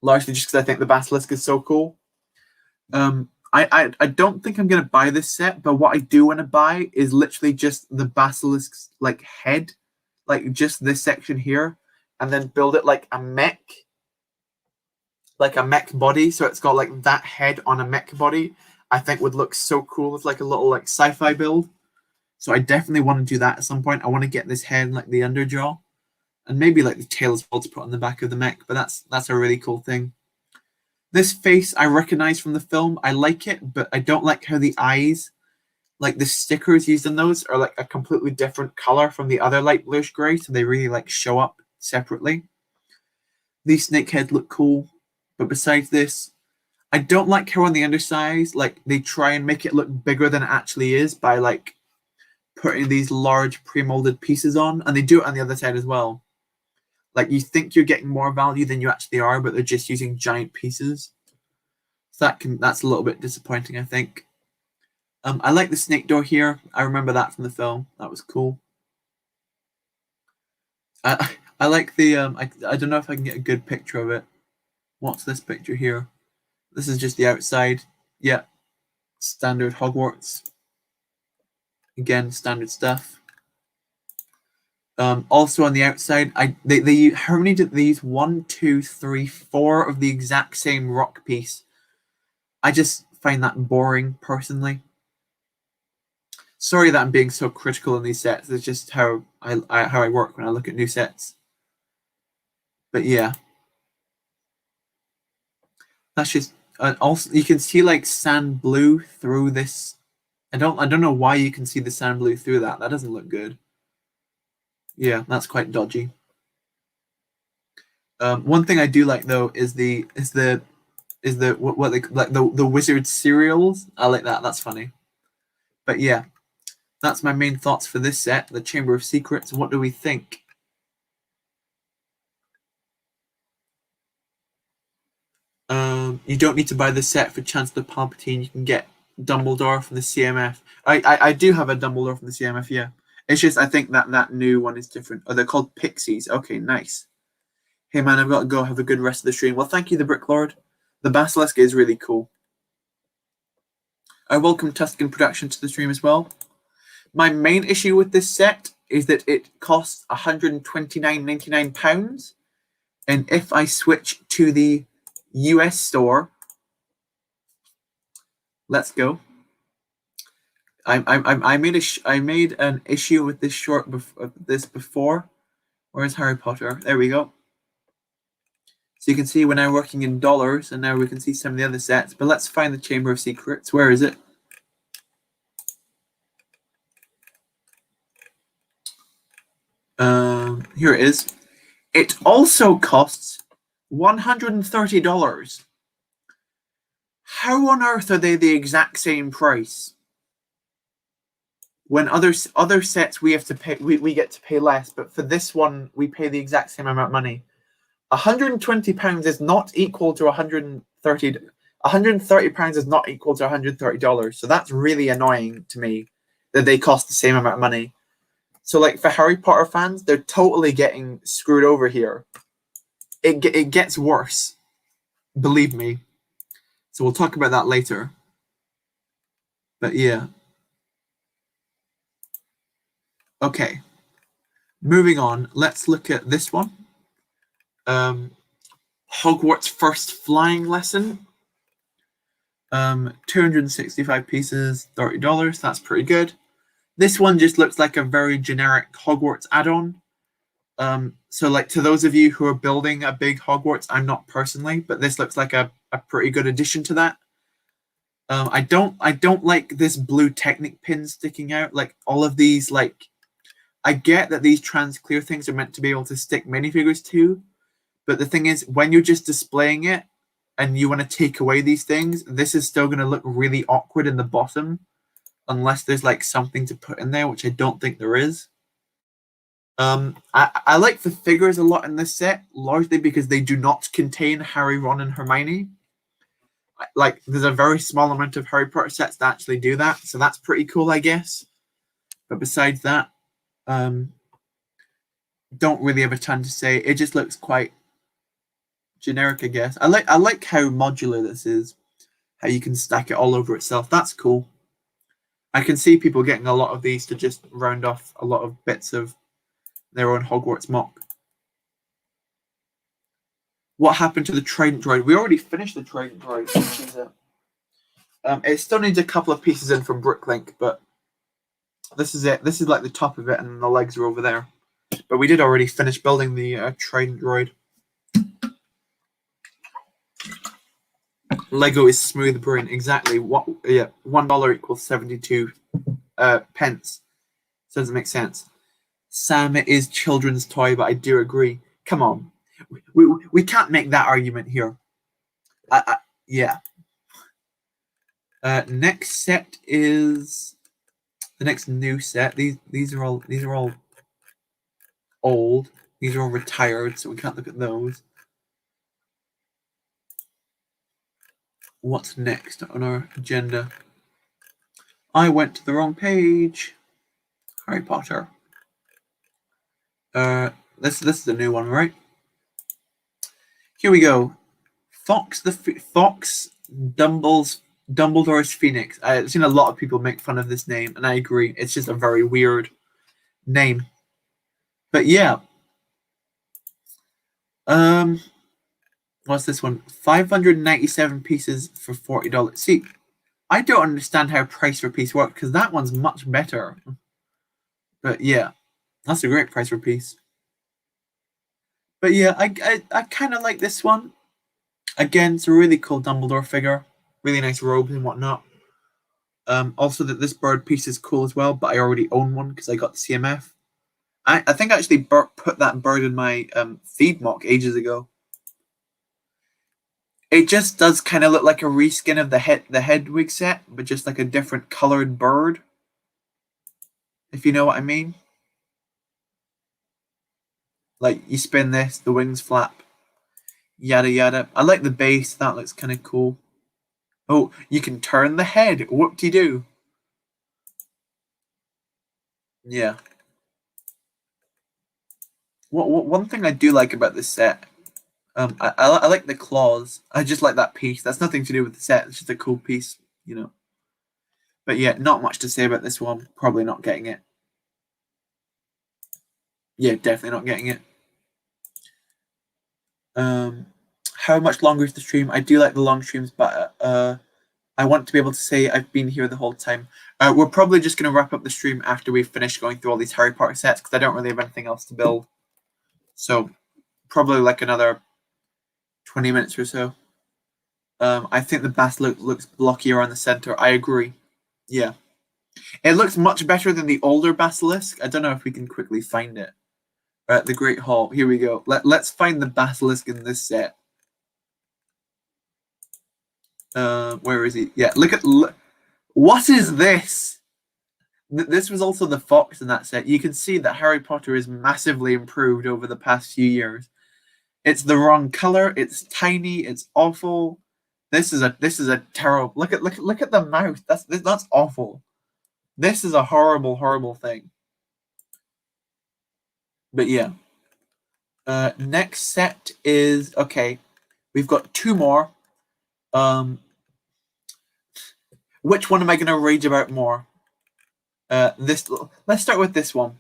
Largely just because I think the Basilisk is so cool. I don't think I'm going to buy this set, but what I do want to buy is literally just the Basilisk's like head, like just this section here, and then build it like a mech body. So it's got like that head on a mech body. I think would look so cool with like a little like sci-fi build. So I definitely want to do that at some point. I want to get this head like the underjaw, and maybe like the tail as well to put on the back of the mech. But that's a really cool thing. This face I recognize from the film. I like it, but I don't like how the eyes, like the stickers used in those, are like a completely different color from the other light bluish gray. So they really like show up separately. These snake heads look cool, but besides this, I don't like how on the underside, like they try and make it look bigger than it actually is by like putting these large pre-molded pieces on, and they do it on the other side as well. Like you think you're getting more value than you actually are, but they're just using giant pieces. So that's a little bit disappointing, I think. I like the snake door here. I remember that from the film. That was cool. I like the I don't know if I can get a good picture of it. What's this picture here? This is just the outside. Yeah, standard Hogwarts. Again, standard stuff. Also on the outside, they how many did they use? 1, 2, 3, 4 of the exact same rock piece. I just find that boring personally. Sorry that I'm being so critical on these sets. It's just how I work when I look at new sets. But yeah, that's just also you can see like sand blue through this. I don't know why you can see the sand blue through that. That doesn't look good. Yeah, that's quite dodgy. One thing I do like though is the what they like the wizard cereals. I like that. That's funny. But yeah, that's my main thoughts for this set, the Chamber of Secrets. What do we think? You don't need to buy the set for Chancellor Palpatine. You can get Dumbledore from the CMF. I do have a Dumbledore from the CMF, yeah. It's just I think that new one is different. Oh, they're called Pixies. Okay, nice. Hey man, I've got to go. Have a good rest of the stream. Well, thank you, the Brick Lord. The Basilisk is really cool. I welcome Tuscan Production to the stream as well. My main issue with this set is that it costs £129.99. And if I switch to the US store, let's go. I made an issue with this short before. Where's Harry Potter? There we go. So you can see we're now working in dollars, and now we can see some of the other sets. But let's find the Chamber of Secrets. Where is it? Here it is. It also costs $130. How on earth are they the exact same price? When other sets we have to pay, we get to pay less, but for this one we pay the exact same amount of money. £120 is not equal to £130. £130 is not equal to $130. So that's really annoying to me that they cost the same amount of money. So like for Harry Potter fans, they're totally getting screwed over here. It gets worse, believe me. So we'll talk about that later. But yeah. Okay. Moving on, let's look at this one. Hogwarts First Flying Lesson. 265 pieces, $30. That's pretty good. This one just looks like a very generic Hogwarts add-on. So like to those of you who are building a big Hogwarts, I'm not personally, but this looks like a pretty good addition to that. I don't like this blue Technic pin sticking out. Like all of these, like I get that these trans clear things are meant to be able to stick minifigures to, but the thing is, when you're just displaying it and you want to take away these things, this is still going to look really awkward in the bottom, unless there's like something to put in there, which I don't think there is. I like the figures a lot in this set, largely because they do not contain Harry, Ron, and Hermione. Like, there's a very small amount of Harry Potter sets that actually do that, so that's pretty cool, I guess. But besides that, don't really have a ton to say. It just looks quite generic, I guess. I like how modular this is, how you can stack it all over itself. That's cool. I can see people getting a lot of these to just round off a lot of bits of their own Hogwarts MOC. What happened to the Trident Droid? We already finished the Trident Droid. It still needs a couple of pieces in from Bricklink, but this is it. This is like the top of it, and the legs are over there. But we did already finish building the Trident Droid. Lego is smooth brain. Exactly. What? Yeah, $1 equals 72 pence. So doesn't make sense. Sam is children's toy, but I do agree. Come on, we can't make that argument here. Yeah. Next set is the next new set. These are all old. These are all retired, so we can't look at those. What's next on our agenda? I went to the wrong page. Harry Potter. This is the new one, right? Here we go. Fox Dumbledore's Phoenix. I've seen a lot of people make fun of this name, and I agree. It's just a very weird name. But yeah. What's this one? 597 pieces for $40. See, I don't understand how price per piece works, because that one's much better. But yeah, that's a great price per piece. But yeah, I kind of like this one. Again, it's a really cool Dumbledore figure. Really nice robes and whatnot. Also, that this bird piece is cool as well, but I already own one because I got the CMF. I think I actually put that bird in my feed mock ages ago. It just does kind of look like a reskin of the Hedwig set, but just like a different colored bird. If you know what I mean. Like, you spin this, the wings flap. Yada yada. I like the base, that looks kind of cool. Oh, you can turn the head. Whoop-de-doo. Yeah. One thing I do like about this set, I like the claws. I just like that piece. That's nothing to do with the set. It's just a cool piece, you know. But yeah, not much to say about this one. Probably not getting it. Yeah, definitely not getting it. How much longer is the stream? I do like the long streams, but I want to be able to say I've been here the whole time. We're probably just going to wrap up the stream after we've finished going through all these Harry Potter sets, because I don't really have anything else to build. So probably like another 20 minutes or so. I think the basilisk looks blockier on the center. I agree. Yeah. It looks much better than the older basilisk. I don't know if we can quickly find it. At the Great Hall. Here we go. Let's find the basilisk in this set. Where is he? Yeah, look. What is this? This was also the fox in that set. You can see that Harry Potter is massively improved over the past few years. It's the wrong color. It's tiny. It's awful. This is a terrible. Look at the mouth. That's awful. This is a horrible thing. But yeah. Next set is okay. We've got two more. Which one am I going to rage about more? Let's start with this one.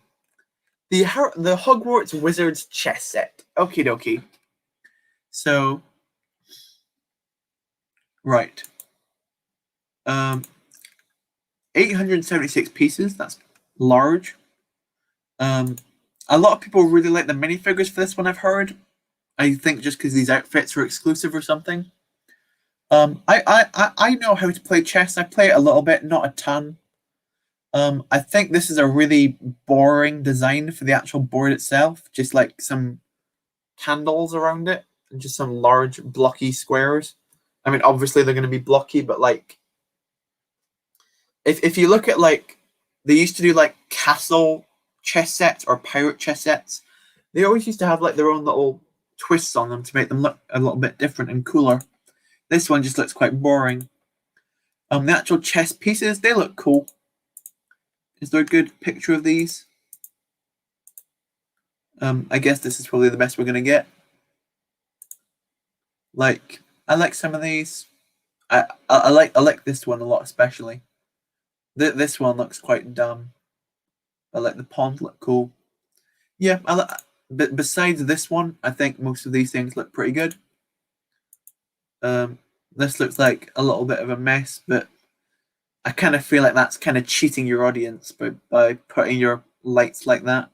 The Hogwarts Wizards chess set. Okie dokie. So, right. 876 pieces. That's large. A lot of people really like the minifigures for this one, I've heard. I think just because these outfits are exclusive or something. I know how to play chess. I play it a little bit, not a ton. I think this is a really boring design for the actual board itself. Just like some candles around it and just some large blocky squares. I mean, obviously they're going to be blocky, but like, if you look at like, they used to do like castle chess sets or pirate chess sets. They always used to have like their own little twists on them to make them look a little bit different and cooler. This one just looks quite boring. The actual chess pieces, they look cool. Is there a good picture of these? I guess this is probably the best we're gonna get. Like, I like some of these. I like this one a lot, especially. This one looks quite dumb. I like the pawns look cool. Yeah, but besides this one, I think most of these things look pretty good. This looks like a little bit of a mess, but I kind of feel like that's kind of cheating your audience by putting your lights like that.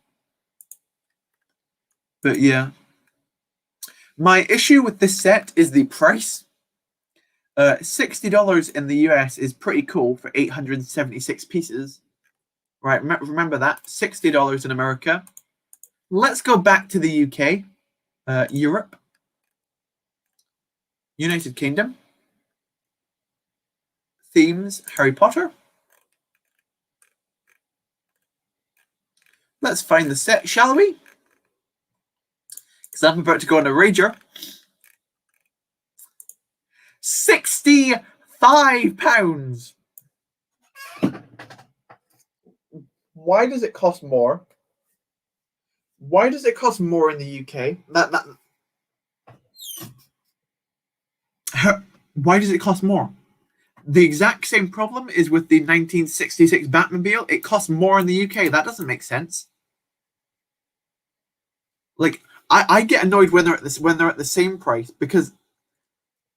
But yeah. My issue with this set is the price. $60 in the US is pretty cool for 876 pieces. Right, remember that. $60 in America. Let's go back to the UK, Europe, United Kingdom. Themes, Harry Potter. Let's find the set, shall we? Because I'm about to go on a rager. £65. Why does it cost more? Why does it cost more in the UK? Why does it cost more? The exact same problem is with the 1966 Batmobile. It costs more in the UK. That doesn't make sense. Like, I get annoyed when they're at the same price, because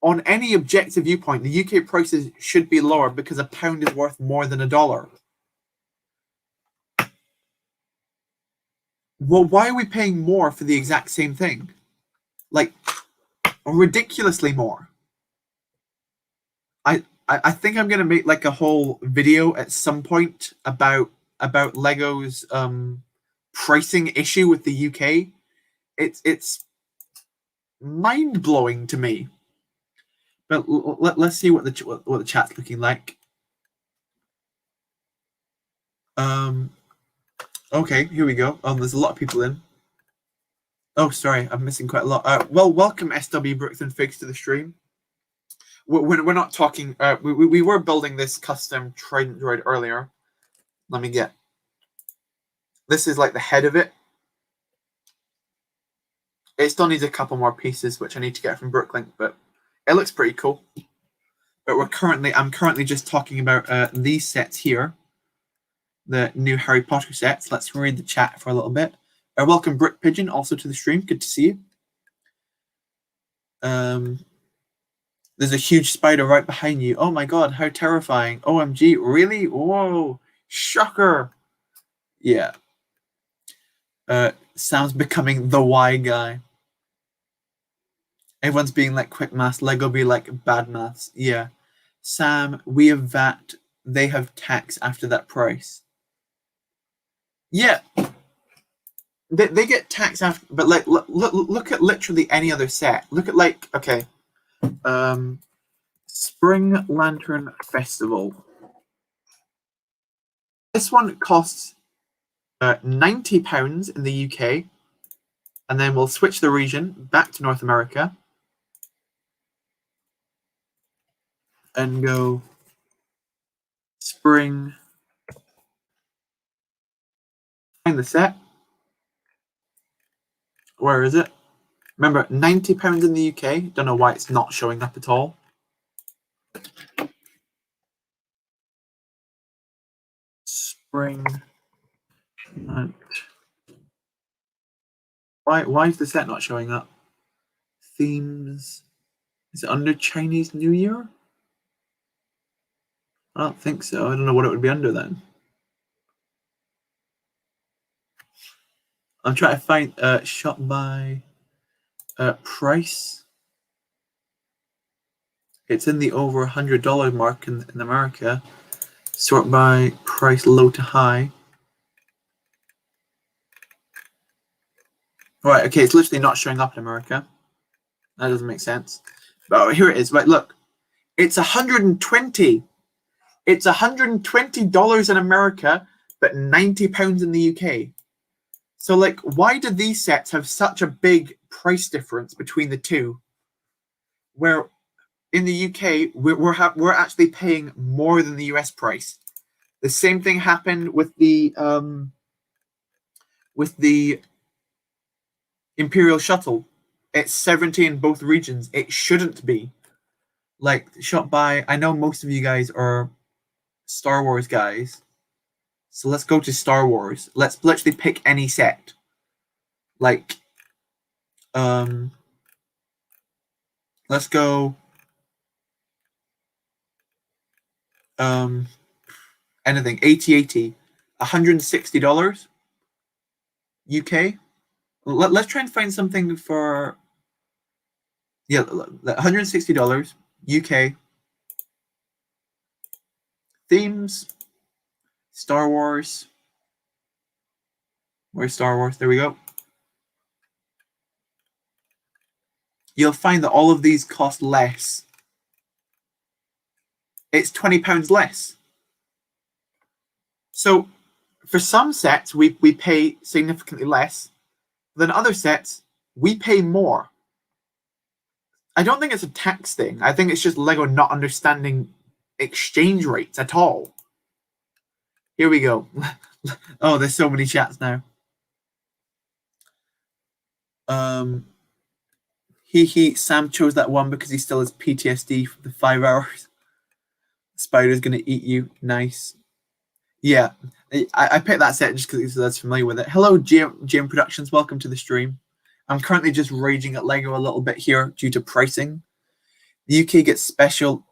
on any objective viewpoint, the UK prices should be lower because a pound is worth more than $1. Well, why are we paying more for the exact same thing? Like, ridiculously more. I think I'm gonna make like a whole video at some point about Lego's pricing issue with the UK. It's mind blowing to me. But let's see what the chat's looking like. Okay, here we go. There's a lot of people in. Oh, sorry, I'm missing quite a lot. Well, welcome SW Brooks and Figs to the stream. We're not talking. We were building this custom Trident Droid earlier. Let me get. This is like the head of it. It still needs a couple more pieces, which I need to get from Brooklink, but it looks pretty cool. But I'm currently just talking about these sets here, the new Harry Potter sets. Let's read the chat for a little bit. Welcome Brick Pigeon also to the stream. Good to see you. There's a huge spider right behind you. Oh my god, how terrifying. OMG, really? Whoa, shocker. Yeah. Sam's becoming the Y guy. Everyone's being like quick maths. Lego be like bad maths. Yeah. Sam, we have VAT. They have tax after that price. Yeah. They get taxed after, but like look at literally any other set. Look at like okay, Spring Lantern Festival. This one costs £90 in the UK, and then we'll switch the region back to North America and go Spring. Find the set. Where is it? Remember, £90 in the UK. Don't know why it's not showing up at all. Spring. Why is the set not showing up? Themes. Is it under Chinese New Year? I don't think so. I don't know what it would be under then. I'm trying to find shop by price. It's in the over $100 mark in America. Sort by price low to high. Right, okay, it's literally not showing up in America. That doesn't make sense. But here it is. Right, look. It's $120. It's $120 in America, but £90 in the UK. So, like, why do these sets have such a big price difference between the two? Where in the UK we're actually paying more than the US price. The same thing happened with the Imperial Shuttle. It's 70 in both regions. It shouldn't be. Like, shot by, I know most of you guys are Star Wars guys. So let's go to Star Wars. Let's literally pick any set. Like, let's go anything. 8080. $160 UK. Let's try and find something for $160 UK. Themes. Star Wars. Where's Star Wars? There we go. You'll find that all of these cost less. It's £20 less. So for some sets, we pay significantly less. Than other sets, we pay more. I don't think it's a tax thing. I think it's just Lego not understanding exchange rates at all. Here we go. Oh, there's so many chats now. Sam chose that one because he still has PTSD for the 5 hours. Spider's gonna eat you. Nice. Yeah, I picked that set just because I was familiar with it. Hello, GM Productions. Welcome to the stream. I'm currently just raging at Lego a little bit here due to pricing. The UK gets special.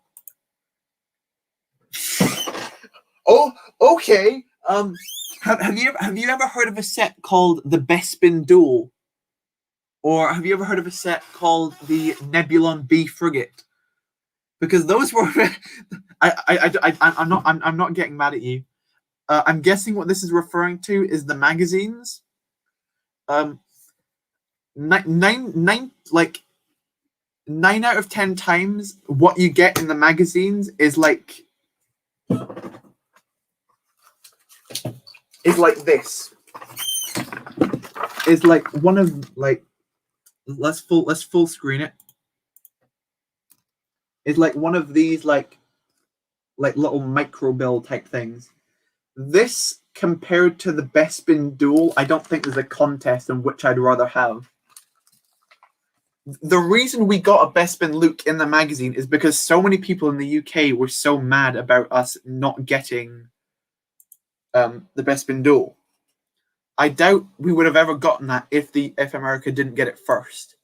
Oh, okay. Have you ever heard of a set called the Bespin Duel? Or have you ever heard of a set called the Nebulon B Frigate? Because those were, I'm not getting mad at you. I'm guessing what this is referring to is the magazines. Nine out of 10 times what you get in the magazines is like this. Is like one of like let's full screen it. It's like one of these like little micro build type things. This compared to the Bespin Duel, I don't think there's a contest in which I'd rather have. The reason we got a Bespin Luke in the magazine is because so many people in the UK were so mad about us not getting the Bespin Duel. I doubt we would have ever gotten that if America didn't get it first.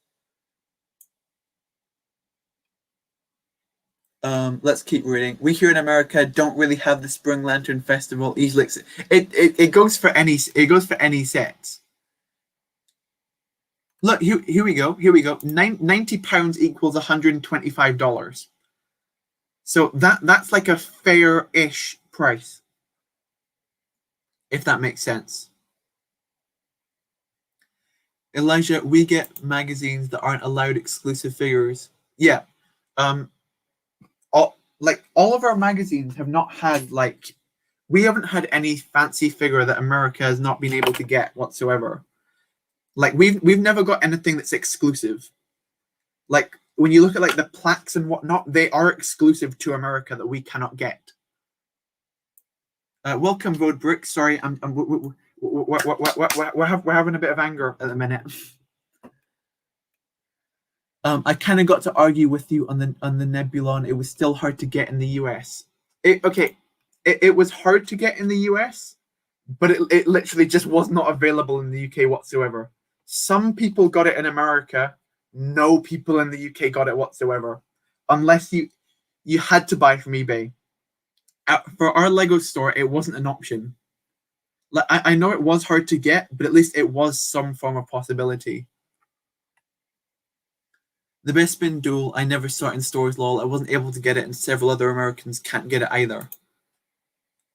Let's keep reading. We here in America don't really have the Spring Lantern Festival easily. It goes for any sets. Look, here we go. £90 equals $125. So that's like a fair-ish price, if that makes sense. Elijah, we get magazines that aren't allowed exclusive figures. Yeah. All of our magazines have not had we haven't had any fancy figure that America has not been able to get whatsoever. Like we've never got anything that's exclusive. Like when you look at the plaques and whatnot, they are exclusive to America that we cannot get. Welcome, Road Brick. Sorry, we're having a bit of anger at the minute. I kind of got to argue with you on the Nebulon. It was still hard to get in the US. It was hard to get in the US, but it literally just was not available in the UK whatsoever. Some people got it in America. No people in the UK got it whatsoever, unless you had to buy from eBay. For our Lego store, it wasn't an option. I know it was hard to get, but at least it was some form of possibility. The Best Spin Duel, I never saw it in stores, lol. I wasn't able to get it, and several other Americans can't get it either.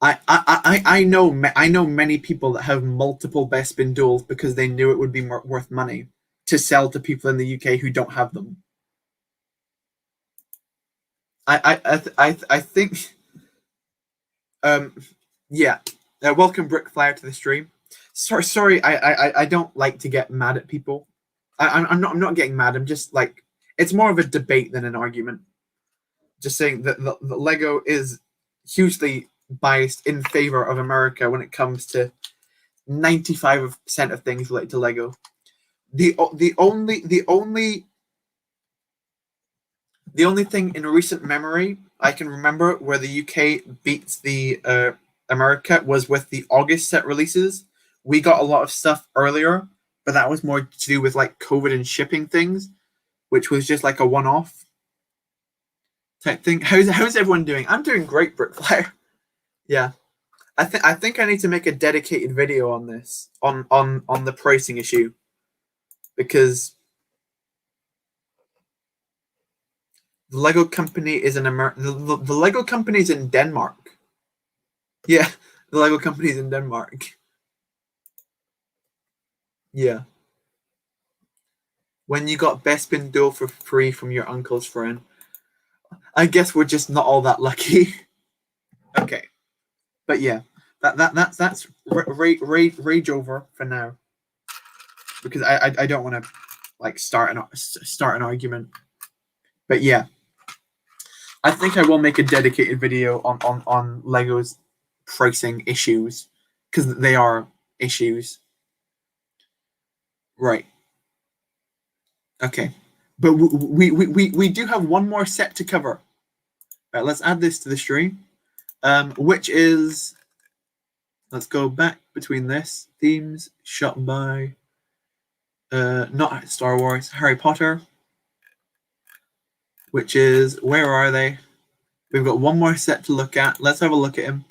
I know many people that have multiple Best Spin Duels because they knew it would be worth money to sell to people in the UK who don't have them. I think yeah. Welcome Brickflyer to the stream. Sorry, I don't like to get mad at people. I'm not getting mad. I'm just it's more of a debate than an argument. Just saying that the Lego is hugely biased in favor of America when it comes to 95% of things related to Lego. The only thing in recent memory I can remember where the UK beats the America was with the August set releases. We got a lot of stuff earlier, but that was more to do with COVID and shipping things, which was just a one-off type thing. How's everyone doing? I'm doing great, Brickflyer. Yeah. I think I need to make a dedicated video on this, on the pricing issue, because the Lego company is in the Lego company is in Denmark. Yeah, the Lego company is in Denmark. Yeah. When you got Best Spin Duel for free from your uncle's friend. I guess we're just not all that lucky. Okay. But yeah, that's rage over for now, because I don't want to start an argument. But yeah, I think I will make a dedicated video on Lego's pricing issues, because they are issues. Right. Okay. But we do have one more set to cover. Right, let's add this to the stream. Which is, let's go back between this, themes shot by not Star Wars, Harry Potter, which is, where are they? We've got one more set to look at. Let's have a look at him.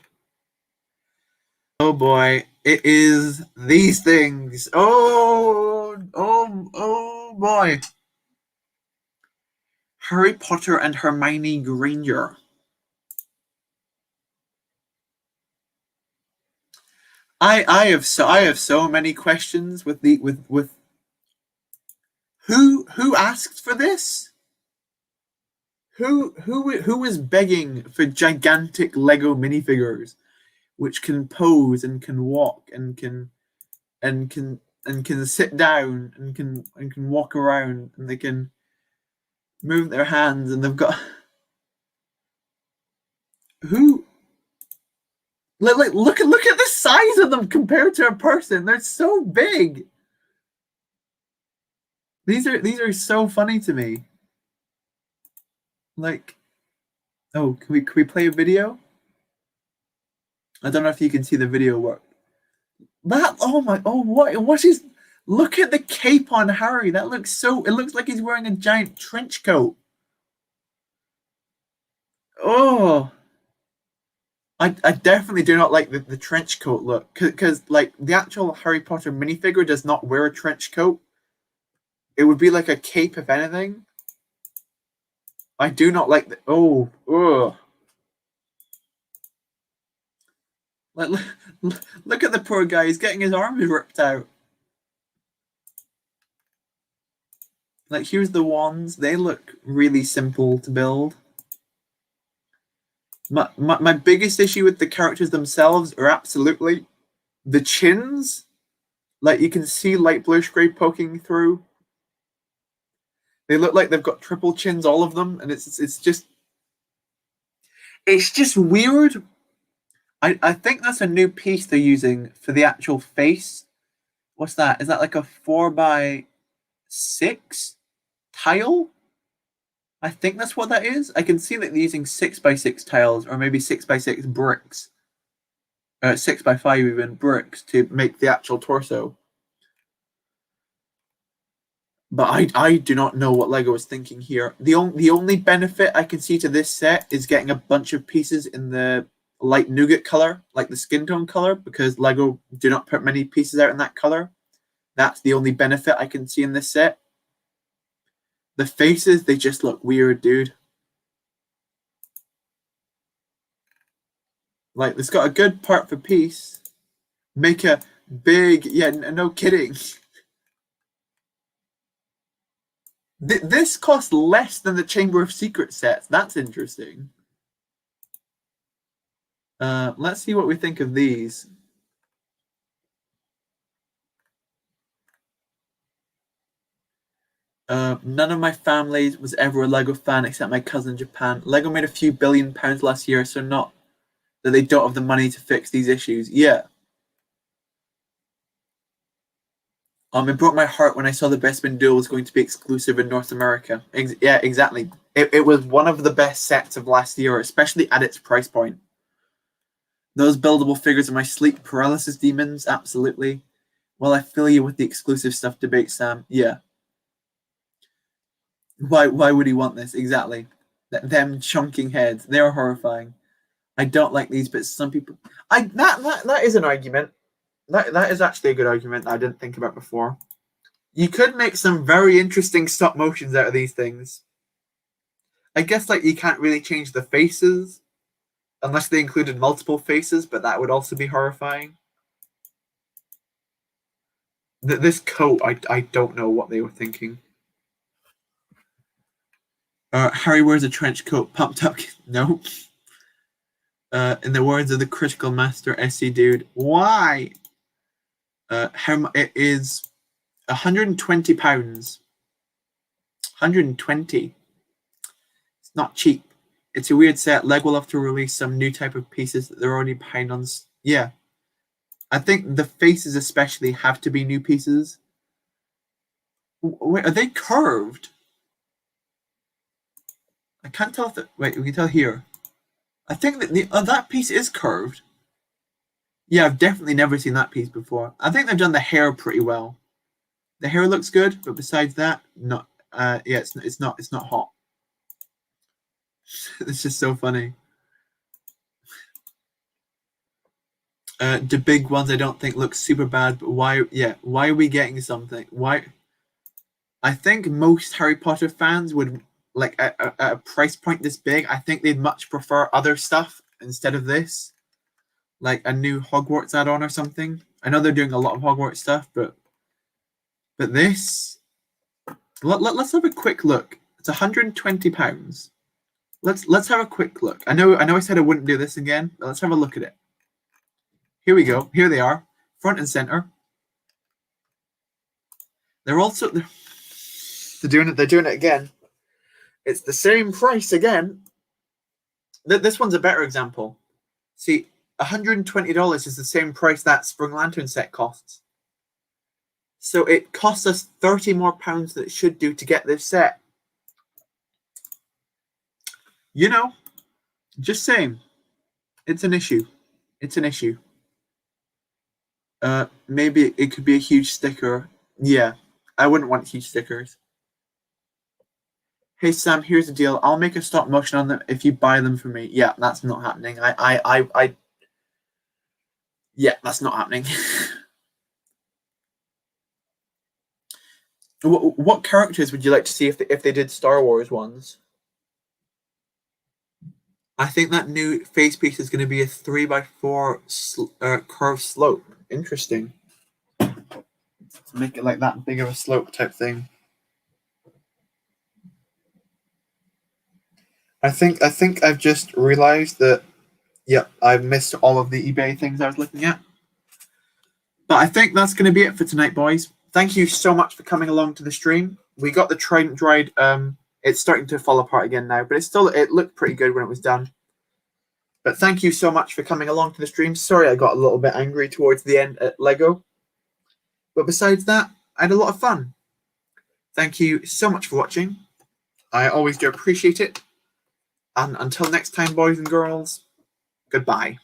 Oh boy, it is these things. Oh boy. Harry Potter and Hermione Granger. I have so many questions with who asked for this? Who is begging for gigantic Lego minifigures which can pose and can walk and can sit down and can walk around, and they can move their hands, and they've got who look at the size of them compared to a person. They're so big. These are so funny to me. Oh, can we play a video? I don't know if you can see the video work. What is, look at the cape on Harry. That looks it looks like he's wearing a giant trench coat. Oh, I definitely do not like the trench coat look, because the actual Harry Potter minifigure does not wear a trench coat. It would be like a cape, if anything. I do not like the look at the poor guy. He's getting his arms ripped out. Like, here's the wands. They look really simple to build. My biggest issue with the characters themselves are absolutely the chins. Like, you can see light bluish gray poking through. They look like they've got triple chins, all of them, and it's just weird. I think that's a new piece they're using for the actual face. What's that? Is that like a 4x6 tile? I think that's what that is. I can see that they're using 6x6 tiles, or maybe 6x6 bricks. 6x5 even bricks to make the actual torso. But I do not know what LEGO is thinking here. The only benefit I can see to this set is getting a bunch of pieces in the light nougat color, like the skin tone color, because LEGO do not put many pieces out in that color. That's the only benefit I can see in this set. The faces, they just look weird, dude. Like, it's got a good part for piece. Make a big, yeah, no kidding. This costs less than the Chamber of Secrets sets. That's interesting. Let's see what we think of these. None of my family was ever a LEGO fan except my cousin in Japan. LEGO made a few billion pounds last year, so not that they don't have the money to fix these issues. Yeah. It broke my heart when I saw the Bespin Duel was going to be exclusive in North America. Yeah, exactly. It was one of the best sets of last year, especially at its price point. Those buildable figures are my sleep paralysis demons, absolutely. Well, I feel you with the exclusive stuff debate, Sam. Yeah. Why would he want this? Exactly. Them chunking heads, they're horrifying. I don't like these, but some people that is an argument. That is actually a good argument I didn't think about before. You could make some very interesting stop motions out of these things. I guess like you can't really change the faces unless they included multiple faces, but that would also be horrifying. This coat, I don't know what they were thinking. Harry wears a trench coat, pumped up. No. In the words of the critical master SC dude, why? It is £120. 120. It's not cheap. It's a weird set. LEGO will have to release some new type of pieces that they're already behind on. Yeah. I think the faces especially have to be new pieces. Wait, are they curved? I can't tell if wait, we can tell here. I think that that piece is curved. Yeah, I've definitely never seen that piece before. I think they've done the hair pretty well. The hair looks good, but besides that, not. Yeah, it's not hot. It's just so funny. The big ones I don't think look super bad, but why? Yeah, why are we getting something? Why? I think most Harry Potter fans would like at a price point this big. I think they'd much prefer other stuff instead of this, like a new Hogwarts add-on or something. I know they're doing a lot of Hogwarts stuff, but this. Let's have a quick look. It's £120. Let's have a quick look. I know I said I wouldn't do this again, but let's have a look at it. Here we go. Here they are, front and center. They're also they're doing it. They're doing it again. It's the same price again. This one's a better example. See, $120 is the same price that Spring Lantern set costs. So it costs us £30 more than it should do to get this set. You know, just saying. It's an issue. It's an issue. Maybe it could be a huge sticker. Yeah, I wouldn't want huge stickers. Hey Sam, here's the deal. I'll make a stop motion on them if you buy them for me. Yeah, that's not happening. Yeah, that's not happening. What characters would you like to see if they did Star Wars ones? I think that new face piece is going to be a 3x4 curved slope. Interesting. Make it like that big of a slope type thing. I think I've just realized that, yep, I've missed all of the eBay things I was looking at. But I think that's going to be it for tonight, boys. Thank you so much for coming along to the stream. We got the Trident Droid. It's starting to fall apart again now, but it looked pretty good when it was done. But thank you so much for coming along to the stream. Sorry I got a little bit angry towards the end at Lego. But besides that, I had a lot of fun. Thank you so much for watching. I always do appreciate it. And until next time, boys and girls, goodbye.